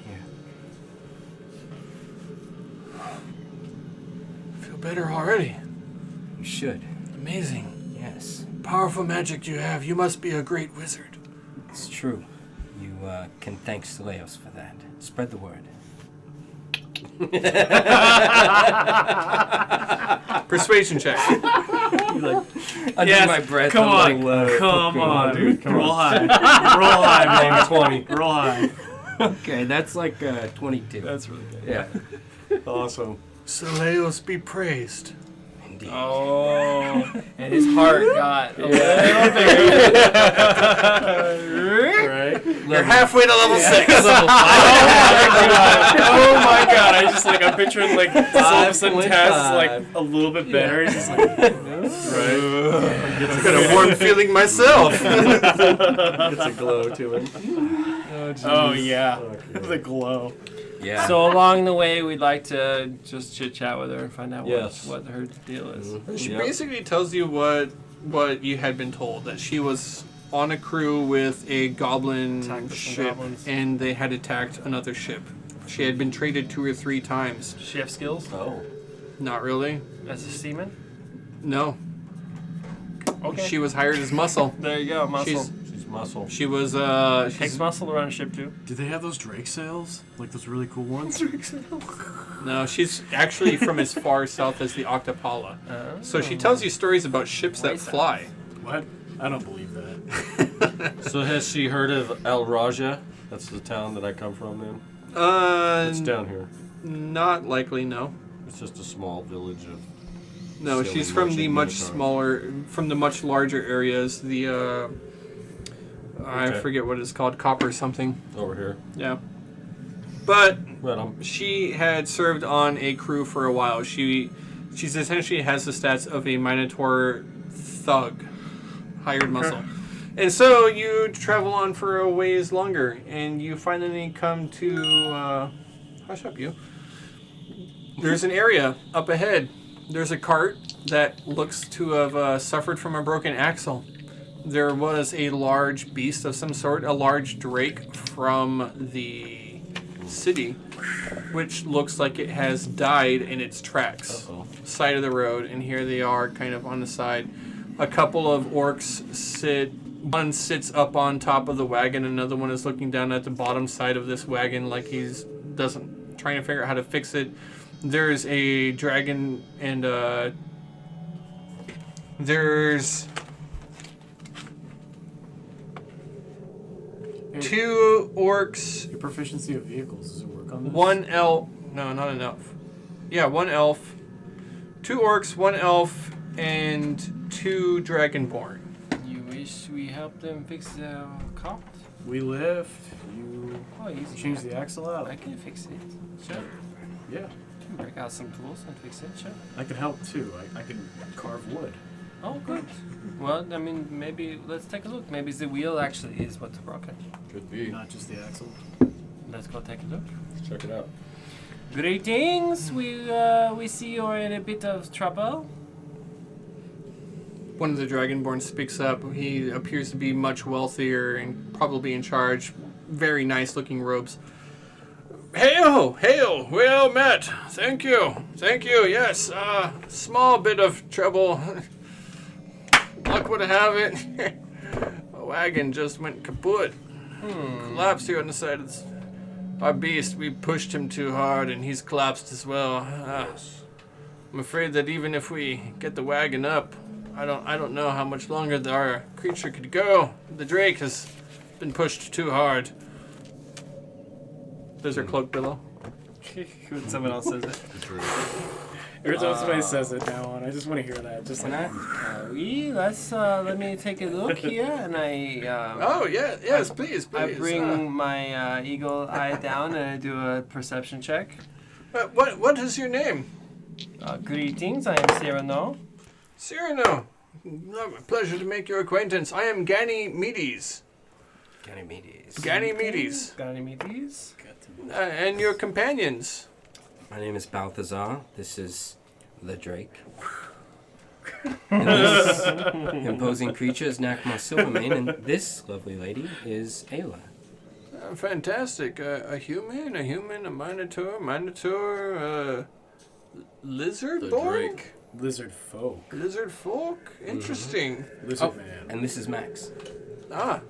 Yeah. Feel better already. You should. Amazing. Yes, Powerful magic you have. You must be a great wizard. it's true. You can thank Steleos for that. Spread the word. Persuasion check. Under Yes, my breath. come I'm on. like, Come on. dude, come Roll on. high. Roll high, man. 20. Roll high. okay, that's like 22. That's really good. Yeah. Awesome. Seleos be praised. Indeed. Oh, and his heart got a little bit. Right? You're halfway to level 6. Oh my god! I just like I'm picturing like this all of a sudden Taz is like a little bit better. He's just like I've got a warm feeling myself. Gets a glow to him. oh yeah, Okay. the glow. Yeah. So along the way, we'd like to just chit chat with her and find out Yes. what her deal is. She Yep. basically tells you what you had been told, that she was on a crew with a goblin Attacked with some ship, goblins. and they had attacked another ship. She had been traded 2 or 3 times. Does she have skills Oh. Not really. as a seaman? No. Okay. She was hired as muscle. There you go, muscle. She's muscle. She was Takes she's, muscle to run a ship too. Do they have those Drake sails? Like those really cool ones? no, she's actually from as far south as the Octopala. So she tells you stories about ships that Way south. fly. What? I don't believe that. So has she heard of Al Raja? That's the town that I come from then? It's down here. Not likely, no. It's just a small village of... No, Silly she's from the much Minotaur. smaller, from the much larger areas. The I Okay. forget what it's called, copper something. over here. Yeah, but Right, she had served on a crew for a while. She's essentially has the stats of a Minotaur thug, hired muscle. And so you travel on for a ways longer, and you finally come to hush up, you. There's an area up ahead. There's a cart that looks to have suffered from a broken axle. There was a large beast of some sort, a large drake from the city, which looks like it has died in its tracks. Uh-oh. Side of the road, and here they are kind of on the side. A couple of orcs sit. One sits up on top of the wagon, another one is looking down at the bottom side of this wagon like he's trying to figure out how to fix it. There's a dragon and there's 2 orcs, Your proficiency of vehicles, does it work on this? 1 elf. No, not an elf. Yeah, 1 elf. 2 orcs, 1 elf, and 2 dragonborn. You wish we helped them fix the cart? We lift. You Oh, easy. change the axle out. I can fix it. Sure. Yeah. Can break out some tools and fix it. Sure. I can help too. I can carve wood. Oh, good. Well, I mean, maybe let's take a look. Maybe the wheel actually is what's broken. Could be. Not just the axle. Let's go take a look. Let's check it out. Greetings. We see you're in a bit of trouble. One of the dragonborn speaks up. He appears to be much wealthier and probably in charge. Very nice looking robes. Hail! Hail! Well met. Thank you. Thank you. Yes. Small bit of trouble. Luck would have it. A wagon just went kaput. Collapsed here on the side of our beast. We pushed him too hard and he's collapsed as well. I'm afraid that even if we get the wagon up, I don't know how much longer our creature could go. The Drake has been pushed too hard. There's her cloak below. When someone else says it. Every time somebody says it now on, I just want to hear that. Just like, Let me take a look here, and Oh yeah, yes, please. I bring my eagle eye down and I do a perception check. What is your name? Greetings, I am Cyrano. Cyrano. Pleasure to make your acquaintance. I am Ganymedes. Ganymedes. Ganymedes. And your companions. My name is Balthazar. This is the Drake. And this imposing creature is Nakma Silvermane, and this lovely lady is Ayla. Fantastic. A human, a minotaur, lizard borg? lizard folk. Lizard folk? Interesting. Lizard man. And this is Max. Ah.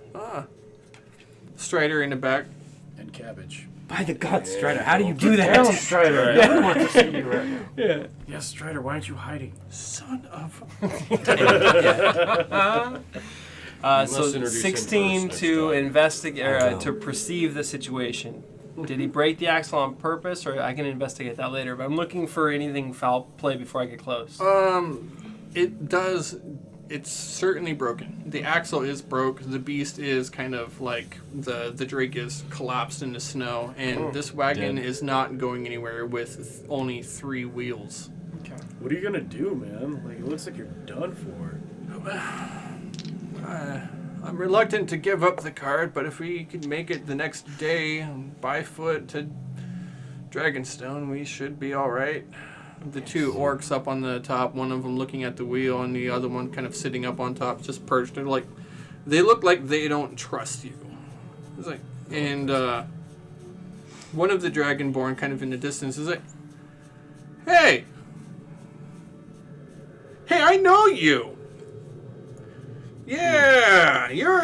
Strider in the back. And cabbage. By the gods, Strider, how do you do that? Strider. I want to see you right now. Yes, Strider, why aren't you hiding? Son of... Let's So introduce him 16 first to next time. investigate, Oh. to perceive the situation. Did he break the axle on purpose, or I can investigate that later? But I'm looking for anything foul play before I get close. It does... It's certainly broken. The axle is broke. The beast is kind of like... The Drake is collapsed in the snow. And this wagon is not going anywhere with only 3 wheels. What are you gonna do, man? Like, it looks like you're done for. I'm reluctant to give up the cart, but if we could make it the next day by foot to Dragonstone, we should be all right. The 2 orcs up on the top, one of them looking at the wheel, and the other one kind of sitting up on top, just perched. They're like, they look like they don't trust you. It's like, and one of the Dragonborn, kind of in the distance, is like, "Hey, I know you. Yeah, you're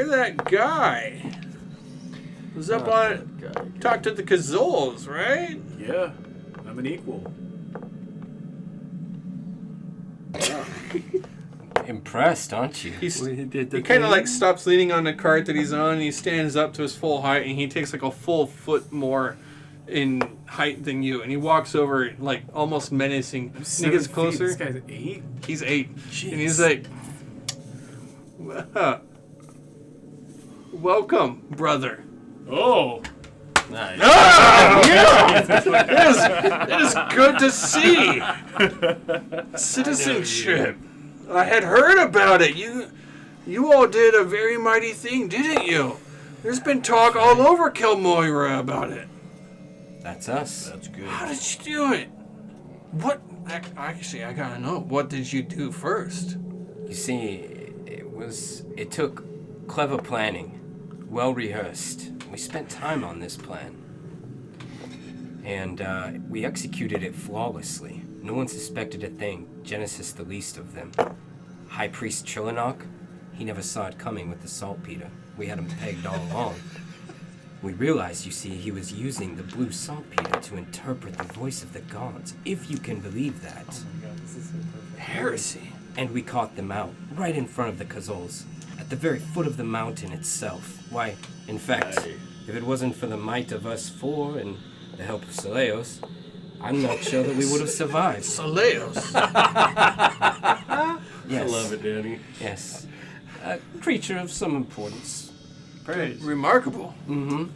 that guy. Was up on talk to the Kazols, right? Yeah, I'm an equal. Impressed, aren't you? He kind of like stops leaning on the cart that he's on. And he stands up to his full height, and he takes like a full foot more in height than you. And he walks over like almost menacing. And he gets closer. This guy's 8. He's 8, Jeez. and he's like, "Welcome, brother." Oh. Nice. It is good to see. Citizenship. I had heard about it. You all did a very mighty thing, didn't you? There's been talk all over Kel'moira about it. That's us. That's good. How did you do it? What? Actually, I gotta know. What did you do first? You see, it took clever planning, well rehearsed. We spent time on this plan. And we executed it flawlessly. No one suspected a thing, Genesis the least of them. High Priest Chillinok, he never saw it coming with the saltpeter. We had him pegged all along. We realized, you see, he was using the blue saltpeter to interpret the voice of the gods, if you can believe that. Oh my god, this is so perfect. Heresy. And we caught them out, right in front of the Kazols, at the very foot of the mountain itself. Why, in fact, if it wasn't for the might of us 4 and the help of Saleos, I'm not sure that we would have survived. Saleos. Yes. I love it, Danny. Yes. A creature of some importance. Praise. Remarkable. Mm-hmm.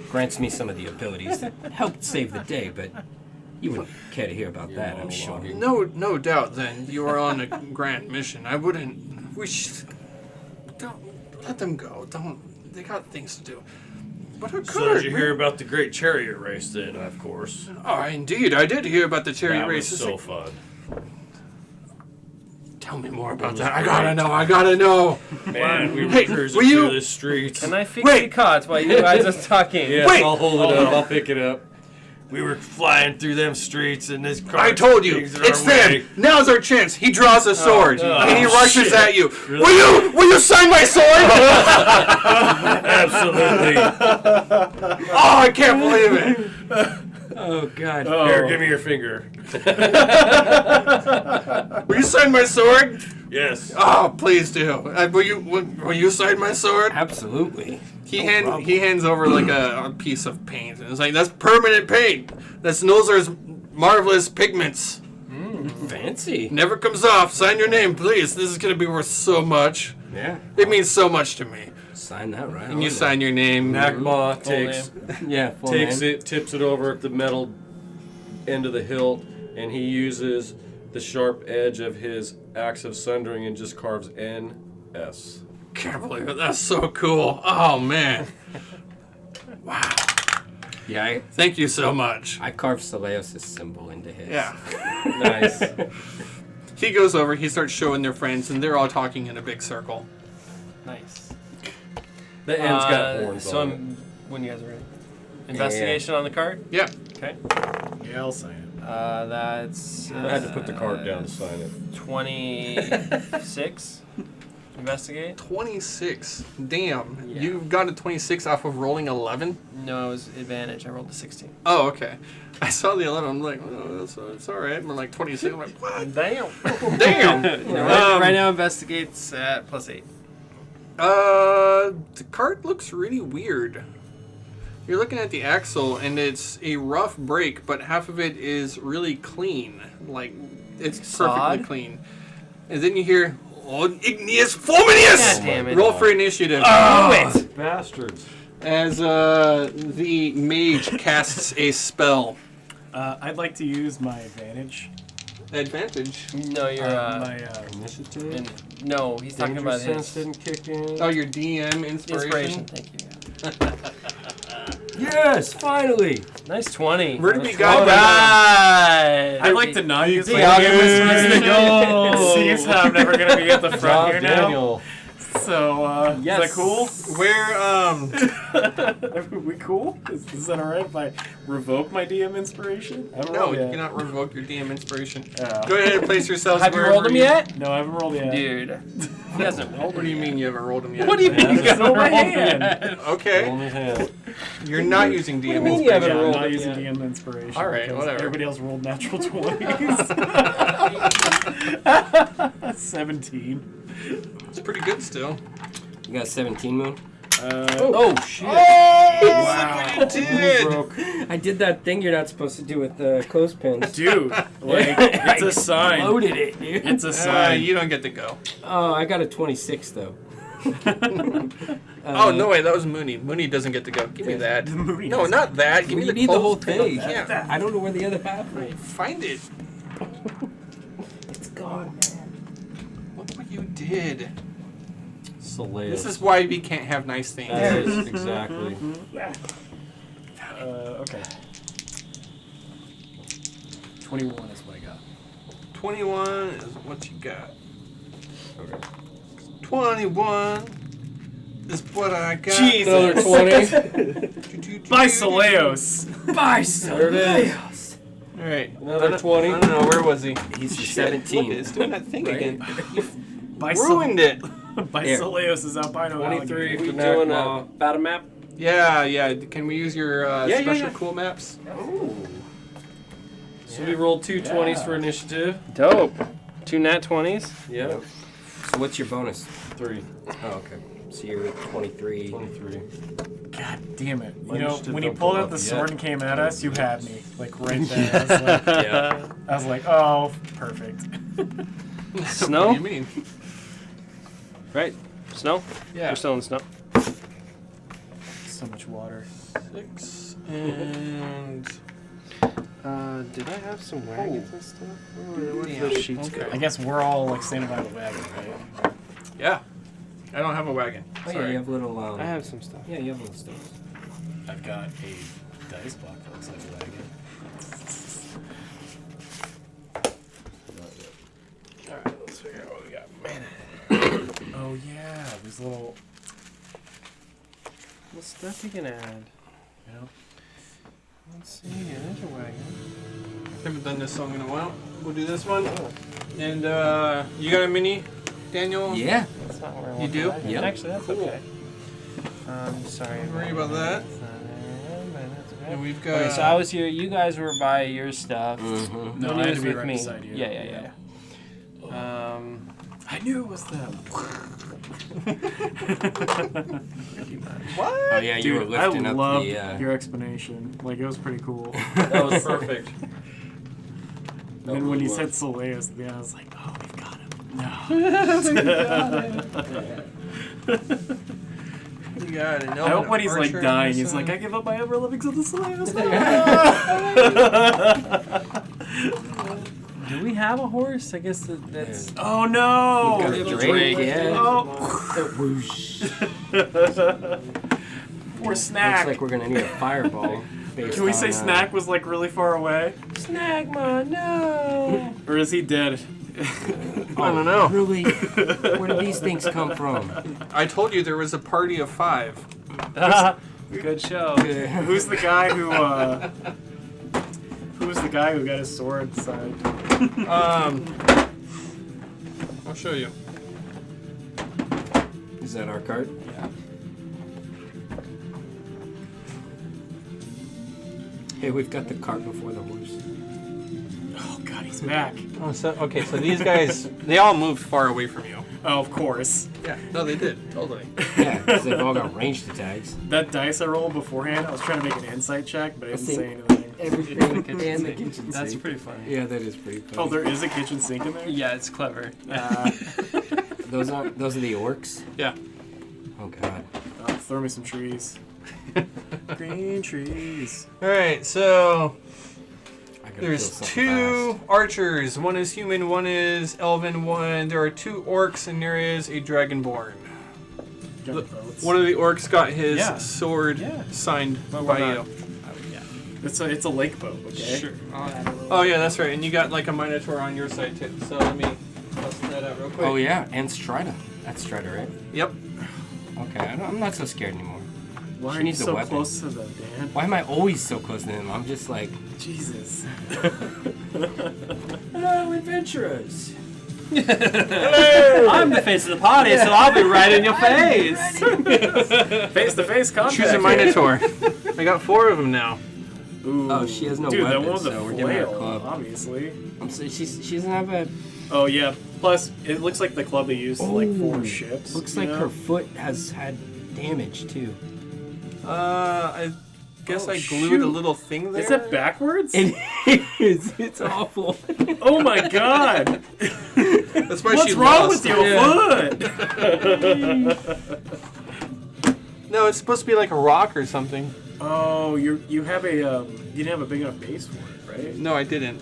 Grants me some of the abilities that helped save the day, but you wouldn't care to hear about that, I'm sure. No doubt. Then you are on a grand mission. I wouldn't. Don't let them go. Don't. They got things to do. What a So did you hear about the Great Chariot Race then, of course? Oh, indeed, I did hear about the chariot That race. was so fun. Tell me more about that. I gotta know. Man, we were Hey, cruising will you- through the streets. Can I fix Wait. the cart while you guys are talking? Yes, Wait. I'll hold it up. I'll pick it up. We were flying through them streets, and this car. I told you, it's them. Now's our chance. He draws a sword and he rushes shit. at you. Really? Will you sign my sword? Absolutely. Oh, I can't believe it. Oh God. Here, give me your finger. Will you sign my sword? Yes. Oh, please do. Will you sign my sword? Absolutely. He hands over like a piece of paint, and it's like, that's permanent paint. That's Nozar's marvelous pigments. Fancy. Never comes off. Sign your name, please. This is gonna be worth so much. Yeah. It means so much to me. Sign that right. And you sign your name. Nakma takes Yeah. it, tips it over at the metal end of the hilt, and he uses the sharp edge of his axe of sundering and just carves NS. Can't believe it. That's so cool. Oh man. Wow. Yeah. Thank you so much. I carved Seleos' symbol into his. Yeah. Nice. He goes over. He starts showing their friends, and they're all talking in a big circle. Nice. The end's got horns So on it. when you guys are ready. Investigation on the card? Yeah. Okay. Yeah, I'll sign it. That's... I had to put the card down to sign it. 26. Investigate? 26. Damn. Yeah. You got a 26 off of rolling 11? No, it was advantage. I rolled a 16. Oh, okay. I saw the 11. I'm like, oh, it's all right. I'm like 26. I'm like, what? Damn. Damn. Right now, investigates at +8. The card looks really weird. You're looking at the axle, and it's a rough break, but half of it is really clean. Like, it's perfectly Sod? clean. And then you hear, "Oh, igneous fulminous!" God damn it. Roll for initiative. Bastards. As the mage casts a spell. I'd like to use my advantage. Advantage. No, you're... Initiative. no, he's talking Danger about sense his... didn't kick in. Oh, your DM Inspiration. inspiration. Thank you. Yes, finally. Nice 20. Where did we All go? right. I'd like to not use my Let's go. It seems that I'm never going to be at the front here now. Daniel. So, Yes. is that cool? Where, Are we cool? Is that alright if I revoke my DM inspiration? I haven't no, rolled you yet. cannot revoke your DM inspiration. Oh. Go ahead and place yourselves Have you wherever rolled them yet? No, I haven't rolled yet. Dude. He hasn't rolled What do you mean you haven't rolled them yet? What do you mean you It's haven't still my rolled them hand. yet? Okay, Roll his hand. you're not using DM mean you haven't inspiration. Yeah, I'm rolled not it using yet. DM inspiration. All right, because whatever. Everybody else rolled natural 20s. 17. It's pretty good still. You got 17, Moon? Oh, shit. Wow. You did. I did that thing you're not supposed to do with the clothespins. Dude, like, it's a sign. Loaded it, dude. It's a sign. You don't get to go. Oh, I got a 26, though. Oh, no, wait, that was Mooney. Mooney doesn't get to go. Give me that. Mooney No, doesn't. not that. Give me You the need the whole clothespin. thing. Yeah. I don't know where the other half is. Find it. It's gone, man. Look what you did. Seleus. This is why we can't have nice things. That is exactly. Okay. 21 is what I got. 21 is what you got. Okay. 21 is what I got. Jesus. Another 20. By Seleos. Bye, There it is. All right. Another 20. I don't know. Where was he? He's Shit, 17. Look, it's doing that thing Right? again. By Ruined it. By Here. Seleos' albino 23 alligator. for We doing Nakma. a battle map? Yeah. Can we use your Yeah, special yeah. cool maps? So we rolled two 20s for initiative. Dope. 2 nat 20s. Yep. So what's your bonus? 3. Oh, okay. So you're at 23. 23. God damn it. My You know, initiative when you don't pulled go out up the yet. sword and came at us, you had me. Like, right there. Yeah. I was like, oh, perfect. Snow? What do you mean? Right. Snow? Yeah. We're still in the snow. So much water. 6 and. Did I have some wagons and stuff? Damn. Those sheets Okay. go? I guess we're all, like, standing by the wagon, right? Yeah. I don't have a wagon. Oh, yeah, Sorry. you have little, I have some stuff. Yeah, you have little stuff. I've got a dice block that looks like a wagon. Alright, let's figure out what we got. Man. Oh, yeah. These little, What stuff you can add? you know. Let's see here. There's a wagon. Haven't done this song in a while. We'll do this one. And you got a mini, Daniel? Yeah. That's not where I You want do? the wagon. Yep. Actually, that's Cool. okay. Sorry. Don't worry about that. That's not there, but that's okay. And we've got. Okay, so I was here. You guys were by your stuff. Mm-hmm. No, When I he had was to be with right me. beside you. Yeah. I knew it was them. What? Oh yeah, you were Dude, I lifting up loved the. your explanation. Like, it was pretty cool. That was perfect. And then when he said Soleus, then I was like, oh, we've got him. No. You got it. I hope when he's like dying, he's like, I give up my ever living son of Soleus. Do we have a horse? I guess that's. Oh no! Got a drake, yeah. Oh. Whoosh. Poor Snack. Looks like we're gonna need a fireball. Can we say Snack was like really far away? Snagma, no. Or is he dead? I don't know. Really? Where did these things come from? I told you there was a party of 5. Good show. Who's the guy who got his sword side? I'll show you. Is that our cart? Yeah. Hey, we've got the cart before the horse. Oh god, he's back. Oh, so these guys, they all moved far away from you. Oh, of course. Yeah. No, they did. Totally. Yeah, because they've all got ranged attacks. That dice I rolled beforehand, I was trying to make an insight check, but I didn't see. say anything. Everything and the kitchen That's sink. pretty funny. Yeah, that is pretty funny. Oh, there is a kitchen sink in there? Yeah, it's clever. Those are the orcs? Yeah. Oh god. Oh, throw me some trees. Green trees. All right. So I gotta there's kill something 2 fast. archers. One is human. One is elven. There are 2 orcs, and there is a dragonborn. Got boats. One of the orcs got his Yeah. sword Yeah. signed But by we're you. not- It's a lake boat, okay? Sure. Oh yeah, that's right. And you got like a minotaur on your side too. So let me bust that out real quick. Oh yeah, and Strider. That's Strider, right? Yep. Okay, I'm not so scared anymore. Why She are you needs a so weapon. close to them, Dan? Why am I always so close to him? I'm just like, Jesus. hello, adventurers. I'm the face of the party, so I'll be right in your face. Face-to-face contact. Choose a minotaur. I got 4 of them now. Ooh. Oh, she has no Dude, that weapon, one's a so we're giving her a flail, club. obviously. I'm saying she doesn't have a. Oh, yeah. Plus, it looks like the club they used to, like, 4 ships. Looks you like know? her foot has had damage too. I guess Oh, I glued shoot. a little thing there. Is that backwards? It is. It's awful. Oh my god! That's why What's she wrong lost. with your foot? No, it's supposed to be like a rock or something. Oh, you have a you didn't have a big enough base for it, right? No, I didn't.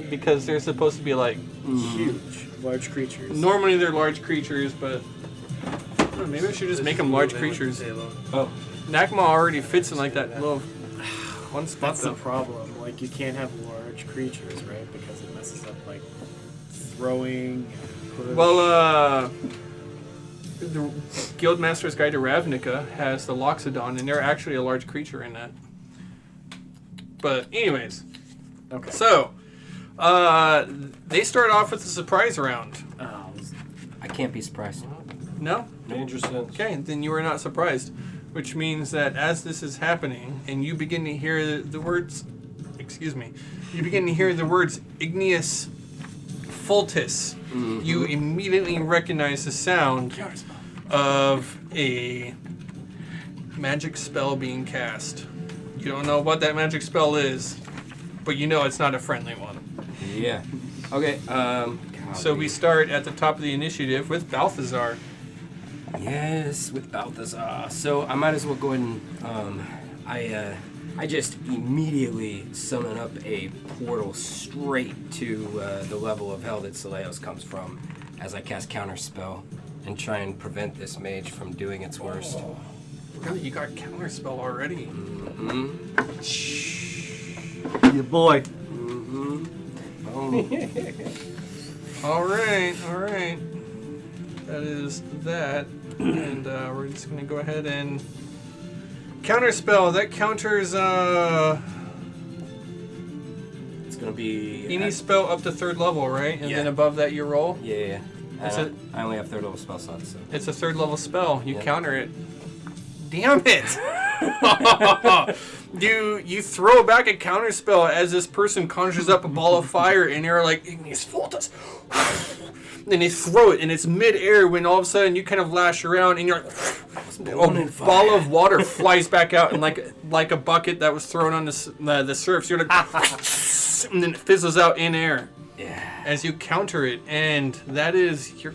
Because they're supposed to be like. Huge, large creatures. Normally they're large creatures, but. I don't know, maybe I should just make them large creatures. Oh, Nakma already fits in like that little one spot. That's the though. problem. Like, you can't have large creatures, right? Because it messes up like throwing. And push. Well, the Guildmaster's Guide to Ravnica has the Loxodon, and they're actually a large creature in that. But anyways, Okay. so they start off with a surprise round. Oh, I can't be surprised. No? Danger sense. Okay, then you are not surprised. Which means that as this is happening, and you begin to hear the words, you begin to hear the words igneous fultus, you immediately recognize the sound of a magic spell being cast. You don't know what that magic spell is, but you know it's not a friendly one. Yeah. Okay. So we start at the top of the initiative with Balthazar. Yes, with Balthazar. So I might as well go ahead and I just immediately summon up a portal straight to the level of hell that Soleos comes from as I cast Counterspell and try and prevent this mage from doing its worst. Really, you got counterspell already. your boy. Oh. All right. That is that, and we're just gonna go ahead and counterspell. That counters It's gonna be any spell up to 3rd level, right? And then above that you roll. Yeah. That's I only have 3rd level spell slots, so It's a 3rd level spell. You Yeah. counter it. Damn it! You throw back a counter spell as this person conjures up a ball of fire, and you're like, Ignis Voltus. And they throw it, and it's mid-air when all of a sudden you kind of lash around, and you're like, a ball of water flies back out, and like a bucket that was thrown on the surf. So you're like, and then it fizzles out in air. Yeah. As you counter it, and that is your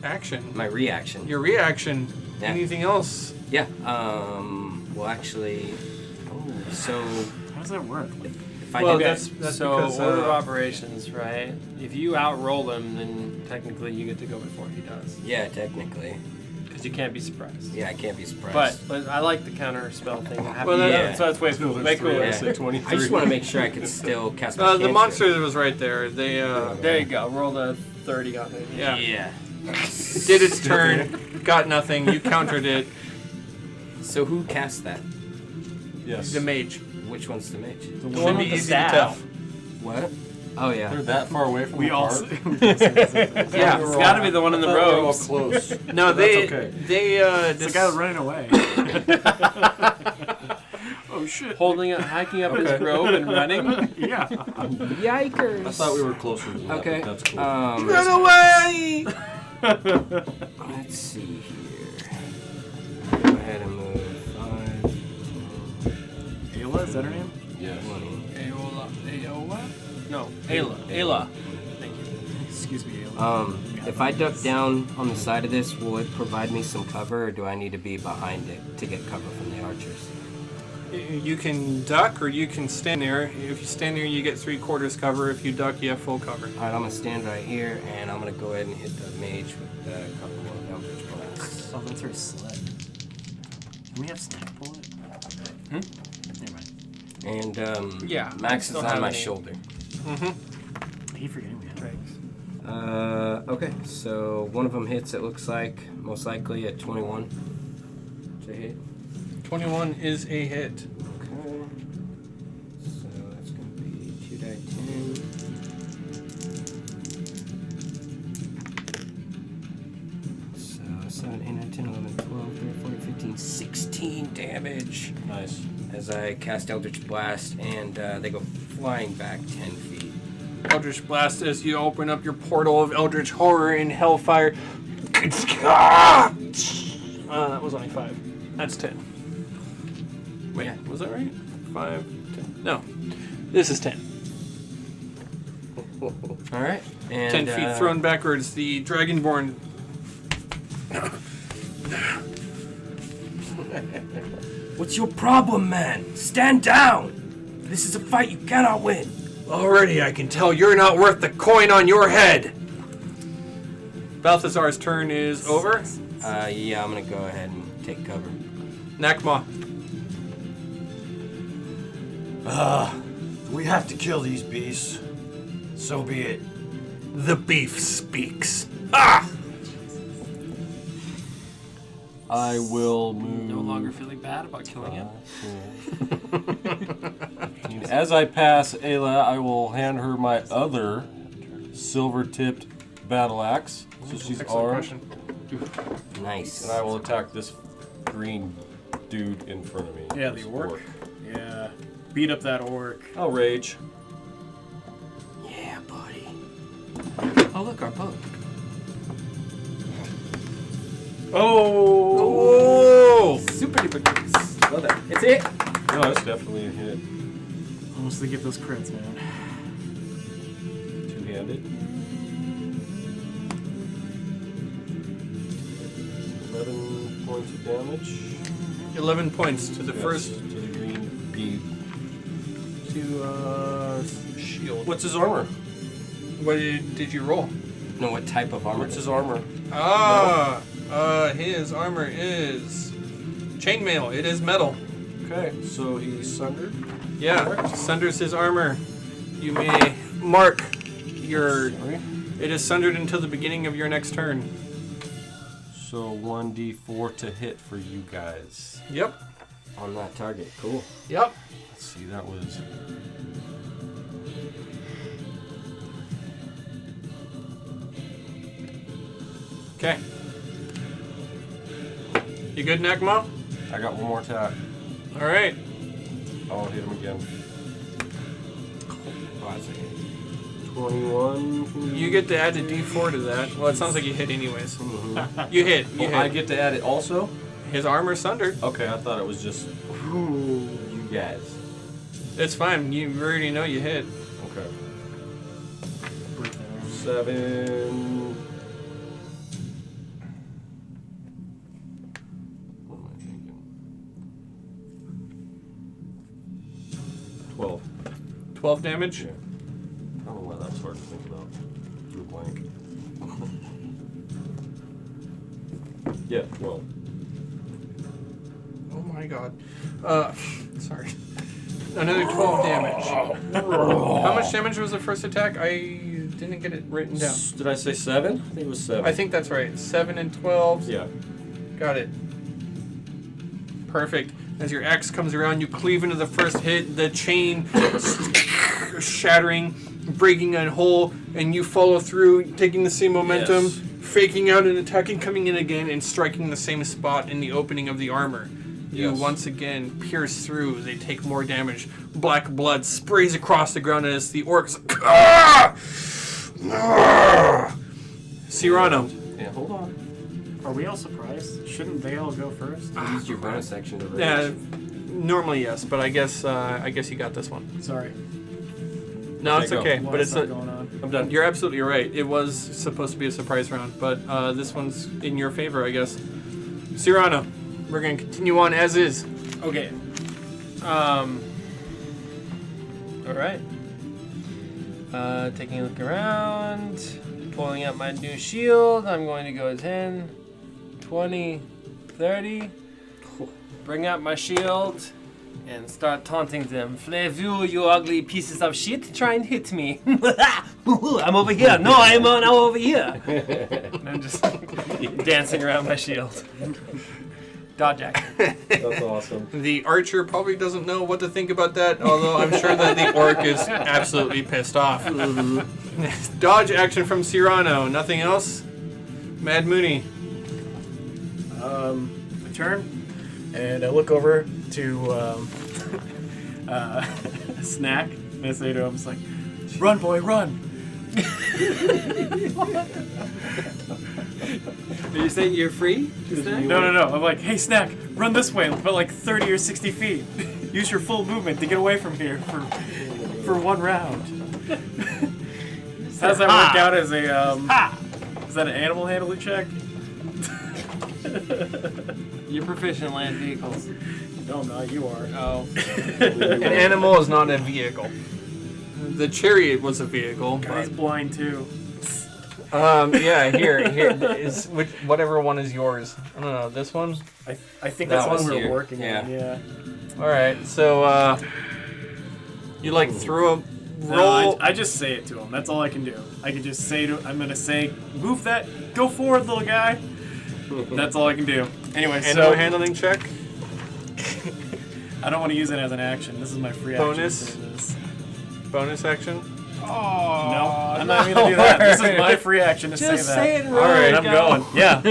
action. My reaction. Your reaction. Yeah. Anything else? Yeah. Well, actually. Oh, so How does that work? if I Well, did that's so because order of operations, right? If you outroll him, then technically you get to go before he does, yeah, technically. because you can't be surprised. Yeah, I can't be surprised. But I like the counter spell thing. Well, Yeah. So that's way cool. Way cool. Yeah. Say 23. I just want to make sure I could still cast my The cantrip. monster was right there. They There you go. Roll a 30 on it. yeah. Yeah. Did its turn, got nothing. You countered it. So who cast that? Yes. The mage. Which one's the mage? Should one be with the easy staff. to tell. What? Oh yeah. They're that far away from We the all. cart? Yeah. It's got to be the one in the I thought we were all robes. close. No, they That's okay. they It's the guy running away. Oh shit! Hiking up his robe and running. Yeah. Yikers. I thought we were closer than that. Okay. But that's cool. run away. Let's see here. Go ahead and move 5, Ayla, is that her name? 10, yes. 20. No, Ayla. Thank you. Excuse me, Ayla. If I duck down on the side of this, will it provide me some cover, or do I need to be behind it to get cover from the archers? You can duck or you can stand there. If you stand there, you get 3/4 cover. If you duck, you have full cover. All right, I'm gonna stand right here, and I'm gonna go ahead and hit the mage with a couple of Eldritch Blasts. Oh, that's her sled. Can we have snack bullet? Never mind. And Yeah, Max is still on have my any. shoulder. I keep forgetting we have those. Okay, so one of them hits. It looks like most likely at 21 to hit. 21 is a hit. Okay. So that's going to be 2d10. So 7, 8, 9, 10, 11, 12, 13, 14, 15, 16 damage Nice. as I cast Eldritch Blast, and they go flying back 10 feet. Eldritch Blast as you open up your portal of Eldritch Horror and Hellfire. That was only 5. That's 10. Wait, Yeah. was that right? 5, 10. No. This is 10. All right. And, 10 feet thrown backwards. The Dragonborn. What's your problem, man? Stand down! This is a fight you cannot win. Already, I can tell you're not worth the coin on your head. Balthazar's turn is over. Yeah, I'm gonna go ahead and take cover. Nakma. We have to kill these beasts. So be it. The beef speaks. I will move. No longer feeling bad about killing him. As I pass Ayla, I will hand her my other silver-tipped battle axe. So she's armed, Nice. and I will attack this green dude in front of me. Yeah, This the orc. Yeah. Beat up that orc. I'll rage. Yeah, buddy. Oh, look, our boat. Oh! Super duper cruise. Well done. It's it. No, that's definitely a hit. Almost to get those crits, man. Two-handed. 11 points of damage. 11 points to the Yes, first to the green bead. shield. What's his armor? What did you roll? No, what type of armor? What's his armor? His armor is chainmail. It is metal. Okay, so he's sundered. Yeah, sunders his armor. You may mark your. Sorry. It is sundered until the beginning of your next turn. So 1d4 to hit for you guys. Yep. On that target. Cool. Yep. Let's see, that was. Okay. You good, Nakma? I got one more attack. All right. I'll hit him again. Oh, that's okay. 21. You get to add a D4 to that. Well, it sounds like you hit anyways. You hit. You hit. I get to add it also? His armor's sundered. Okay, I thought it was just you guys. It's fine. You already know you hit. Okay. 7. What am I thinking? 12. 12 damage. Yeah. I don't know why that was hard to think about. Drew blank. Yeah, 12. Oh my god. Sorry. Another 12 damage. How much damage was the first attack? I didn't get it written down. Did I say 7? I think it was 7. I think that's right. 7 and 12. Yeah. Got it. Perfect. As your axe comes around, you cleave into the first hit, the chain shattering, breaking a hole, and you follow through, taking the same momentum, Yes. faking out and attacking, coming in again, and striking the same spot in the opening of the armor. You Yes. once again pierce through. They take more damage. Black blood sprays across the ground as the orcs. Cyrano. Yeah, hold on. Are we all surprised? Shouldn't they all go first? You used your bonus section to rage. Yeah, normally yes, but I guess you got this one. Sorry. No, Okay, it's go. okay. A lot But of it's stuff a, going on. I'm done. you're absolutely right. It was supposed to be a surprise round, but this one's in your favor, I guess. Cyrano, we're gonna continue on as is. Okay. All right. Taking a look around, pulling out my new shield. I'm going to go 10, 20, 30. Bring out my shield and start taunting them. Flavou, you ugly pieces of shit, try and hit me. I'm over here. No, I'm over here. And I'm just dancing around my shield. Dodge action. That's awesome. The archer probably doesn't know what to think about that, although I'm sure that the orc is absolutely pissed off. Dodge action from Cyrano. Nothing else? Mad Mooney. I turn and I look over to Snack and I say to him, "It's like, run, boy, run!" Are you saying you're free? No. I'm like, "Hey, Snack, run this way, but like 30 or 60 feet. Use your full movement to get away from here for one round." How does that work out as a is that an animal handling check? You're proficient in land vehicles. No, not you are. Oh. An animal is not a vehicle. The chariot was a vehicle. Guy's blind too. Yeah, here is whatever one is yours. I don't know, this one? I think That that's one's what we're here. working Yeah. on. Yeah. Alright, so, you like threw a No, roll. I just say it to him. That's all I can do. I can just say I'm gonna say, move that, go forward, little guy. That's all I can do. Anyway, Animal so handling check. I don't want to use it as an action. This is my free Bonus? action. for this. Bonus action. No, I'm not even gonna do that. This is my free action to say that. Just say it All right. right, And I'm going. Yeah.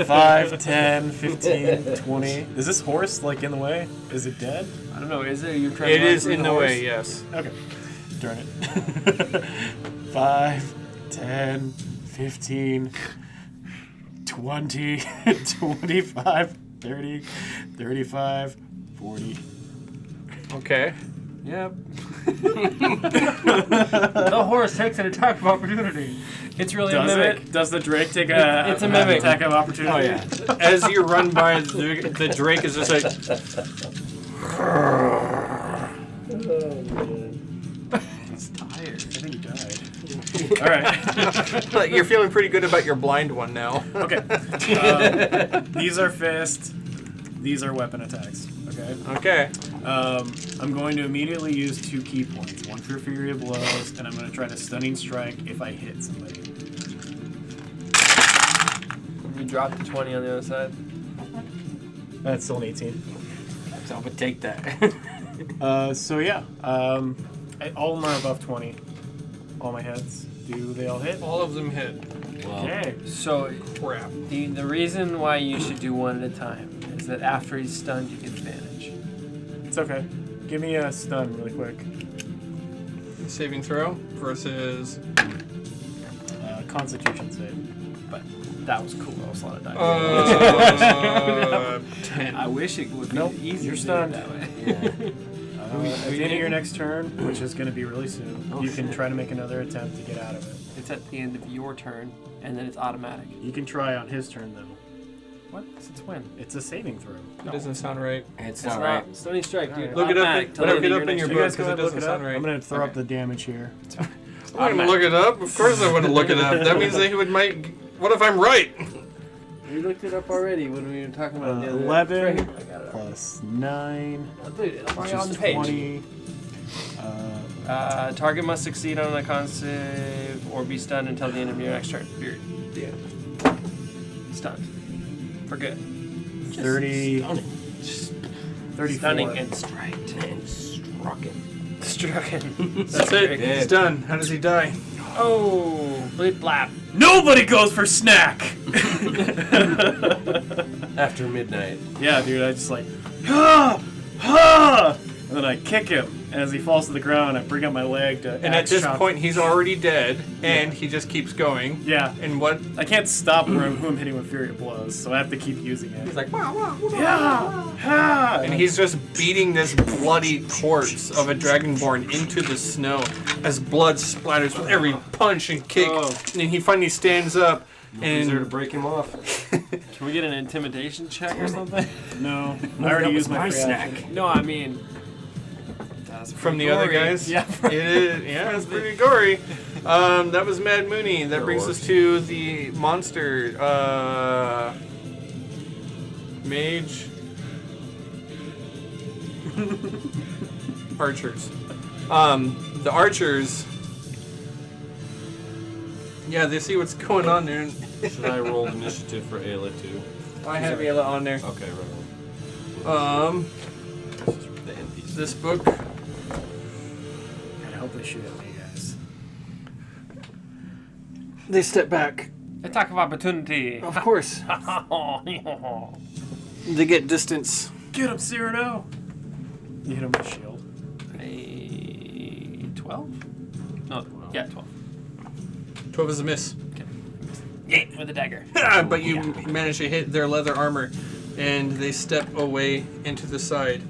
5, 10, 15, 20. Is this horse like in the way? Is it dead? I don't know. Is it? You're trying It to ride is through in the way, yes. Okay. Darn it. 5, 10, 15, 20, 25, 30, 35, 40. Okay. Yep. The horse takes an attack of opportunity. It's really a Does mimic. it? Does the Drake take a, It's a mimic. attack of opportunity? Oh yeah. As you run by, the drake is just like, He's tired. I think he died. All right. like, you're feeling pretty good about your blind one now. Okay. These are fist. These are weapon attacks. Okay. Okay. I'm going to immediately use 2 key points. One for Fury of Blows, and I'm going to try to Stunning Strike if I hit somebody. You dropped the 20 on the other side. That's still an 18. So I would take that. So yeah. All of them are above 20. All my heads. Do they all hit? All of them hit. Well, Okay. So Crap. the reason why you should do one at a time is that after he's stunned, you get advantage. It's okay. Give me a stun really quick. Saving throw versus. Constitution save. But that was cool. That was a lot of dice. 10. I wish it would be Nope, easier you're to do it stunned. that way. At the end of your next turn, which is going to be really soon, you can try to make another attempt to get out of it. It's at the end of your turn, and then it's automatic. You can try on his turn, though. What? Since when? It's a saving throw. It doesn't sound right. It's It's not right. Stunning strike, dude. Look it up. Automatic till Look the it end of up in your next book You guys because go it ahead and look doesn't it up. sound right. I'm going to throw up the damage here. I'm gonna look it up. Of course, I want to look it up. That means they would make. What if I'm right? We looked it up already when we were talking about the other 11 Right here. I got it. plus 9, Dude, I'm which already on is the page. 20. Target must succeed on a con save or be stunned until the end of your next turn. Period. The end. Stunned. For good. 30, Stunning. 34. Stunning and strike. And struck it. Struck it. That's it. He's done. How does he die? Oh, blip blap. Nobody goes for snack! After midnight. Yeah, dude, I just like, ha! Ha! And then I kick him. And as he falls to the ground, I bring up my leg to And at axe this chop. point, he's already dead, and he just keeps going. Yeah. And what? I can't stop who I'm hitting with Fury of Blows, so I have to keep using it. He's like, Yeah! Ha! and he's just beating this bloody corpse of a dragonborn into the snow as blood splatters with every punch and kick. Oh. And then he finally stands up, He's there to and break him off. Can we get an intimidation check or something? No, I already used my free snack. action. No, I mean. That's from the pretty other gory. guys, Yeah. it is. Yeah, it's pretty gory. That was Mad Mooney. That brings us to the monster. Mage. Archers. The archers. Yeah, they see what's going on there. Should I roll initiative for Ayla too? I have Ayla on there. Okay, right on. The NPC. This book. God, I hope they shoot at me, guys. They step back. Attack of opportunity. Of course. They get distance. Get him, Cyrano! You hit him with a shield. A 12? No, yeah, 12. 12 is a miss. With a dagger. But you manage to hit their leather armor, and they step away into the side.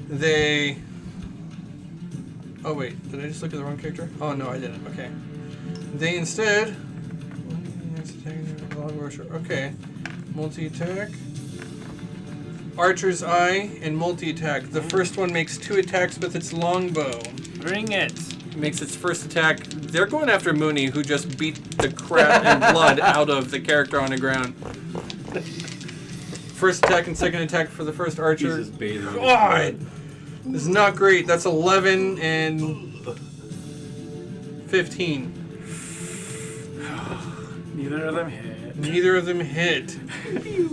They. Oh wait, did I just look at the wrong character? Oh no, I didn't. Okay. They instead. Okay. Multi-attack. Archer's Eye and multi-attack. The first one makes 2 attacks with its longbow. Bring it. Makes its first attack. They're going after Mooney, who just beat the crap and blood out of the character on the ground. First attack and second attack for the first archer. He's just bathing in his God! blood. This is not great. That's 11 and 15. Neither of them hit. Neither of them hit.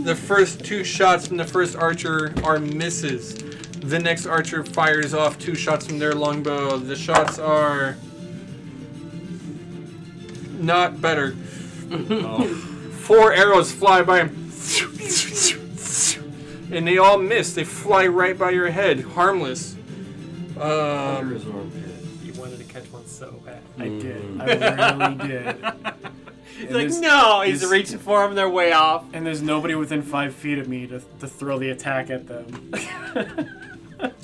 The first 2 shots from the first archer are misses. The next archer fires off 2 shots from their longbow. The shots are not better. 4 arrows fly by him. And they all miss. They fly right by your head, harmless. Under his armpit. You wanted to catch one so bad. I did. I really did. He's like, no! He's there's- reaching for him, they're way off. And there's nobody within 5 feet of me to throw the attack at them.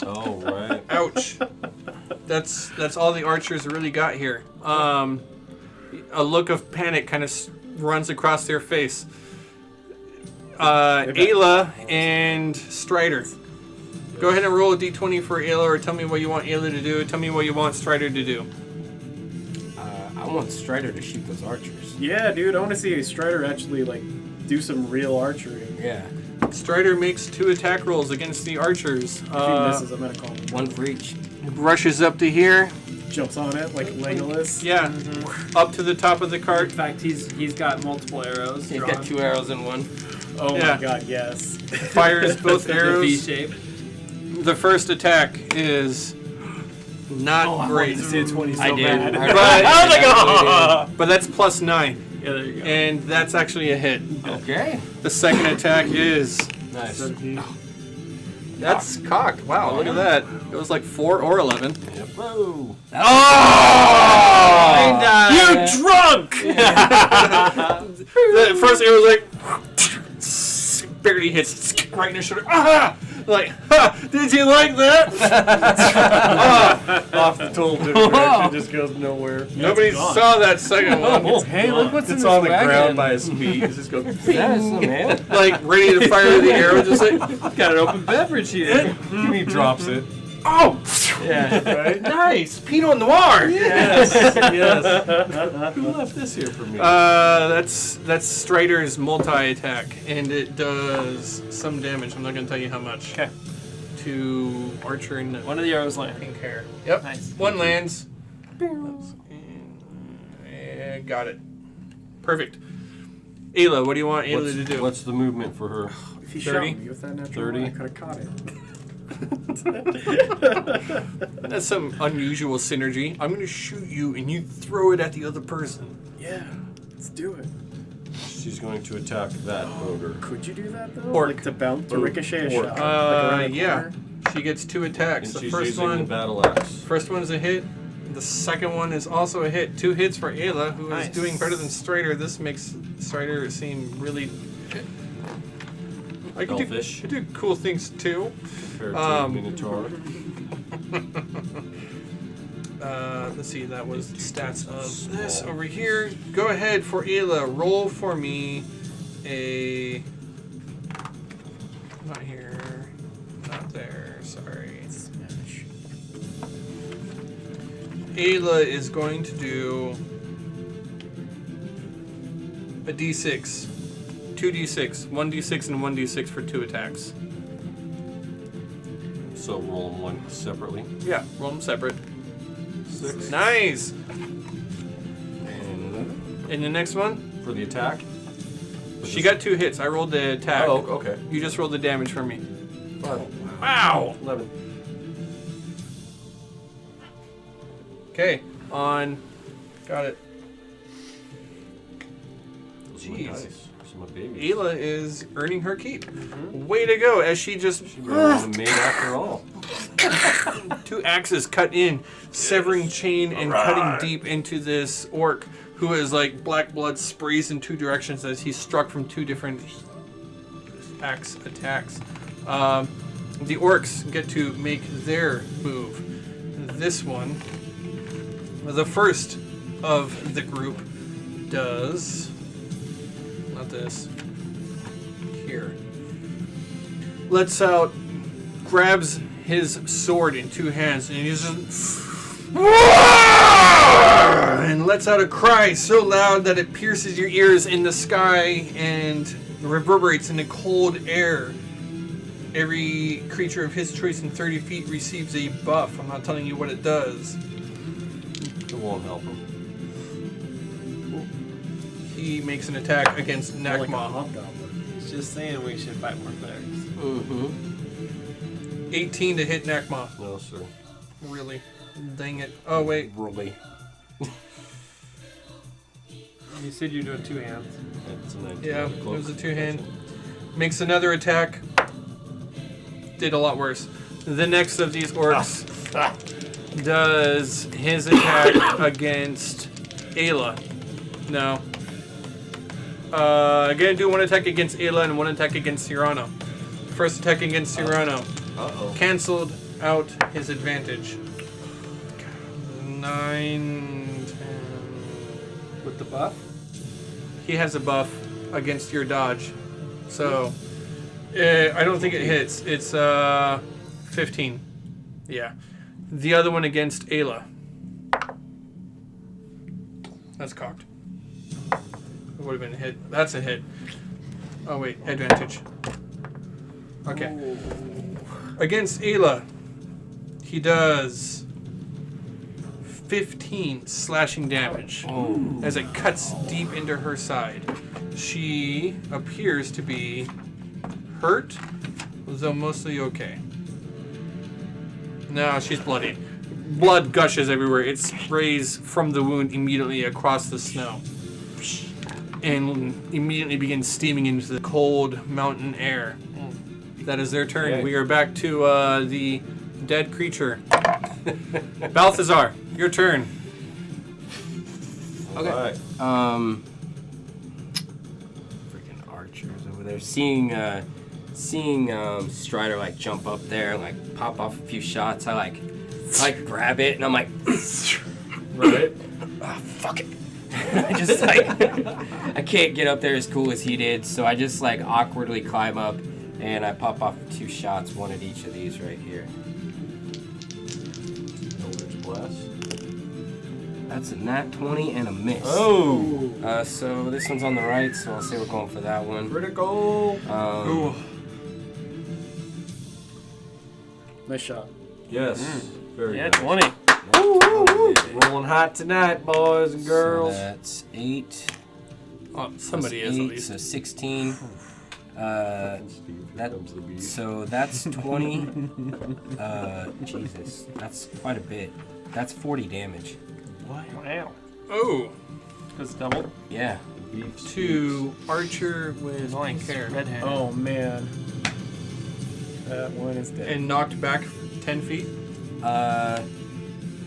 Oh, right. Ouch. That's all the archers really got here. A look of panic kind of runs across their face. Ayla and Strider. Go ahead and roll a d20 for Ayla, or tell me what you want Ayla to do. Tell me what you want Strider to do. I want Strider to shoot those archers. Yeah, dude, I want to see a Strider actually, like, do some real archery. Yeah. Strider makes 2 attack rolls against the archers. If he misses, I'm gonna call him. One for each. Rushes up to here. Jumps on it like Legolas. Yeah. Up to the top of the In cart. fact, he's got multiple arrows. He's drawn. got 2 arrows in one. Oh Yeah. my god, yes. Fires both The arrows. V shape. The first attack is not great. See a 20 so I did. bad. But, I was like, oh! but that's +9. Yeah, there you go. And that's actually a hit. Okay. The second attack is Nice. 17. That's cocked. Wow, look at that. It was like 4 or 11. Whoa! Oh! You drunk! The first arrow was like barely hits right in his shoulder. Ah! Like, ha! Did you like that? Off the total different direction, just goes nowhere. Nobody saw that second one. Hey, look what's in It's this on the wagon. ground by his feet. It just goes. Yes, man. Like ready to fire the arrow, just like Got an open beverage here. And he drops it. oh, Yeah, right? nice Pinot Noir. Yes, yes. Who left this here for me? That's Strider's multi attack, and it does some damage. I'm not gonna tell you how much. Okay. To Archer and One of the arrows land. pink hair. Yep. Nice. One lands. And got it. Perfect. Ayla, what do you want Ayla to do? What's the movement for her? If he 30? shot me with that natural 30? one, I could have caught it. That's some unusual synergy. I'm gonna shoot you, and you throw it at the other person. Yeah, let's do it. She's going to attack that ogre. Could you do that though? Orc. Like to bounce, to ricochet a Orc. shot. like around the Yeah. corner? She gets 2 attacks. And The she's first using the one, battle axe. first one is a hit. The second one is also a hit. 2 hits for Ayla, who is Nice. doing better than Strider. This makes Strider seem really. I can Elfish. do cool things too. Compared to a Minotaur. Let's see, that was the stats of this over here. Go ahead for Ayla. Roll for me a. Not here. Not there. Sorry. Smash. Ayla is going to do a d6. 2d6. 1d6 and 1d6 for 2 attacks. So roll them one separately. Yeah, roll them separate. 6. Nice! And And the next one? for the attack. She got 2 hits. I rolled the attack. Oh, okay. You just rolled the damage for me. 5. Wow! 11. Okay, on. Got it. Those are my Jeez. dice. Those are my babies. Ayla is earning her keep. Way to go, as she just. She ran a maid after all. 2 axes cut in, severing chain and cutting deep into this orc, who is like black blood sprays in 2 directions as he's struck from 2 different axe attacks. The orcs get to make their move. This one, the first of the group, does. Not this. Here. Lets out, grabs his sword in 2 hands, and he's just. And lets out a cry so loud that it pierces your ears in the sky and reverberates in the cold air. Every creature of his choice in 30 feet receives a buff. I'm not telling you what it does. It won't help him. He makes an attack against Like a Nakma. hobgoblin. He's just saying we should fight more clerics. Mm-hmm. 18 to hit Nakma. No, sir. Really? Dang it. Oh, wait. Really. You said you're doing 2 hands. It's a 19. Yeah, it Cloak. was a 2-hand. Makes another attack. Did a lot worse. The next of these orcs does his attack against Ayla. No. Gonna do 1 attack against Ayla and 1 attack against Cyrano. First attack against Cyrano. Uh-oh. Cancelled out his advantage. 9, 10. With the buff? He has a buff against your dodge. So, I don't think it hits. It's 15. Yeah. The other one against Ayla. That's cocked. It would have been a hit. That's a hit. Oh, wait. Advantage. Okay. Against Ayla, he does 15 slashing damage as it cuts deep into her side. She appears to be hurt, though mostly okay. No, she's bloody. Blood gushes everywhere. It sprays from the wound immediately across the snow and immediately begins steaming into the cold mountain air. That is their turn. Okay. We are back to the dead creature. Balthazar, your turn. Okay. Alright. Freaking archers over there. Seeing Strider like jump up there and like pop off a few shots, I like grab it and I'm like, Right. oh, fuck it. I just like I can't get up there as cool as he did, so I just like awkwardly climb up and I pop off 2 shots, one at each of these right here. Eldritch Blast. That's a nat 20 and a miss. Oh! So this one's on the right, so I'll say we're going for that one. Critical! Nice shot. Yes. Very Yeah, good. 20. Rolling hot tonight, boys and girls. So that's 8. Oh, somebody plus is at 8, least. so 16. Steve that- becomes the beast. So that's 20. Jesus, that's quite a bit. That's 40 damage. Wow. Oh, Because it's doubled. Yeah. Beef to Archer with pink Nice. hair. Red hand. Oh man. That one is dead. And knocked back 10 feet.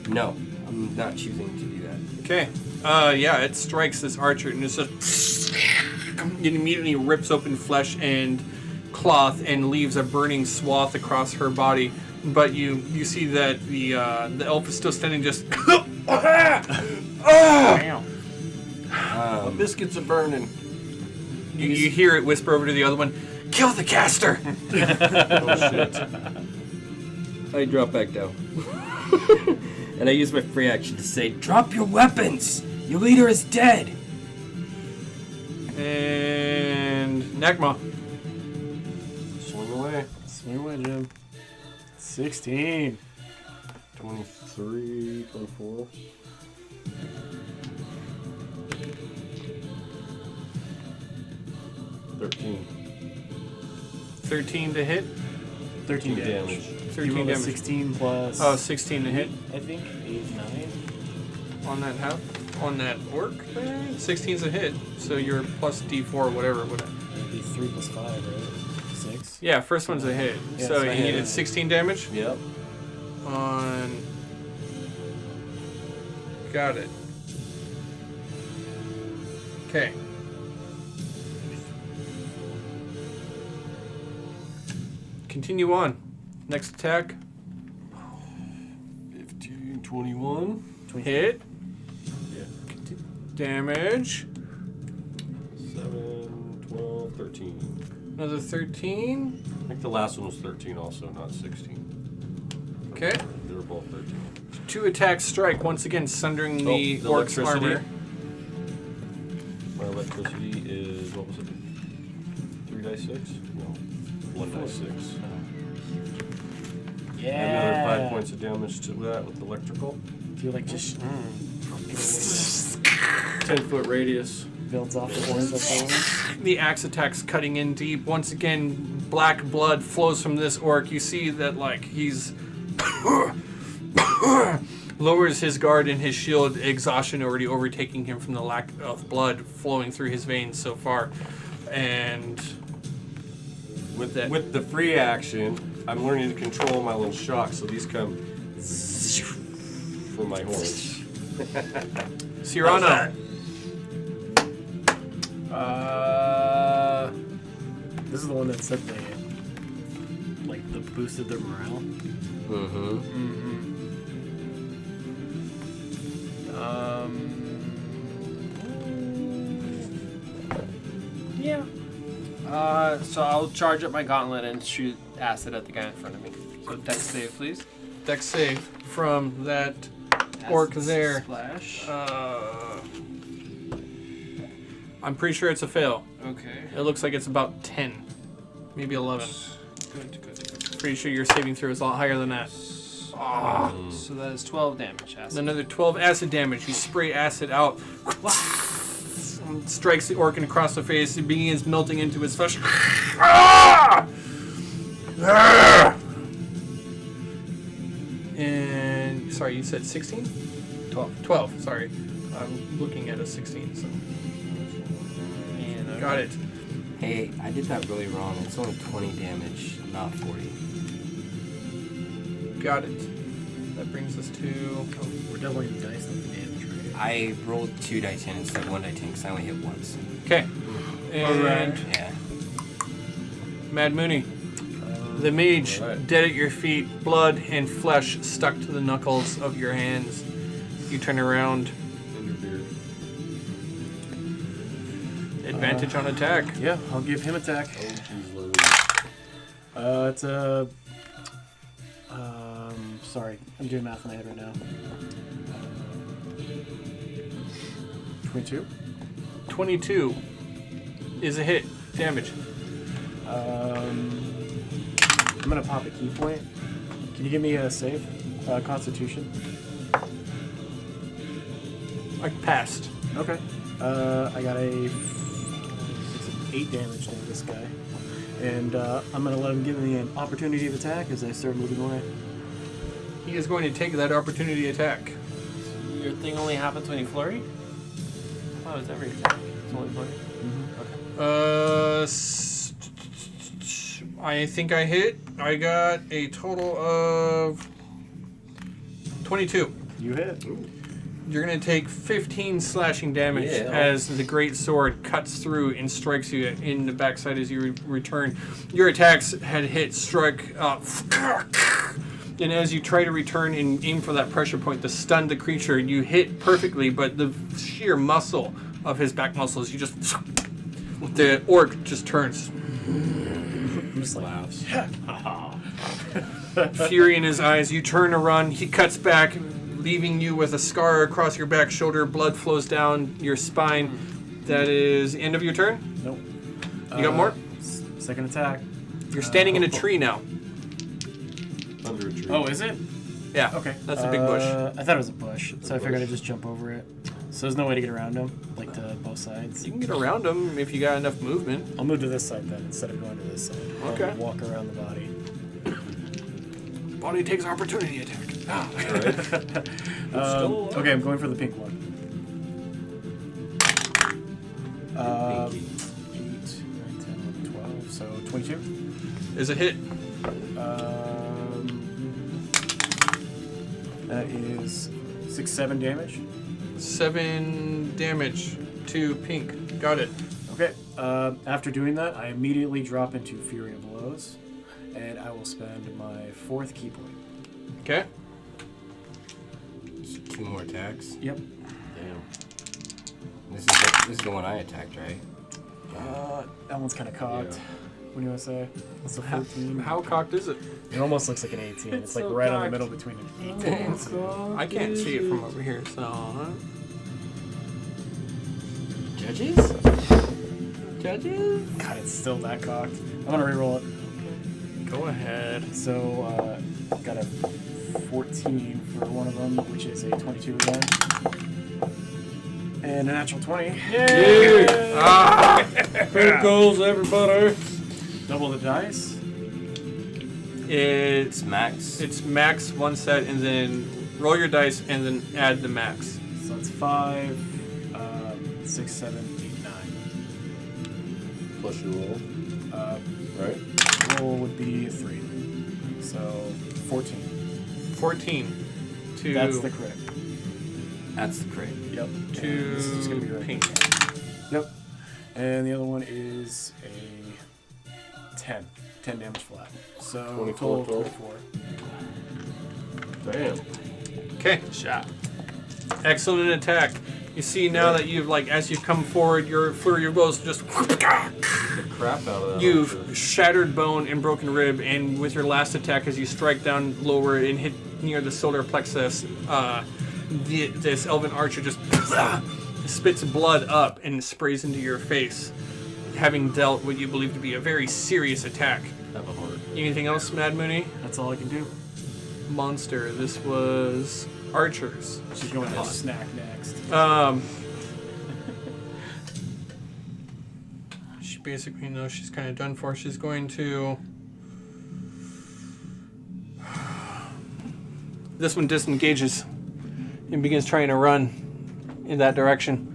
No, I'm not choosing to do that. Okay. Yeah, it strikes this archer and it's just it immediately rips open flesh and cloth and leaves a burning swath across her body. But you see that the elf is still standing, just. Damn. My biscuits are burning. You hear it whisper over to the other one, "Kill the caster!" Oh shit. I drop back down. And I use my free action to say, drop your weapons! Your leader is dead! And Nagma. Swing away. Swing away, Jim. 16. 23, 24. $13. 13 to hit. 13 damage. damage. 13 You rolled a damage. 16 plus. Oh, 16 to hit I think 8, 9. on that on that orc. 16's a hit, so you're plus D4 whatever. It'd be 3 plus 5, right? 6. Yeah, first one's a hit. Yeah, So so you I hit. needed 16 damage Yep. on. Got it. Okay. Continue on. Next attack. 15, 21. Hit. Yeah. Damage. 7, 12, 13. Another 13. I think the last one was 13 also, not 16. Okay. They were both 13. 2 attacks strike, once again sundering the the orc's electricity. armor. My electricity is, what was it? 3 dice 6? No. 1 dice 6. Yeah. Another 5 points of damage to that with electrical. Feel like just 10-foot radius. builds off the horns of the The axe attacks cutting in deep. Once again, black blood flows from this orc. You see that, like, he's lowers his guard and his shield, exhaustion already overtaking him from the lack of blood flowing through his veins so far. And With that- with the free action, I'm learning to control my little shocks, so these come from my horns. Cyrano. This is the one that said they boosted their morale. Mm-hmm. Yeah. So I'll charge up my gauntlet and shoot acid at the guy in front of me. So dex save, please. Dex save from that orc Acid there. Splash. I'm pretty sure it's a fail. Okay. It looks like it's about 10, maybe 11. Good. Pretty sure your saving throw is a lot higher than that. So that is 12 damage. Acid. Another 12 acid damage. You spray acid out. Strikes the orc across the face. It begins melting into his flesh. And sorry, you said 16? 12, sorry. I'm looking at a 16, so. And Got it. Hey, I did that really wrong. It's only 20 damage, not 40. Got it. That brings us to... We're doubling the dice, not the damage, right? I rolled 2 die 10 instead of 1 die 10 because I only hit once. Okay. And Yeah. Mad Mooney. The mage, Alright. dead at your feet, blood and flesh stuck to the knuckles of your hands. You turn around. In your beard. Advantage on attack. Yeah, I'll give him attack. Oh, jeez, Louie. It's a... sorry, I'm doing math in my head right now. 22? 22 is a hit. Damage. I'm gonna pop a key point. Can you give me a save? Constitution. I passed. Okay. I got a 8 damage to this guy. And I'm gonna let him give me an opportunity of attack as I start moving away. He is going to take that opportunity attack. Your thing only happens when you flurry? Oh, it's every attack. It's only flurry. I think I hit. I got a total of 22. You hit. You're going to take 15 slashing damage Yeah. as the great sword cuts through and strikes you in the backside as you return. Your attacks had hit, struck, and as you try to return and aim for that pressure point to stun the creature, you hit perfectly, but the sheer muscle of his back muscles, you just... The orc just turns. I'm just like, Laughs. Fury in his eyes, you turn to run, he cuts back, leaving you with a scar across your back shoulder, blood flows down your spine. That is the end of your turn? nope. You got more? Second attack. You're standing in a tree now. Under a tree. Oh, is it? Yeah. Okay. That's a big bush. I thought it was a bush, so I figured I'd just jump over it. So there's no way to get around him, like to both sides. You can get around him if you got enough movement. I'll move to this side then instead of going to this side. Okay. I'll walk around the body. Body takes opportunity attack. Okay, I'm going for the pink one. 8, 9, 10, 11, 12, so 22. Is a hit. That is 6, 7 damage. 7 damage to pink. Got it. Okay. After doing that, I immediately drop into Fury of Blows, and I will spend my 4th key point. Okay. 2 more attacks. Yep. Damn. This is the one I attacked, right? That one's kind of cocked. Yeah. What do you want to say? That's a 14. How cocked is it? It almost looks like an 18. It's like so right on the cocked. middle between an 18 and an 18. I can't see it from over here, so... Judges? Judges? God, it's still that cocked. I'm gonna reroll it. Go ahead. So, got a 14 for one of them, which is a 22 again. And a natural 20. Ah! Criticals, everybody. Double the dice. It's Max. it's max one set, and then roll your dice, and then add the max. So it's 5, 6, 7, 8, 9. Plus your roll, right? Roll would be 3. So 14. 14 to That's the crit. That's the crit. Yep. to And this is just gonna be right. pink. Yep. And the other one is a 10. 10 damage flat. So 24 total total. 24. Damn. Okay. Shot. Excellent attack. You see now that you've as you've come forward, your flurry of blows just The crap out of that. you've shattered bone and broken rib, and with your last attack, as you strike down lower and hit near the solar plexus, this elven archer just spits blood up and sprays into your face, having dealt what you believe to be a very serious attack. Have a heart. Anything else, Mad Mooney? That's all I can do. Monster. This was archers. She's going to snack next. She basically knows she's kind of done for. She's going to... This one disengages and begins trying to run in that direction.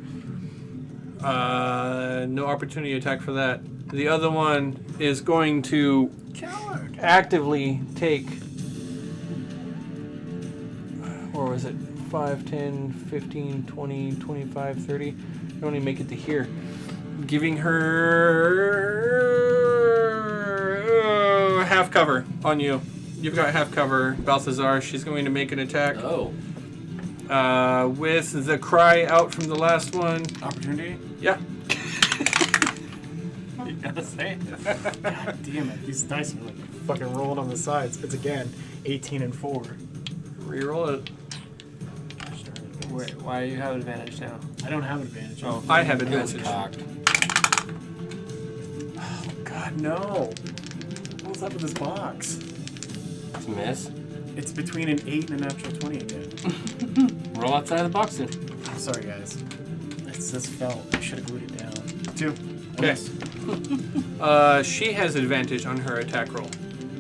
No opportunity attack for that. The other one is going to actively take, or was it 5, 10, 15, 20, 25, 30? I don't even make it to here. Giving her half cover on you. You've got half cover, Balthazar. She's going to make an attack. Oh. With the cry out from the last one. Opportunity? Yeah. You gotta say it. God damn it. These dice are like fucking rolling on the sides. It's again 18 and 4. Reroll it. Wait, why do you have advantage now? I don't have advantage. Oh, I have Guns advantage. cocked. Oh, God, no. What's up with this box? It's a miss. It's between an 8 and a natural 20 again. Roll outside of the box then. I'm sorry, guys. It's this felt. I should have glued it down. 2. Okay. She has advantage on her attack roll.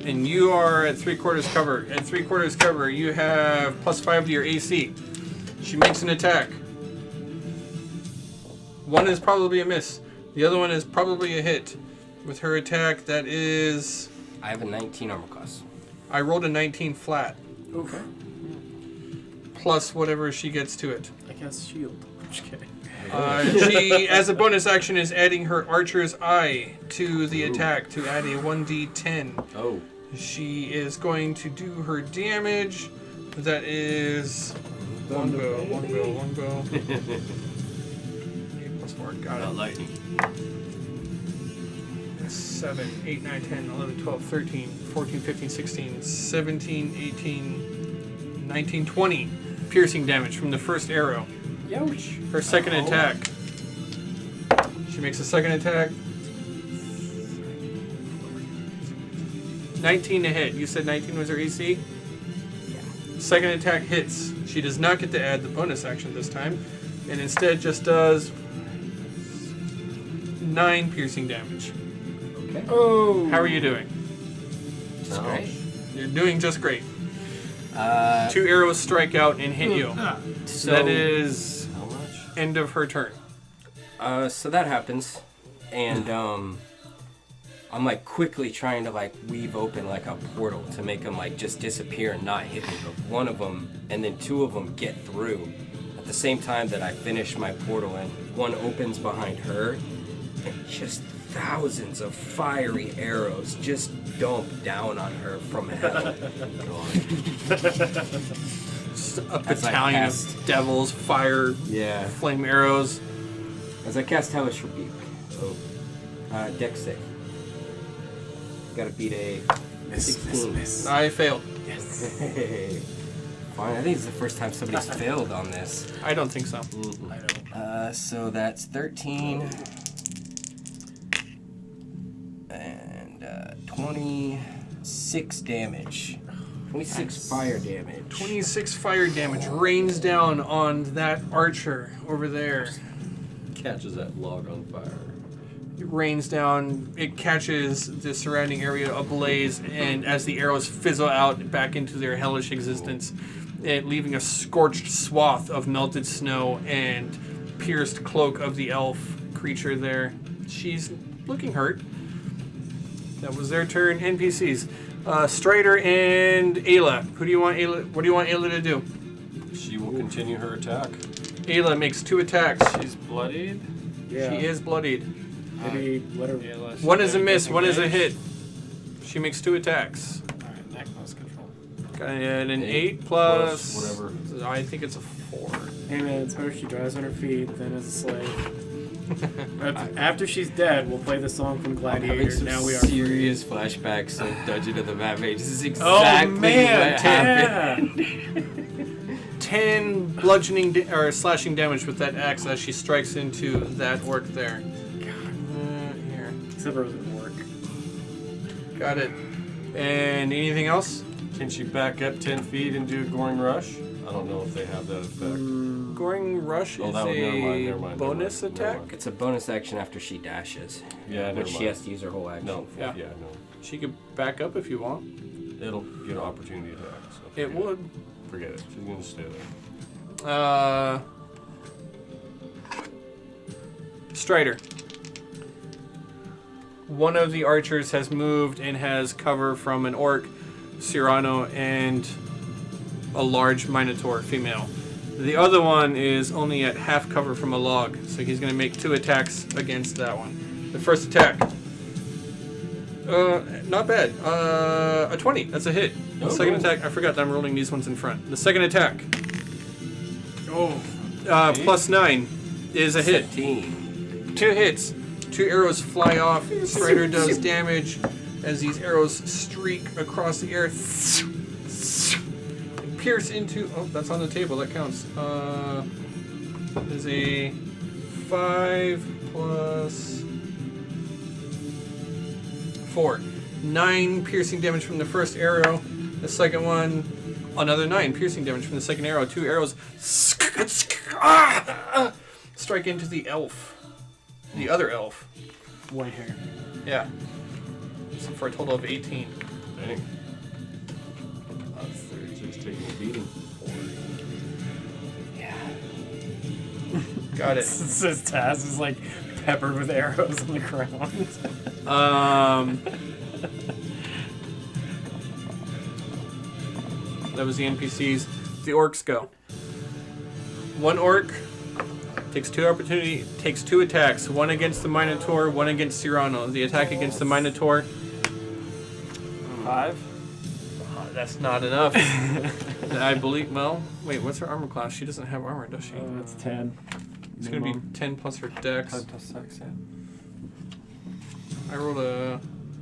And you are at 3/4 cover. At 3/4 cover, you have +5 to your AC. She makes an attack. One is probably a miss. The other one is probably a hit. With her attack, that is... I have a 19 armor class. I rolled a 19 flat. Okay. Plus whatever she gets to it. I cast shield. I'm just kidding. She, as a bonus action, is adding her Archer's Eye to the attack to add a 1d10. Oh. She is going to do her damage. That is one bow. 8 + 4. Got it. Lightning. 7, 8, 9, 10, 11, 12, 13, 14, 15, 16, 17, 18, 19, 20 piercing damage from the first arrow. Youch. Her second attack. She makes a second attack. 19 to hit. You said 19 was her AC? Yeah. Second attack hits. She does not get to add the bonus action this time, and instead just does 9 piercing damage. Okay. Oh. How are you doing? That's great. You're doing just great. 2 Uh, arrows strike out and hit you. so That is How much? end of her turn. So that happens, and I'm like quickly trying to like weave open like a portal to make them like just disappear and not hit me. But one of them and then 2 of them get through at the same time that I finish my portal, and one opens behind her, and just thousands of fiery arrows just dump down on her from hell. Just a As I battalion cast- of devils, fire, Yeah. flame arrows. As I cast Hellish Rebuke. Oh. Dex save. Gotta beat a 16. I failed. Hey. Fine. I think it's the first time somebody's failed on this. I don't think so. I don't. So that's 13. And 26 damage. 26 fire damage. 26 fire damage rains down on that archer over there. Catches that log on fire. It rains down, it catches the surrounding area ablaze, and as the arrows fizzle out back into their hellish existence, it leaving a scorched swath of melted snow and pierced cloak of the elf creature there. She's looking hurt. That was their turn. NPCs. Strider and Ayla. What do you want Ayla to do? She will continue her attack. Ayla makes 2 attacks. She's bloodied. Yeah. She is bloodied. Maybe let her. One is a miss, one is a hit. She makes 2 attacks. Alright, neck plus control. Got an 8 plus plus whatever. I think it's a 4. Hey man, it's better she drives on her feet than as a slave. After she's dead, we'll play the song from I'm having Gladiator. some Now we are. serious flashbacks of Dungeon of the Mad Mage. This is exactly man, what happened. Yeah. 10 bludgeoning or slashing damage with that axe as she strikes into that orc there. Here. Except for it doesn't work. Got it. And anything else? Can she back up 10 feet and do Goring Rush? I don't know if they have that effect. Goring Rush Oh, is that one, never mind, a never mind, bonus never mind, attack. never mind. It's a bonus action after she dashes, Yeah, never which she mind. has to use her whole action. No, Yeah. yeah, no. She could back up if you want. It'll get an opportunity attack. So It forget would. Forget it. She's gonna stay there. Strider. One of the archers has moved and has cover from an orc, Cyrano, and a large minotaur female. The other one is only at half cover from a log, so he's going to make 2 attacks against that one. The first attack, not bad. A 20. That's a hit. The second attack, I forgot that I'm rolling these ones in front. The second attack, plus 9, is a hit. 17. 2 hits. 2 arrows fly off. Strider does damage as these arrows streak across the air. Pierce into. Oh, that's on the table. That counts. Is a 5 plus 4. 9 piercing damage from the first arrow. The second one, another 9 piercing damage from the second arrow. 2 arrows strike into the elf. The other elf. White hair. Yeah. So for a total of 18. Dang. She's taking a beating. Got it. His Taz is like peppered with arrows on the ground. That was the NPCs. The orcs go. One orc takes 2 attacks. 1 against the Minotaur, 1 against Cyrano. The attack against the Minotaur. 5. That's not enough. I believe. Well, wait. What's her armor class? She doesn't have armor, does she? That's 10. It's gonna be 10 plus her dex. 5 plus 6, yeah. I rolled a.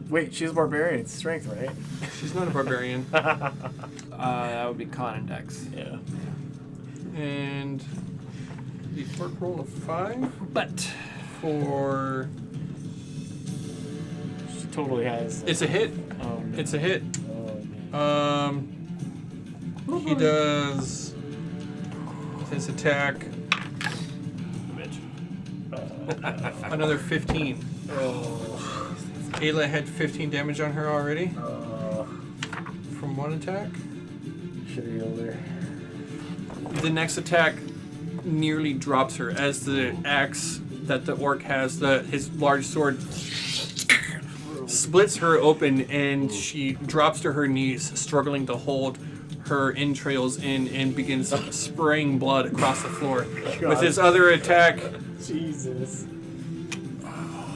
Wait, she's a barbarian. It's strength, right? She's not a barbarian. That would be con and dex. Yeah. And the orc rolled a 5. But For. She totally has. It's a hit. It's a hit. He does his attack. Another 15. Ayla had 15 damage on her already from 1 attack. Should have healed her. The next attack nearly drops her as the axe that the orc has, his large sword, splits her open and she drops to her knees, struggling to hold her entrails in and begins spraying blood across the floor. With his other attack, Jesus.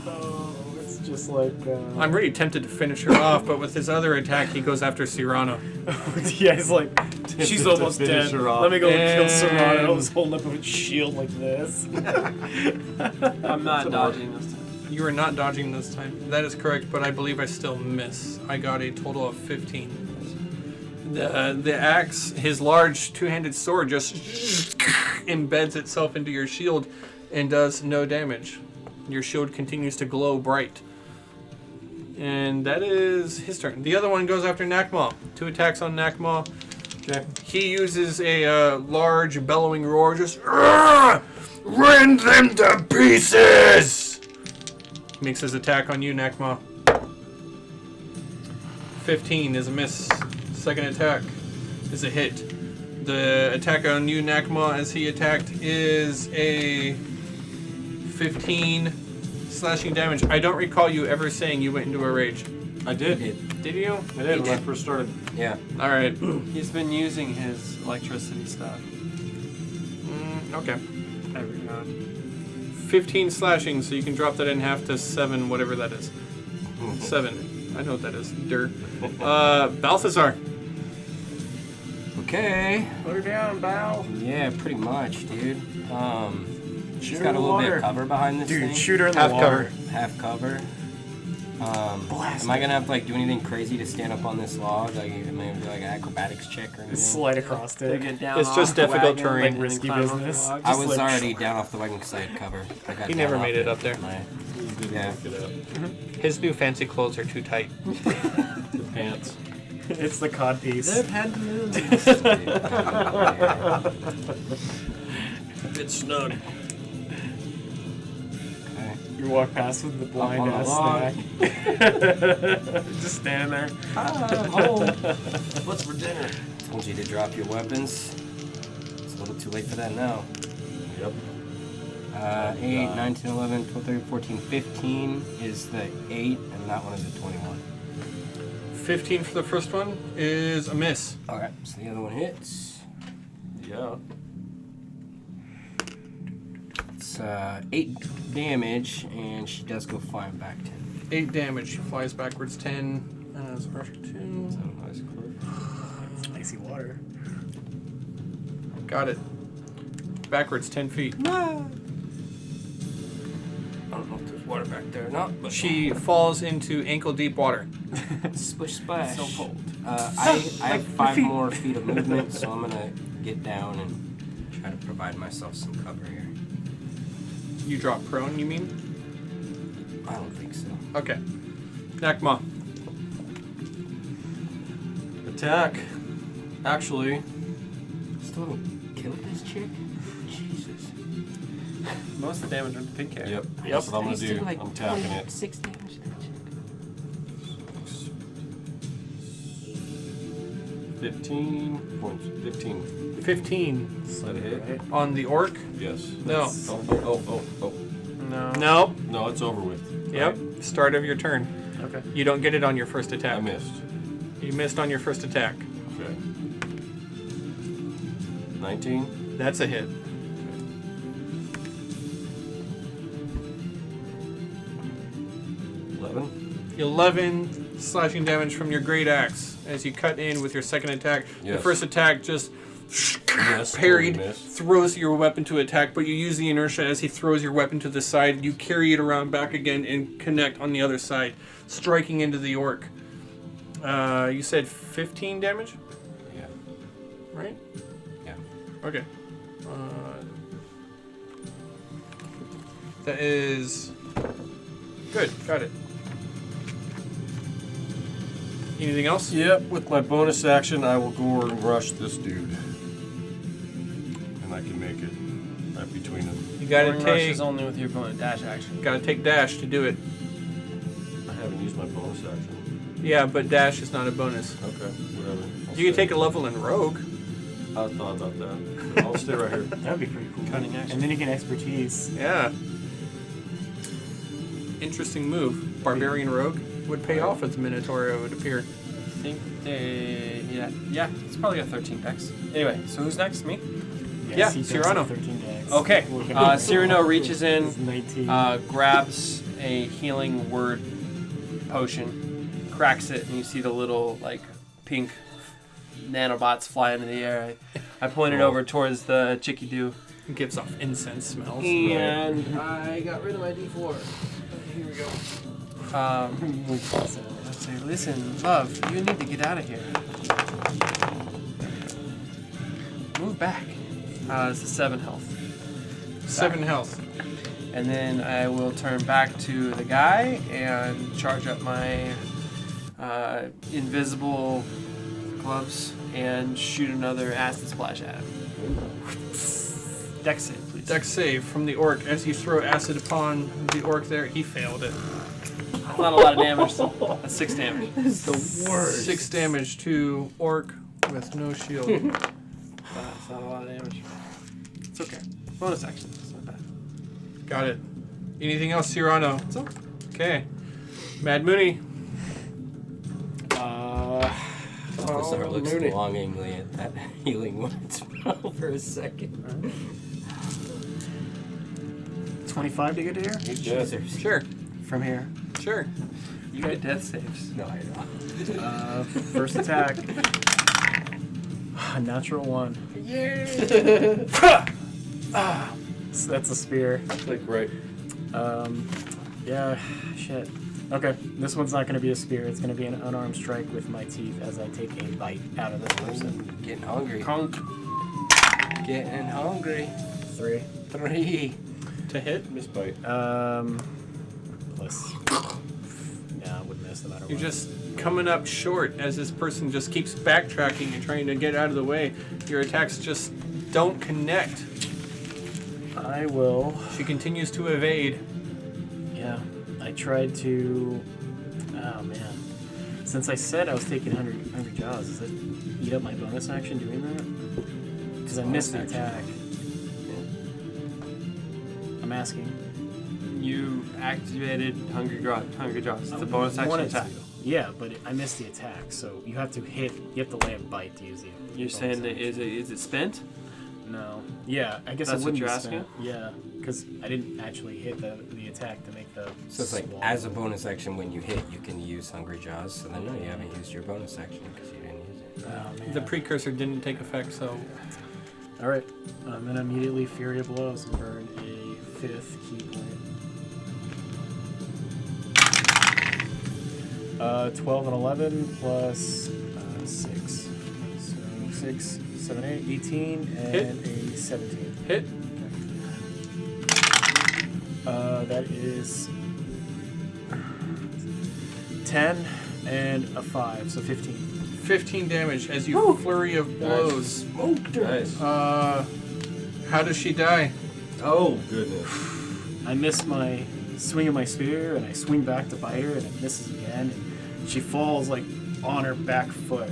Oh, it's just like. I'm really tempted to finish her off, but with his other attack, he goes after Cyrano. Yeah, he's like, she's almost finish dead. her off. Let me go kill And- Serrano. He's holding up a shield like this. I'm not dodging this time. You are not dodging this time. That is correct, but I believe I still miss. I got a total of 15. The axe, his large two-handed sword, just embeds itself into your shield and does no damage. Your shield continues to glow bright. And that is his turn. The other one goes after Nakma. 2 attacks on Nakma. Okay. He uses a large bellowing roar, just rend them to pieces! Makes his attack on you, Nakma. 15 is a miss. Second attack is a hit. The attack on you, Nakma, as he attacked, is a 15 slashing damage. I don't recall you ever saying you went into a rage. I did. Did you? I did when I first started. Yeah. All right. He's been using his electricity stuff. Okay. Every round. 15 slashing, so you can drop that in half to 7, whatever that is. 7. I know what that is. Dirt. Balthazar. Okay. Put her down, Bow. Yeah, pretty much, dude. She's her got in a the little bit water. of cover behind this Dude, thing. shoot her in Half the water. cover. Half cover. Blast Am I it. gonna have to like do anything crazy to stand up on this log? Like, am I gonna do like an acrobatics check or anything? Slide across They it. get down It's off just the difficult wagon, terrain. and then Risky climb up the business. log. I Just was like- already down off the wagon because I had cover. I got He down never off made it up there. My- You didn't Yeah. look it up. His new fancy clothes are too tight. The pants. It's the cod piece. They've had to move. It's snug. Okay. You walk past with the blind on the ass log. snack. Just standing there. Home. What's for dinner? Told you to drop your weapons. It's a little too late for that now. Yep. 8, 9, 10, 11, 12, 13, 14, 15 is the 8, and that one is a 21. 15 for the first one is a miss. Okay, so the other one hits. Yeah. It's 8 damage, and she does go flying back 10. 8 damage. She flies backwards 10. That's rush 2. So nice clip. Icy water. Got it. Backwards 10 feet. I don't know if there's water back there or not, but She falls into ankle deep water. splish splash. So cold. I have 5 more feet of movement, so I'm gonna get down and try to provide myself some cover here. You drop prone, you mean? I don't think so. Okay. Nakma. Attack. Actually, Still haven't killed this chick? Jesus. Most of the damage on the pink hair. yep. That's what I'm gonna I used to do. do like I'm tapping it. 6 damage to that chick. 15 points. 15. 15 Is that a hit? on the orc. Yes. No. Oh. No. Nope. No, it's over with. Yep. Start of your turn. Okay. You don't get it on your first I attack. missed. You missed on your first attack. Okay. 19. That's a hit. 11 slashing damage from your great axe as you cut in with your second attack. The Yes. first attack just Yes. parried, totally missed. throws your weapon to attack, but you use the inertia as he throws your weapon to the side. You carry it around back again and connect on the other side, striking into the orc. You said 15 damage, Yeah. right? Yeah. Okay. That is good. Got it. Anything else? Yep. With my bonus action, I will go and rush this dude, and I can make it right between them. You gotta Boring rush take. is only with your bonus dash action. Gotta take dash to do it. I haven't used my bonus action. Yeah, but dash is not a bonus. Okay. Whatever. You can take a level in rogue. I thought about that. I'll stay right here. That'd be pretty cool. Cunning action. And then you can expertise. Yeah. Interesting move. Barbarian rogue would pay off as Minotaur, it would appear. I think they. Yeah, it's probably a 13 dex. Anyway, so who's next? Me? Yeah, he does Cyrano. have 13 decks. Okay. We're gonna- Cyrano reaches in, It's 19. grabs a healing word potion, cracks it, and you see the little, like, pink nanobots fly into the air. I pointed over towards the chicky-doo. It gives off incense smells. And I got rid of my D4. Here we go. Let's say, listen, love, you need to get out of here. Move back. It's a 7 health. 7 health. And then I will turn back to the guy and charge up my invisible gloves and shoot another acid splash at him. Dex save, please. Dex save from the orc. As you throw acid upon the orc there, he failed it. Not a lot of damage. That's 6 damage. This is the worst. 6 damage to orc with no shield. That's not a lot of damage. It's okay. Bonus action. It's not bad. Got it. Anything else, Cyrano? Okay. Mad Mooney. Balthazar looks Mooney. longingly at that healing word spell for a second. 25 to get to here? Jesus. Sure. From here. Sure. You get death saves. No, I don't. First attack. Natural 1. So that's a spear. Like right. Yeah, shit. Okay, this one's not going to be a spear. It's going to be an unarmed strike with my teeth as I take a bite out of this person. Getting hungry. Conk. Getting hungry. 3. 3. To hit. Miss bite. Plus. Yeah, I would miss no matter You're what. just coming up short as this person just keeps backtracking and trying to get out of the way. Your attacks just don't connect. I will. She continues to evade. Yeah, I tried to. Oh man. Since I said I was taking 100 jaws, does it eat up my bonus action doing that? Because I missed the attack. I'm asking. You activated Hungry Jaws. It's a bonus action Wanted attack. to. Yeah, but I missed the attack, so you have to land bite to use the. You're bonus saying that action. is it spent? No. Yeah, I guess That's it what wouldn't you're be asking? spent. Yeah, because I didn't actually hit the attack to make the. So it's like swallow. as a bonus action when you hit, you can use Hungry Jaws. So then no, you haven't used your bonus action because you didn't use it. Oh, man. The precursor didn't take effect, so All right, I'm gonna immediately Fury of Blows and burn a 5th key point. 12 and 11 plus 6. So 6, 7, 8, 18, and Hit. a 17. hit. That is 10 and a 5, so 15. 15 damage as you flurry of blows. Nice. How does she die? Oh, goodness. I miss my swing of my spear, and I swing back to bite her, and it misses again. And she falls like on her back foot.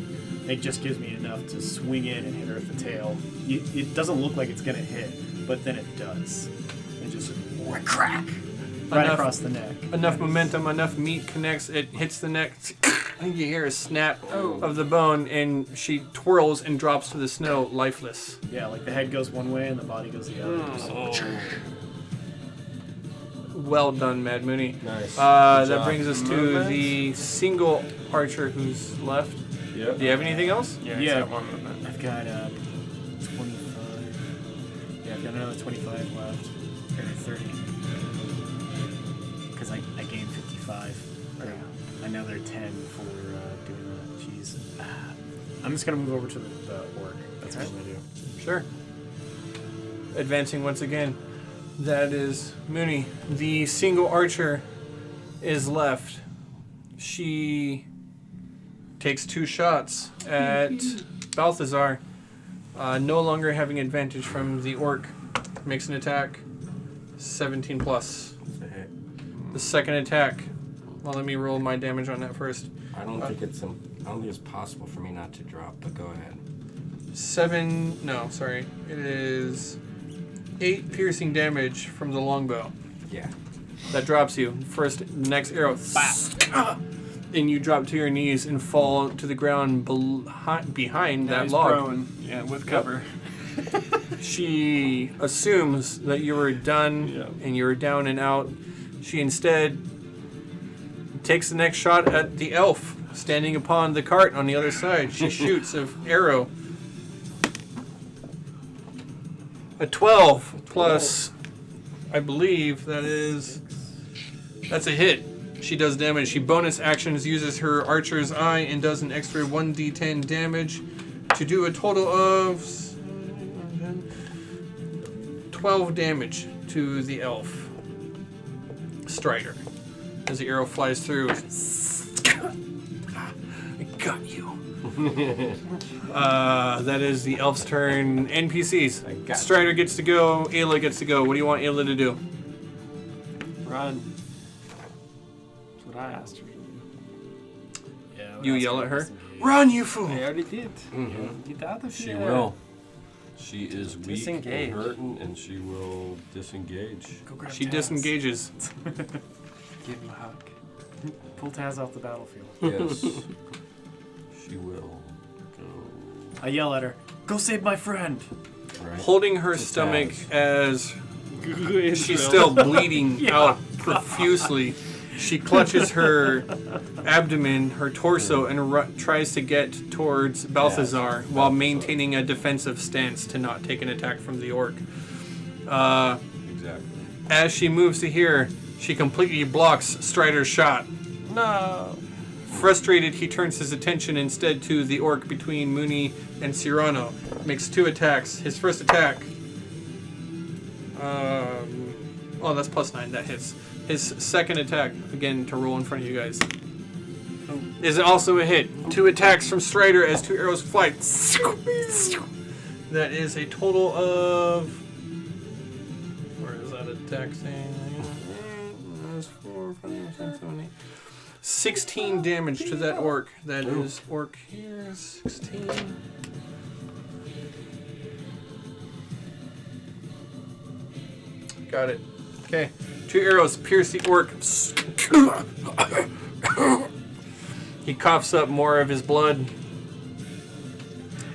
It just gives me enough to swing in and hit her with the tail. It doesn't look like it's gonna hit, but then it does. It just crack right Enough- across the neck. Enough momentum, enough meat connects. It hits the neck. And you hear a snap of the bone, and she twirls and drops to the snow, lifeless. Yeah, like the head goes one way and the body goes the other. Just- Well done, Mad Mooney. Nice. That Good job. brings us to Movement. the single archer who's left. Yep. Do you have anything else? Yeah, Yeah. it's got 1 movement. I've got 25. Yeah, I've got another 25 left. Or 30. Because I gained 55. Or another 10 for doing that. Jeez. I'm just going to move over to the orc. That's what I'm going to do. Sure. Advancing once again. That is Mooney. The single archer is left. She takes 2 shots at Balthazar. No longer having advantage from the orc. Makes an attack. 17 plus. The second attack. Well, let me roll my damage on that first. I don't think it's possible for me not to drop, but go ahead. 8 piercing damage from the longbow. Yeah. That drops you. First, next arrow, and you drop to your knees and fall to the ground behind Now that he's log. prone. Yeah, with cover. She assumes that you were done and you were down and out. She instead takes the next shot at the elf standing upon the cart on the other side. She shoots an arrow. A 12 plus, I believe that's a hit. She does damage. She bonus actions, uses her archer's eye, and does an extra 1d10 damage to do a total of 12 damage to the elf Strider. As the arrow flies through. I got you. That is the elf's turn. NPCs. Strider gets to go. Ayla gets to go. What do you want Ayla to do? Run. That's what I asked her. Yeah, You yell at her. Disengage. Run, you fool! I already did. Get out of She here. will. She is weak Disengage. and hurting, and she will disengage. Go grab She Taz. disengages. Give him a hug. Pull Taz off the battlefield. Yes. She will go. I yell at her. Go save my friend. Right. Holding her To stomach Taz. as she's still bleeding out profusely. She clutches her abdomen, her torso, and tries to get towards Balthazar while maintaining a defensive stance to not take an attack from the orc. Exactly. As she moves to here, she completely blocks Strider's shot. No. Frustrated, he turns his attention instead to the orc between Mooney and Cyrano. Makes 2 attacks. His first attack. Oh, that's +9. That hits. His second attack, again to roll in front of you guys, is also a hit. 2 attacks from Strider as 2 arrows fly. That is a total of. Where is that attack thing? 4, 5, 6, 7, 8. 16 damage to that orc. That is orc here. 16. Got it. Okay. 2 arrows pierce the orc. He coughs up more of his blood.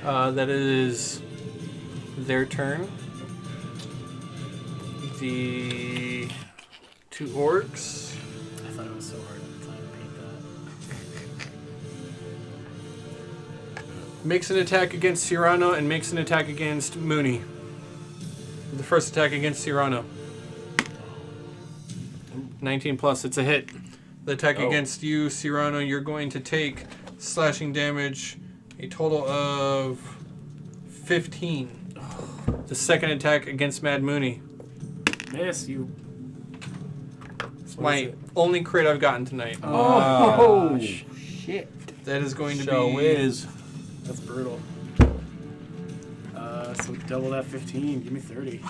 That is their turn. The 2 orcs. I thought it was so hard at the time to paint that. Makes an attack against Cyrano and makes an attack against Mooney. The first attack against Cyrano. 19 plus, it's a hit. The attack against you, Cyrano, you're going to take slashing damage, a total of 15. The second attack against Mad Mooney. Miss, you. My only crit I've gotten tonight. Oh, Shit. That is going to Show be... whiz. that's brutal. So double that 15. Give me 30.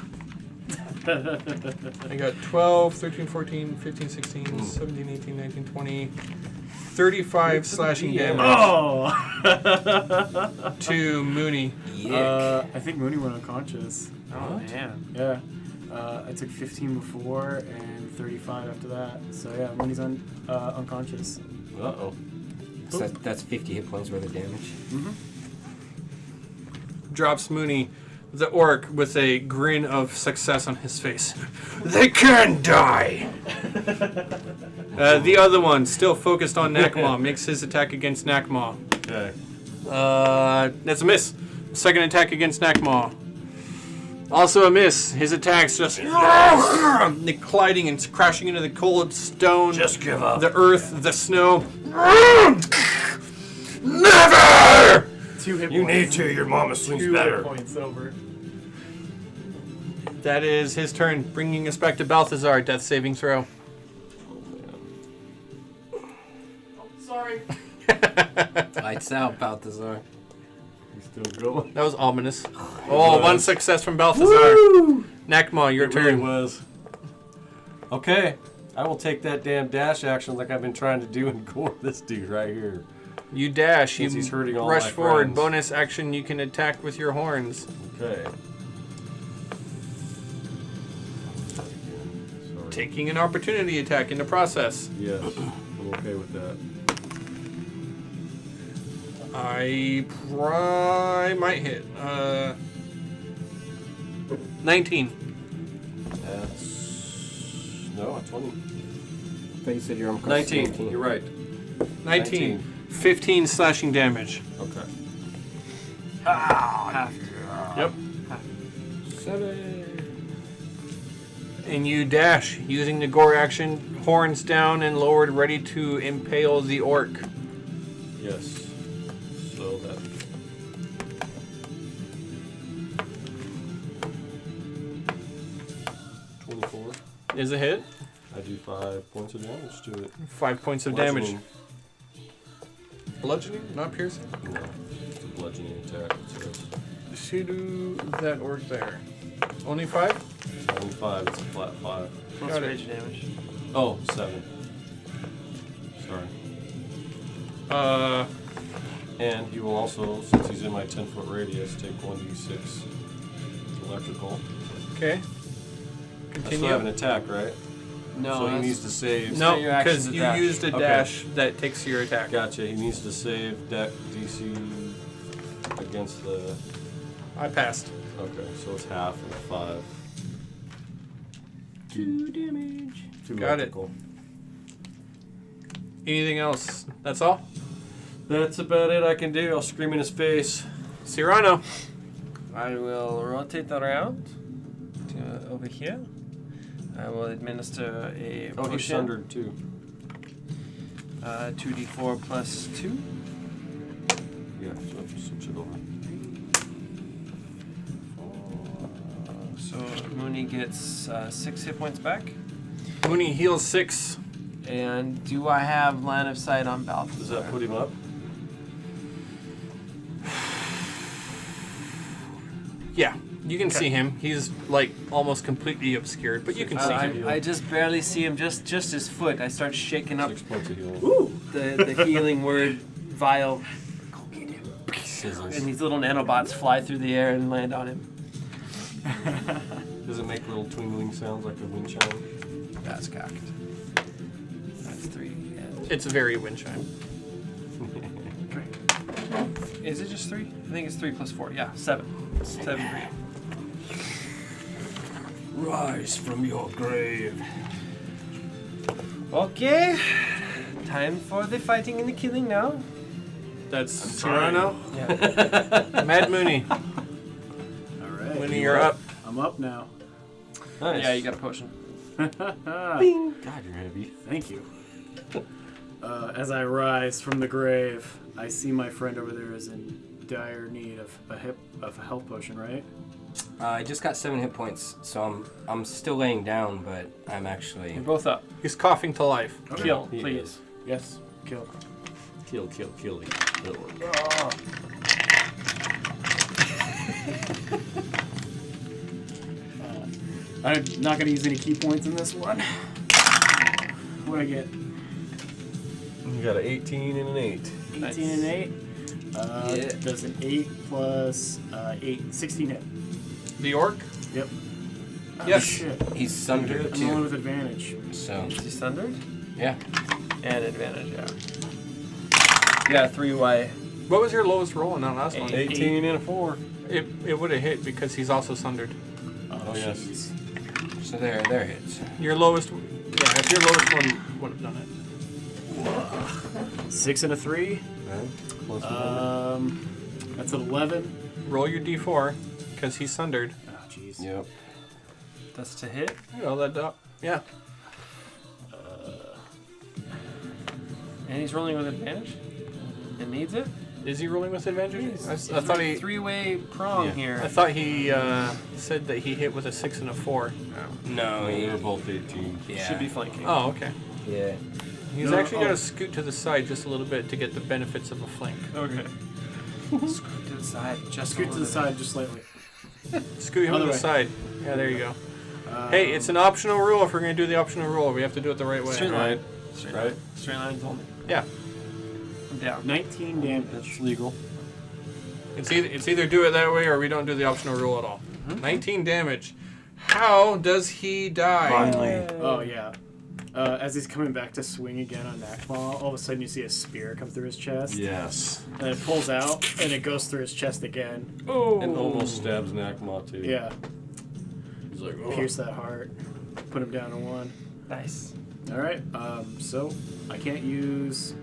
I got 12, 13, 14, 15, 16, 17, 18, 19, 20, 35 slashing damage Oh! to Mooney. I think Mooney went unconscious. Oh, man. Yeah. I took 15 before and 35 after that. So yeah, Mooney's unconscious. Uh-oh. So that's 50 hit points worth of damage. Drops Mooney, the orc, with a grin of success on his face. They can die! The other one, still focused on Nakma, makes his attack against Nakma. Okay. That's a miss. Second attack against Nakma. Also a miss. His attack's just colliding and crashing into the cold stone, Just give up. the earth, the snow. Never! 2 hit You points. need to. Your mama swings 2 better. hit points over. That is his turn, bringing us back to Balthazar. Death saving throw. Sorry. Lights out, Balthazar. You still going? That was ominous. Oh, one success from Balthazar. Nakma, your It really turn. was. Okay. I will take that damn dash action like I've been trying to do and gore this dude right here. You dash. Since You he's hurting all rush my forward. friends. Bonus action. You can attack with your horns. Okay. Sorry. Taking an opportunity attack in the process. Yes. I'm okay with that. I might hit. 19. That's... No, a 20. I thought you said you're on 19. You're right. 19. 15 slashing damage. Okay. Yep. 7. And you dash, using the gore action, horns down and lowered, ready to impale the orc. Yes. So that... Is a hit. I do 5 points of damage to it. 5 points of damage. Bludgeoning. Bludgeoning, not piercing. No, it's a bludgeoning attack. She do that orc there. Only 5? It's only 5. It's a flat 5. What's Got it. rage damage? Oh, 7. Sorry. And he will also, since he's in my 10-foot radius, take 1d6 electrical. Okay. I still Continue. have an attack, right? No, So he that's- needs to save. No, your action's because you a dash. used a Okay. dash that takes your attack. Gotcha. He needs to save deck DC against the. I passed. Okay, so it's half of 5. 2 damage. 2 Got it. electrical. Anything else? That's all? That's about it I can do. I'll scream in his face. Cyrano. I will rotate that around to over here. I will administer a Oh, he's potion. sundered too. 2d4 plus 2. Yeah, so switch it over. So Mooney gets 6 hit points back. Mooney heals 6. And do I have line of sight on Balthazar? Does that put him up? Yeah, you can see him. He's like almost completely obscured, but you can see him. I just barely see him, just his foot. I start shaking up 6 points of healing. the healing word vial. Scissors. And these little nanobots fly through the air and land on him. Does it make little twinkling sounds like a wind chime? That's cocked. That's 3. And It's very wind chime. is it just 3? I think it's 3 plus 4. Yeah, 7. 7 for you. Rise from your grave. Okay. Time for the fighting and the killing now. That's trying. Cyrano. Yeah. Mad Mooney. All right. Mooney, you're up. I'm up now. Nice. Yeah, you got a potion. God, you're heavy. Thank you. As I rise from the grave, I see my friend over there is in dire need of a health potion, right? I just got 7 hit points, so I'm still laying down, but I'm actually. You're both up. He's coughing to life. Okay. Kill, He please. is. Yes. Kill. Kill. I'm not gonna use any key points in this one. What do I get? You got an 18 and an 8. 18 and 8. Yeah. Does an 8 plus 8, 16 hit. The orc? Yep. Yes. Shit. He's sundered I'm the one too. with advantage. So Is he sundered? yeah. And advantage, yeah. Yeah, 3 way. What was your lowest roll on that last one? 18 and a 4. It would have hit because he's also sundered. Oh, yes. jeez. So there hits. Your lowest, yeah, if your lowest one would have done it. 6 and a 3. Plus That's an 11. Roll your d4 because he's sundered. Oh, jeez. Yep. That's to hit. You know that, yeah. And he's rolling with advantage? It needs it? Is he rolling with advantage? I thought he. 3-way prong Yeah. here. I thought he said that he hit with a 6 and a 4. No, We he were both 18. yeah. Should be flanking. Oh, okay. Yeah. He's No, actually got oh. to scoot to the side just a little bit to get the benefits of a flank. Okay. Scoot to the side. Just Scoot a to the little side just slightly. Scoot him Other to the way. side. Yeah, there you go. Hey, it's an optional rule. If we're going to do the optional rule, we have to do it the right way. Straight line. Right. Straight Right. line. Straight line told me. Yeah. I'm down. 19 damage. That's legal. It's either do it that way or we don't do the optional rule at all. 19 damage. How does he die? Finally. Oh, yeah. As he's coming back to swing again on Nakmal, all of a sudden you see a spear come through his chest. Yes. And it pulls out, and it goes through his chest again. Oh. And almost stabs Nakma too. Yeah. He's like, oh. Pierce that heart. Put him down to 1. Nice. Alright, so I can't use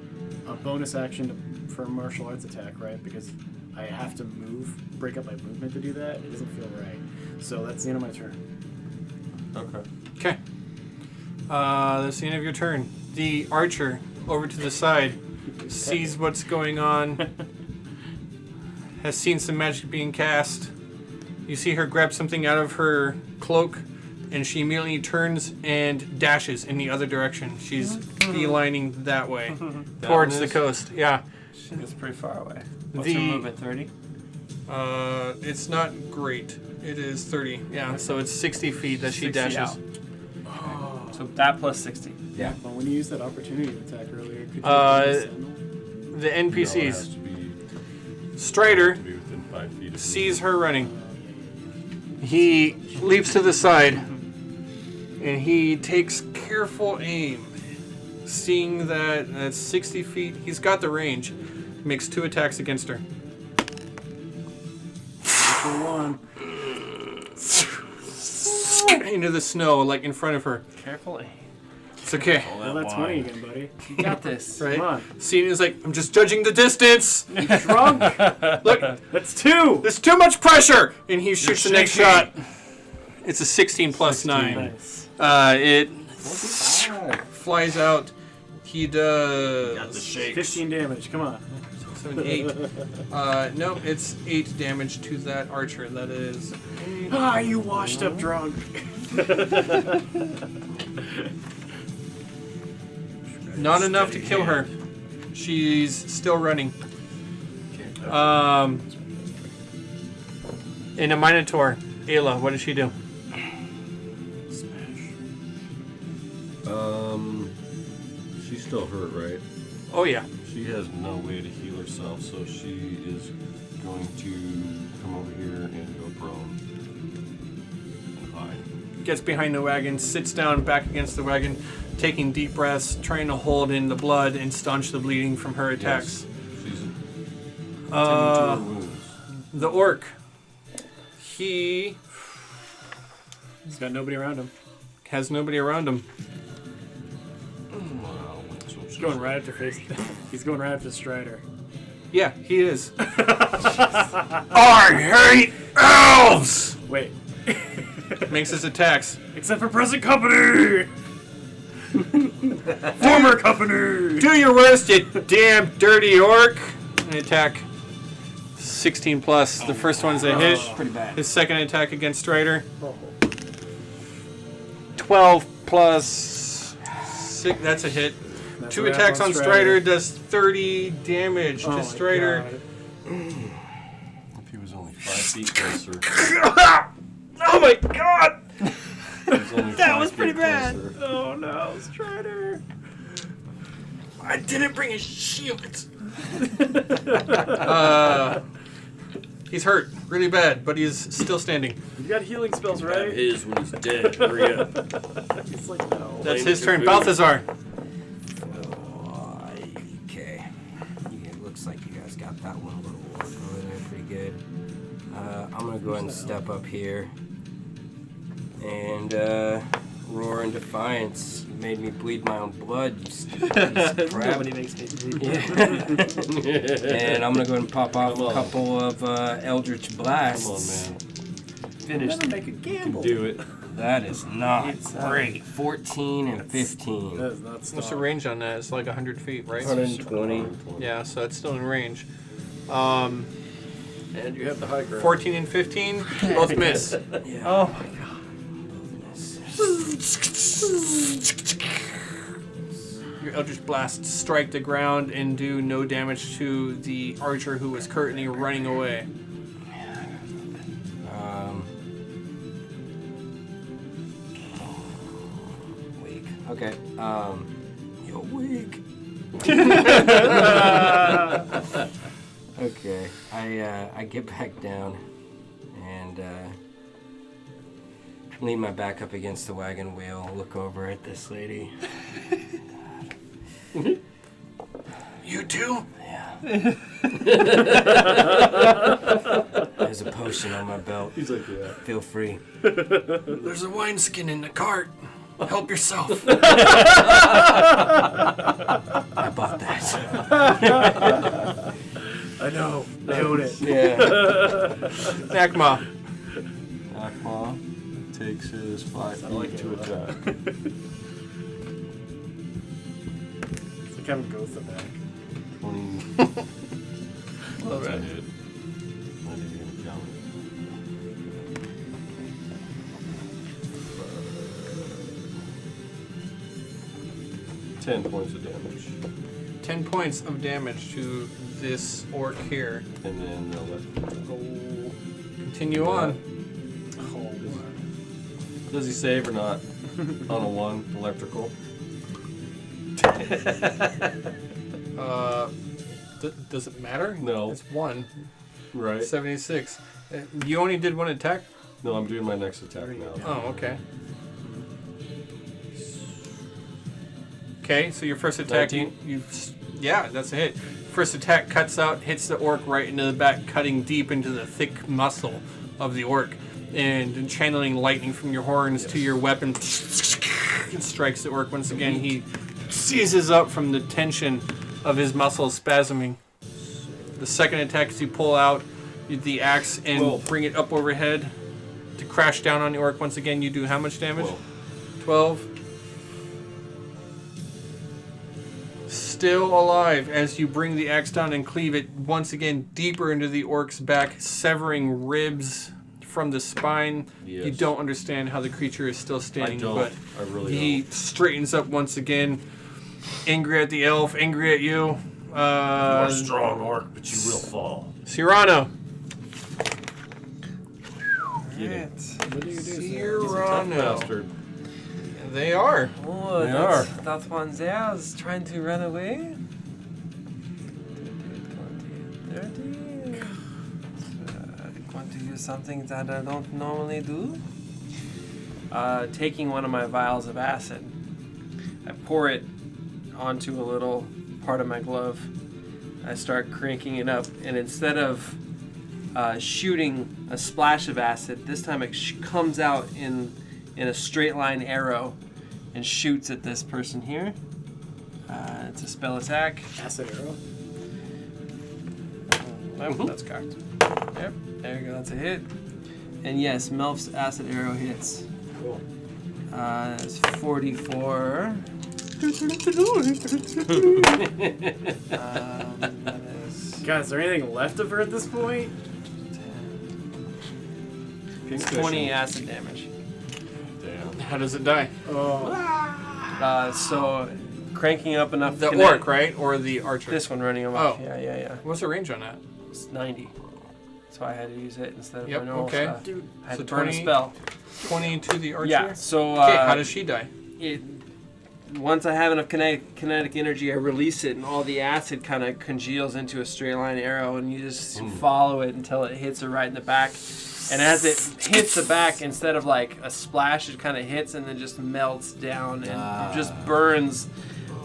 a bonus action for a martial arts attack, right? Because I have to break up my movement to do that. It doesn't feel right. So that's the end of my turn. Okay. Okay. That's the end of your turn. The archer over to the side sees what's going on, has seen some magic being cast. You see her grab something out of her cloak, and she immediately turns and dashes in the other direction. She's beelining that way, towards the coast. Yeah. It's pretty far away. What's The- her movement? 30? It's not great. It is 30. Yeah, so it's 60 feet that she 60 dashes. out. So that plus 60. Yeah. Well, when you used that opportunity attack earlier, could you The No, it has NPCs. to be, Strider to be within 5 feet of sees her running. He leaps to the side and he takes careful aim. Seeing that that's 60 feet, he's got the range. Makes 2 attacks against her. for 1? Into the snow, like in front of her. Carefully. It's okay, Well, that's 20 again, buddy. You got this. right? Come on. Seeing is like, I'm just judging the distance. Drunk? Look, That's 2! there's too much pressure, and he shoots the next shot. It's a 16 plus 9. Nice. It flies out. He does Got the shakes. 15 damage, come on. 7, 8. No, it's 8 damage to that archer. That is Ah, you washed up drunk. not enough to kill her. She's still running. In a Minotaur, Ayla, what did she do? She's still hurt, right? Oh yeah. She has no way to heal herself, so she is going to come over here and go prone and hide. gets behind the wagon, sits down back against the wagon, taking deep breaths, trying to hold in the blood and staunch the bleeding from her attacks. She's tending to her wounds. The orc. He He's got nobody around him. has nobody around him. He's going right after face. He's going right after Strider. Yeah, he is. I hate elves! Wait. Makes his attacks. Except for present company. Former company. Do your worst, you damn dirty orc! An attack. 16 plus. The first one's a hit. Pretty bad. His second attack against Strider. 12 plus 6. That's a hit. That's Two a wrap attacks on Strider does 30 damage to Strider. If he was only 5 feet closer. Oh my god! That was pretty bad. Oh no, Strider. I didn't bring a shield. He's hurt really bad, but he's still standing. You got healing spells, Have right? his when he's dead. Hurry up. It's like no. That's Blame his your turn. food. Balthazar. Okay. It looks like you guys got that one little orc over there pretty good. I'm gonna go ahead and step up here and roar in defiance. You made me bleed my own blood, you stupid piece of crap. Nobody makes me bleed. And I'm gonna go ahead and pop off Come a on. couple of Eldritch Blasts. Come on, man. Finish. Make a gamble. Do it. That is not great. 14 and 15. That is not What's the stop. range on that? It's like 100 feet, right? 120. Yeah, so it's still in range. And you have the high ground. 14 and 15, both miss. Yeah. Oh my god. Your Eldritch Blasts strike the ground and do no damage to the archer who was currently running away. Weak. Okay. You're weak. Okay. I get back down and lean my back up against the wagon wheel, look over at this lady. You too? Yeah. There's a potion on my belt. He's like, yeah. Feel free. There's a wineskin in the cart. Help yourself. I bought that. I know. I own it. Yeah. Nakma. Akma takes his 5 feet to attack. It's like having ghosts in back. 20. Love That's a it. hit. Not even gonna count. 10 points of damage. 10 points of damage to this orc here. And then they'll let Continue on. Does he save or not? On a 1, electrical. Does it matter? No. It's 1. Right? 76. You only did one attack? No, I'm doing my next attack now. Oh, okay. Okay, so your first attack, 19. yeah, that's a hit. First attack cuts out, hits the orc right into the back, cutting deep into the thick muscle of the orc, and channeling lightning from your horns to your weapon. It strikes the orc once again. He seizes up from the tension of his muscles spasming. The second attack is you pull out the axe and 12. bring it up overhead to crash down on the orc. Once again, you do how much damage? 12. Still alive as you bring the axe down and cleave it once again deeper into the orc's back, severing ribs from the spine. Yes. You don't understand how the creature is still standing, I don't. but I really he straightens up once again, angry at the elf, angry at you. You are strong, orc, but you will fall. Cyrano. Kidding. What do you do? Cyrano. Bastard. They are. Oh, They that's, that one there is trying to run away. 20, 30. Want to use something that I don't normally do? taking one of my vials of acid. I pour it onto a little part of my glove. I start cranking it up, and instead of shooting a splash of acid, this time it comes out in a straight line arrow and shoots at this person here. It's a spell attack. Acid arrow. Oh, that's cocked. Yep, there you go, that's a hit. And yes, Melf's acid arrow hits. Cool. It's 44. That is God, is there anything left of her at this point? 10. 20 acid damage. Damn. How does it die? Oh. So cranking up enough. The kinetic- orc, right? Or the archer? This one running amok. Oh. Yeah. What's the range on that? It's 90. So I had to use it instead of Yep, my normal okay. stuff. Dude. I had So to burn a 20 spell. 20 to the archer? Yeah. So Okay, how does she die? once I have enough kinetic energy, I release it, and all the acid kind of congeals into a straight line arrow, and you just follow it until it hits her right in the back. And as it hits the back, instead of like a splash, it kind of hits and then just melts down and just burns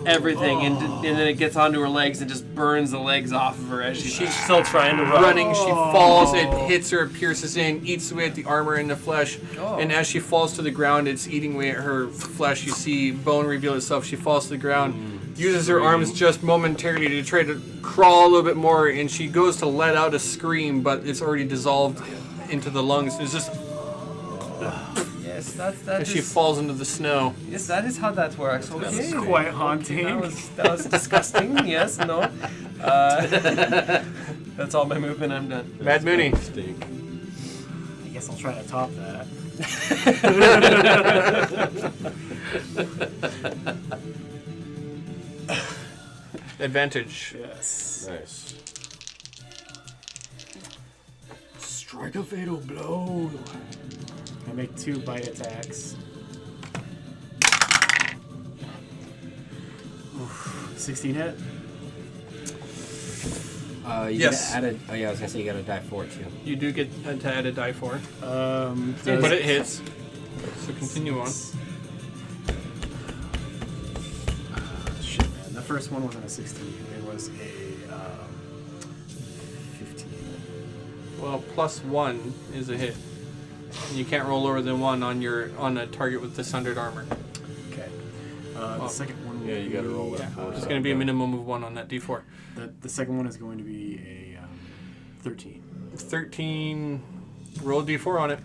everything. And then it gets onto her legs and just burns the legs off of her as she's still trying to run. Running, she falls, it hits her, pierces in, eats away at the armor and the flesh. And as she falls to the ground, it's eating away at her flesh. You see bone reveal itself. She falls to the ground, uses her arms just momentarily to try to crawl a little bit more, and she goes to let out a scream, but it's already dissolved into the lungs. It's just Yes, that as she is, falls into the snow. yes, that is how that works. Okay. That's quite haunting. That was disgusting. Yes, no. That's all my movement. I'm done. Mad Mooney. Stink. I guess I'll try to top that. Advantage. Yes. Nice. Strike a fatal blow. I make 2 bite attacks. Oof. 16 hit. You Yes. gotta add a, oh yeah, I was gonna say you gotta die for it too. You do get to add a die for it, Does but it hits. So continue on. Shit, man. The first one wasn't a 16. It was a 15. Well, +1 is a hit. And you can't roll lower than 1 on a target with the sundered armor. Okay. The second one. Yeah, you gotta roll that. Yeah, there's going to be a minimum of 1 on that D4. The second one is going to be a 13. 13. Roll a D4 on it.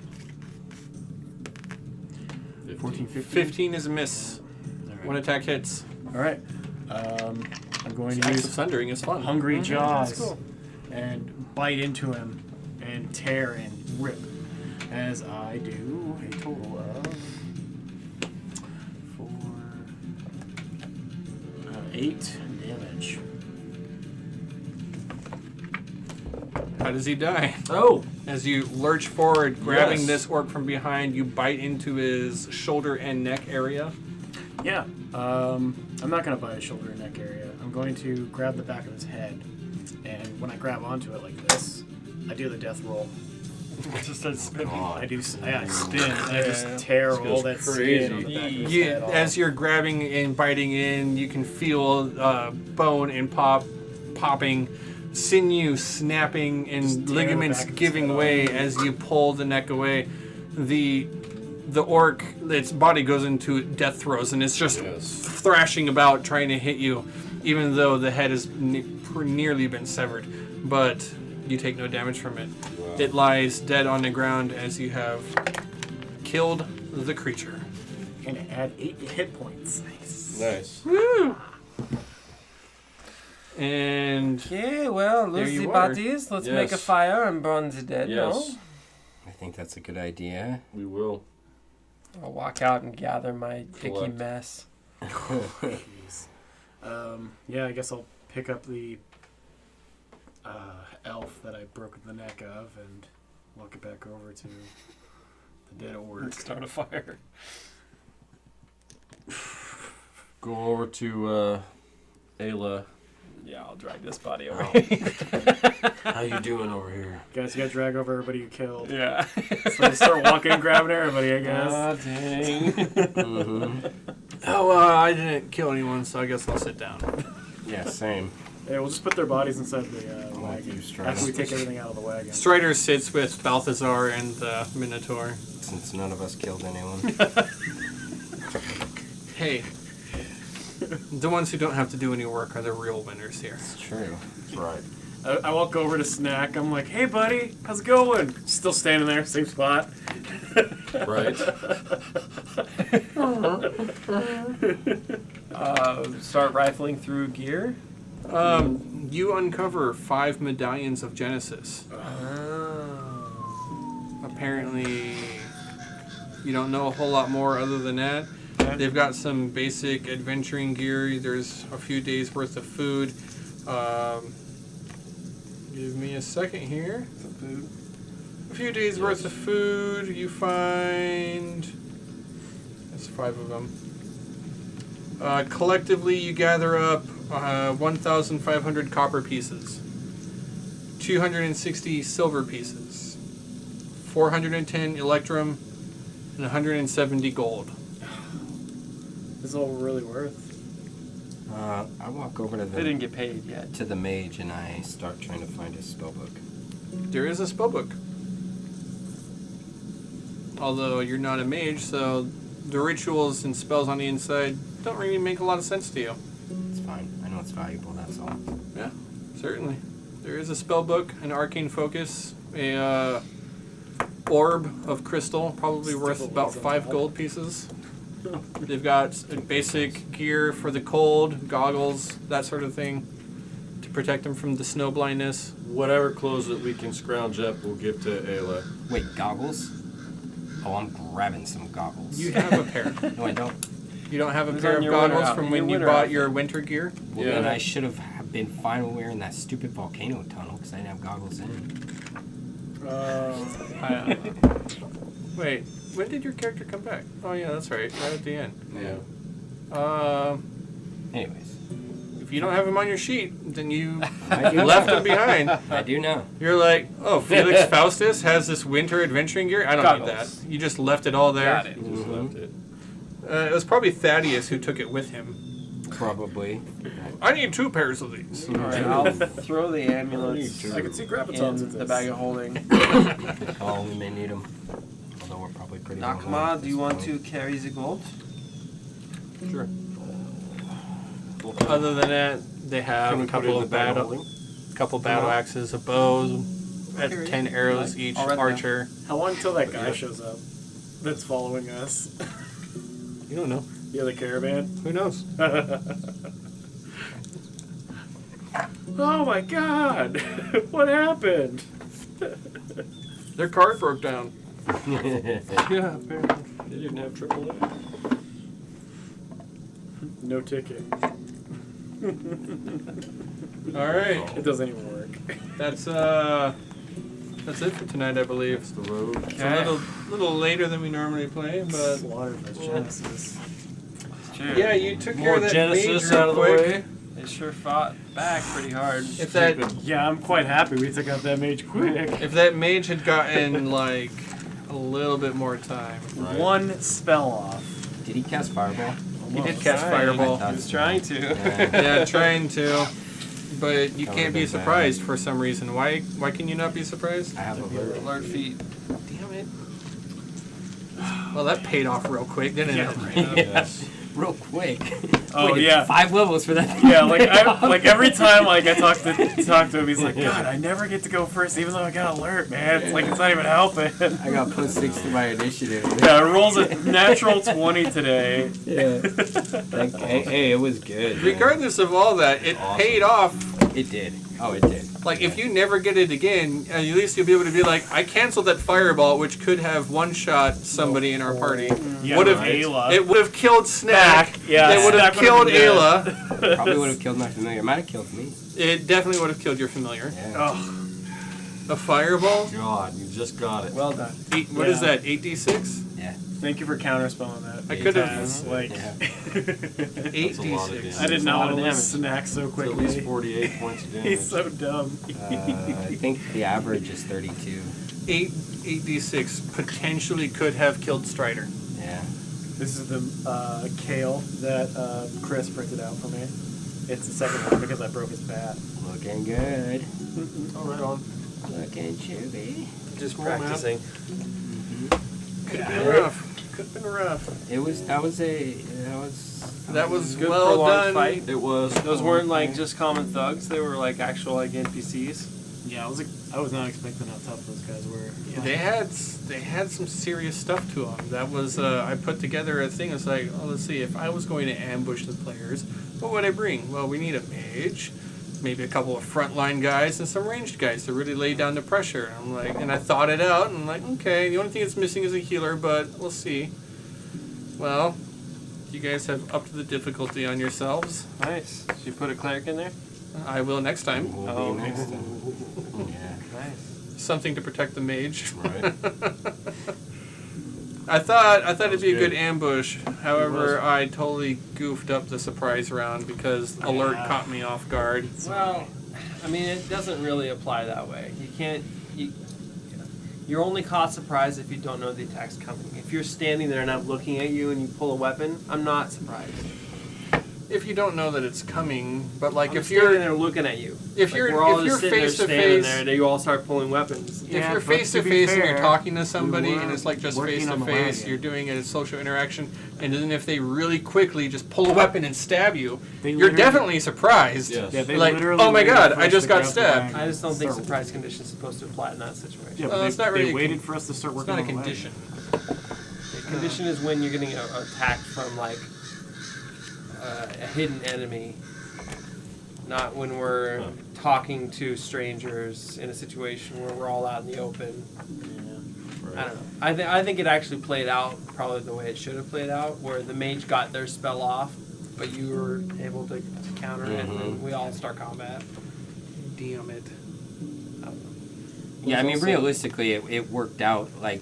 14, 15. 15 is a miss. All right. One attack hits. All right. I'm going to Axe of use Sundering is fun. Hungry Jaws That's cool. and bite into him and tear and rip as I do a total of 8 damage. How does he die? Oh! As you lurch forward, grabbing Yes. this orc from behind, you bite into his shoulder and neck area. Yeah. I'm not going to bite his shoulder and neck area. I'm going to grab the back of his head, and when I grab onto it like this, I do the death roll. Just started spinning. I spin, and I Yeah. just tear This all goes that crazy. skin on the back of his You, head off. as you're grabbing and biting in, you can feel bone and popping, sinew snapping, Just and tear the ligaments back of his giving head way off. as you pull the neck away. The orc, its body goes into death throes, and it's just thrashing about trying to hit you, even though the head has nearly been severed. But you take no damage from it. Wow. It lies dead on the ground as you have killed the creature. And add 8 hit points. Nice. Woo! And Okay, well, There Lucy you are. Bodies, let's Yes. make a fire and burn the dead, Yes. I think that's a good idea. We will. no? I'll walk out and gather my icky Collect. mess. Jeez. Yeah, I guess I'll pick up the elf that I broke the neck of and walk it back over to the dead orc. Let's start a fire. Go over to Ayla, Yeah, I'll drag this body over. How you doing over here? Guys, you gotta drag over everybody you killed. Yeah. So they start walking and grabbing everybody, I guess. Oh, dang. Mm-hmm. Oh, I didn't kill anyone, so I guess I'll sit down. Yeah, same. Yeah, we'll just put their bodies inside the wagon you Strider. after we take everything out of the wagon. Strider sits with Balthazar and the Minotaur. Since none of us killed anyone. Hey, the ones who don't have to do any work are the real winners here. It's true. Right. I walk over to Snack. I'm like, hey, buddy, how's it going? Still standing there, same spot. Right. Start rifling through gear. You uncover 5 medallions of Genesis. Apparently, you don't know a whole lot more other than that. They've got some basic adventuring gear. There's a few days worth of food. Give me a second here. Some food. A few days worth of food. You find. That's 5 of them. Collectively, you gather up 1,500 copper pieces, 260 silver pieces, 410 electrum, and 170 gold. This is all we're really worth. I walk over to They didn't get paid yet. to the mage and I start trying to find his spellbook. There is a spellbook. Although you're not a mage, so the rituals and spells on the inside don't really make a lot of sense to you. It's fine. I know it's valuable, that's all. Yeah, certainly. There is a spellbook, an arcane focus, a orb of crystal, probably worth about 5 gold pieces. They've got basic gear for the cold, goggles, that sort of thing, to protect them from the snow blindness. Whatever clothes that we can scrounge up, we'll give to Ayla. Wait, goggles? Oh, I'm grabbing some goggles. You have a pair. No, I don't. You don't have a Those pair on of your winter goggles outfit, from when your you winter bought outfit. your winter gear? Well, Yeah. then I should have been fine wearing that stupid volcano tunnel because I didn't have goggles in. Wait, when did your character come back? Oh yeah, that's right at the end. Yeah. Anyways, If you don't have him on your sheet, then you I do left know. him behind. I do know. You're like, oh, Felix Faustus has this winter adventuring gear? I don't need Goggles. that. You just left it all there. Got it. Just left it. It was probably Thaddeus who took it with him. Probably. I need 2 pairs of these. Alright, I'll throw the ambulance I can see gravitons in with the this. bag of holding. Oh, we may need them. Although we're probably pretty low Nakma, at do you this want point. to carry the gold? Sure. Other than that, they have Can we a put it couple in of the bag of battle, holding? battle axes, a bow, at Okay. 10 arrows each I'll write it archer. How long until that guy shows up that's following us? You don't know. The other caravan? Who knows? Oh my god! What happened? Their card broke down. Yeah, apparently. They didn't have AAA. No ticket. All right. It doesn't even work. That's it for tonight, I believe. That's the road. It's a little later than we normally play, but Slaughtered by Genesis. yeah, you took care More of that Genesis mage real out of the quick. way. They sure fought back pretty hard. If that Yeah, I'm quite happy we took out that mage quick. if that mage had gotten like a little bit more time, Right. One spell off. Did he cast Fireball? he did catch Right. fireball. He was trying to. Yeah. Yeah, trying to, but you That can't would've be been surprised for some reason. Why can you not be surprised? I have alert. Alert feet. Damn it. Well, that paid off real quick, didn't it? Yes. Real quick. Oh, Waited yeah. 5 levels for that. Yeah, like every time I talk to him, he's like, God, I never get to go first, even though I got alert, man. It's like it's not even helping. I got plus 6 to my initiative. Yeah, it rolls a natural 20 today. Yeah. Hey, it was good. man. Regardless of all that, it paid off. It did. Oh, it did. Like, if you never get it again, at least you'll be able to be like, I canceled that fireball, which could have one-shot somebody in our party. Yeah, Would have Ayla. It would have killed Snack. Yeah, It would have Snack killed would've been dead. Ayla. Probably would have killed my familiar. It might have killed me. It definitely would have killed your familiar. Yeah. Oh, A fireball? God, you just got it. Well done. What is Yeah. that, 8d6? Yeah. Thank you for counterspelling that. I could have- Taz. Like, Yeah. 8d6. I did not want to damage. snack so It's quickly. at least 48 points of damage. He's so dumb. I think the average is 32. 8d6 potentially could have killed Strider. Yeah. This is the kale that Chris printed out for me. It's the second one because I broke his bat. Looking good. Oh, right on. Looking chubby. Just Roll, man. practicing. Could have been rough. Could have been rough. It was. That was. That was Good well prolonged done. fight. It was. Those weren't like just common thugs. They were like actual like NPCs. Yeah, I was not expecting how tough those guys were. Yeah. They had some serious stuff to them. That was I put together a thing. It's like, oh, let's see. If I was going to ambush the players, what would I bring? Well, we need a mage, maybe a couple of frontline guys, and some ranged guys to really lay down the pressure. I'm like, and I thought it out, and I'm like, okay. The only thing that's missing is a healer, but we'll see. Well, you guys have upped the difficulty on yourselves. Nice. Did you put a cleric in there? I will next time. Will Oh, be next okay. time. Yeah. Nice. Something to protect the mage. Right. I thought it'd was be a good good. ambush. However, I totally goofed up the surprise round because alert Yeah. caught me off guard. Well, I mean, it doesn't really apply that way. You can't. You're only caught surprised if you don't know the attack's coming. If you're standing there and I'm looking at you and you pull a weapon, I'm not surprised. If you don't know that it's coming, but like I'm if standing you're there looking at you, if Like, you're we're all if just you're sitting there face to standing face, there, and you all start pulling weapons. if Yeah, you're but face to to be face and you're fair, talking to somebody and were it's like just working face to on the face, wagon. you're doing a social interaction, and then if they really quickly just pull a weapon and stab you, They you're literally- definitely surprised. Yes. Yeah, they Like, literally oh my waited God, for I us just to got grab the stabbed. wagon I just don't think start- surprise condition is supposed to apply in that situation. Yeah, Well, but it's not they really a waited for us to start It's working not a on the wagon. condition. The condition is when you're getting attacked from like a hidden enemy, not when we're talking to strangers in a situation where we're all out in the open. I don't know. I think it actually played out probably the way it should have played out, where the mage got their spell off, but you were able to counter it, and then we all start combat. Damn it. I don't know. Yeah, I mean, Also- realistically, it worked out. Like,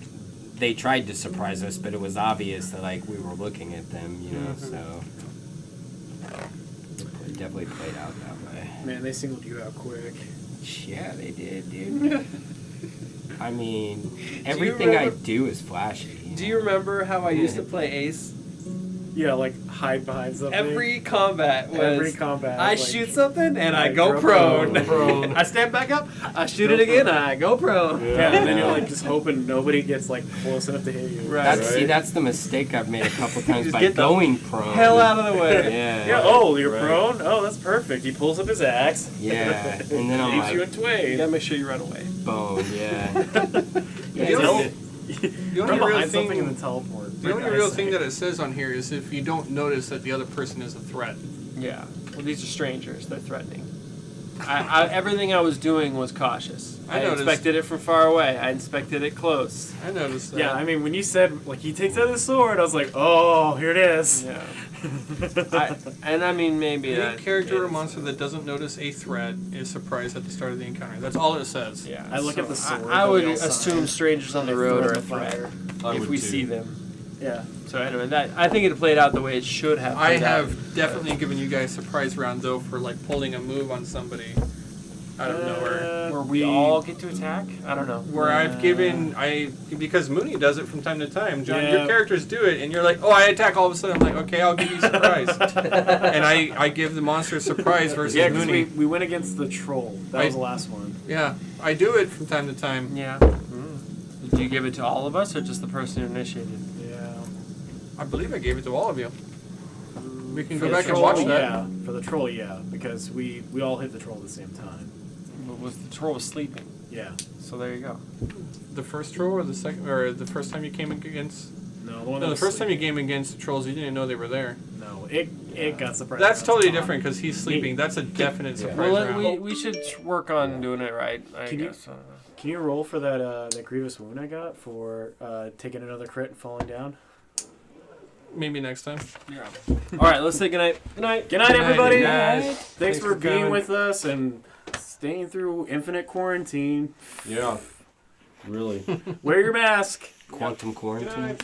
they tried to surprise us, but it was obvious that, like, we were looking at them, you know, so. It definitely played out that way. Man, they singled you out quick. Yeah, they did, dude. I mean, everything I remember- do is flashy. Do you remember how I used to play Ace? Yeah, like hide behind something. Every combat was Every combat, I like- shoot something and I Like, go you're prone. prone. I stand back up, I shoot it again, I go prone. Yeah, and then you're like just hoping nobody gets like close enough to hit you. Right. See, that's the mistake I've made a couple times Just by get the going prone. Hell out of the way. Yeah. Yeah. Oh, you're Right. prone. Oh, that's perfect. He pulls up his axe. Yeah, and then I'm leaves you like, in You twain. gotta make sure you run away. bone, yeah. The Tell- only, the Run only real behind something and thing, then teleport. the only real thing that it says on here is if you don't notice that the other person is a threat. Yeah. Well, these are strangers. They're threatening. Everything I was doing was cautious. I I noticed. inspected it from far away. I inspected it close. I noticed that. Yeah, I mean, when you said like he takes out his sword, I was like, oh, here it is. Yeah. I mean, maybe Any that character or is, monster that doesn't notice a threat is surprised at the start of the encounter. That's all it says. Yeah. I look at the so sword I that would we all assume signed, strangers on the and I road throw are it a in the threat I if would we too. see them. Yeah. So anyway, I think it played out the way it should have. I played out. have definitely given you guys surprise round though for like pulling a move on somebody out of nowhere. Where we all get to attack. I don't know. Where I've given because Mooney does it from time to time. John, Yeah. your characters do it, and you're like, oh, I attack all of a sudden. I'm like, okay, I'll give you surprise, and I give the monster surprise versus Yeah, because Mooney. we went against the troll. That I- was the last one. Yeah, I do it from time to time. Yeah. Did you give it to all of us or just the person who initiated? Yeah. I believe I gave it to all of you. We can For go the back and troll, watch that. Yeah, for the troll, yeah, because we all hit the troll at the same time. But was the troll was sleeping? Yeah. So there you go. The first troll or the second, or the first time you came against? No, the one No, that the was first time you sleeping. came against the trolls, you didn't know they were there. No, it got surprised. That's I was totally gone. different because he's sleeping. That's a definite Yeah. surprise Well, round. we should work on doing it right. I Can you- guess. Can you roll for that grievous wound I got for taking another crit and falling down? Maybe next time. Yeah. All right. Let's say goodnight. Good night. Good night, everybody. guys. Thanks for being coming. with us and staying through infinite quarantine. Yeah. Really. Wear your mask. Quantum quarantine. Good night.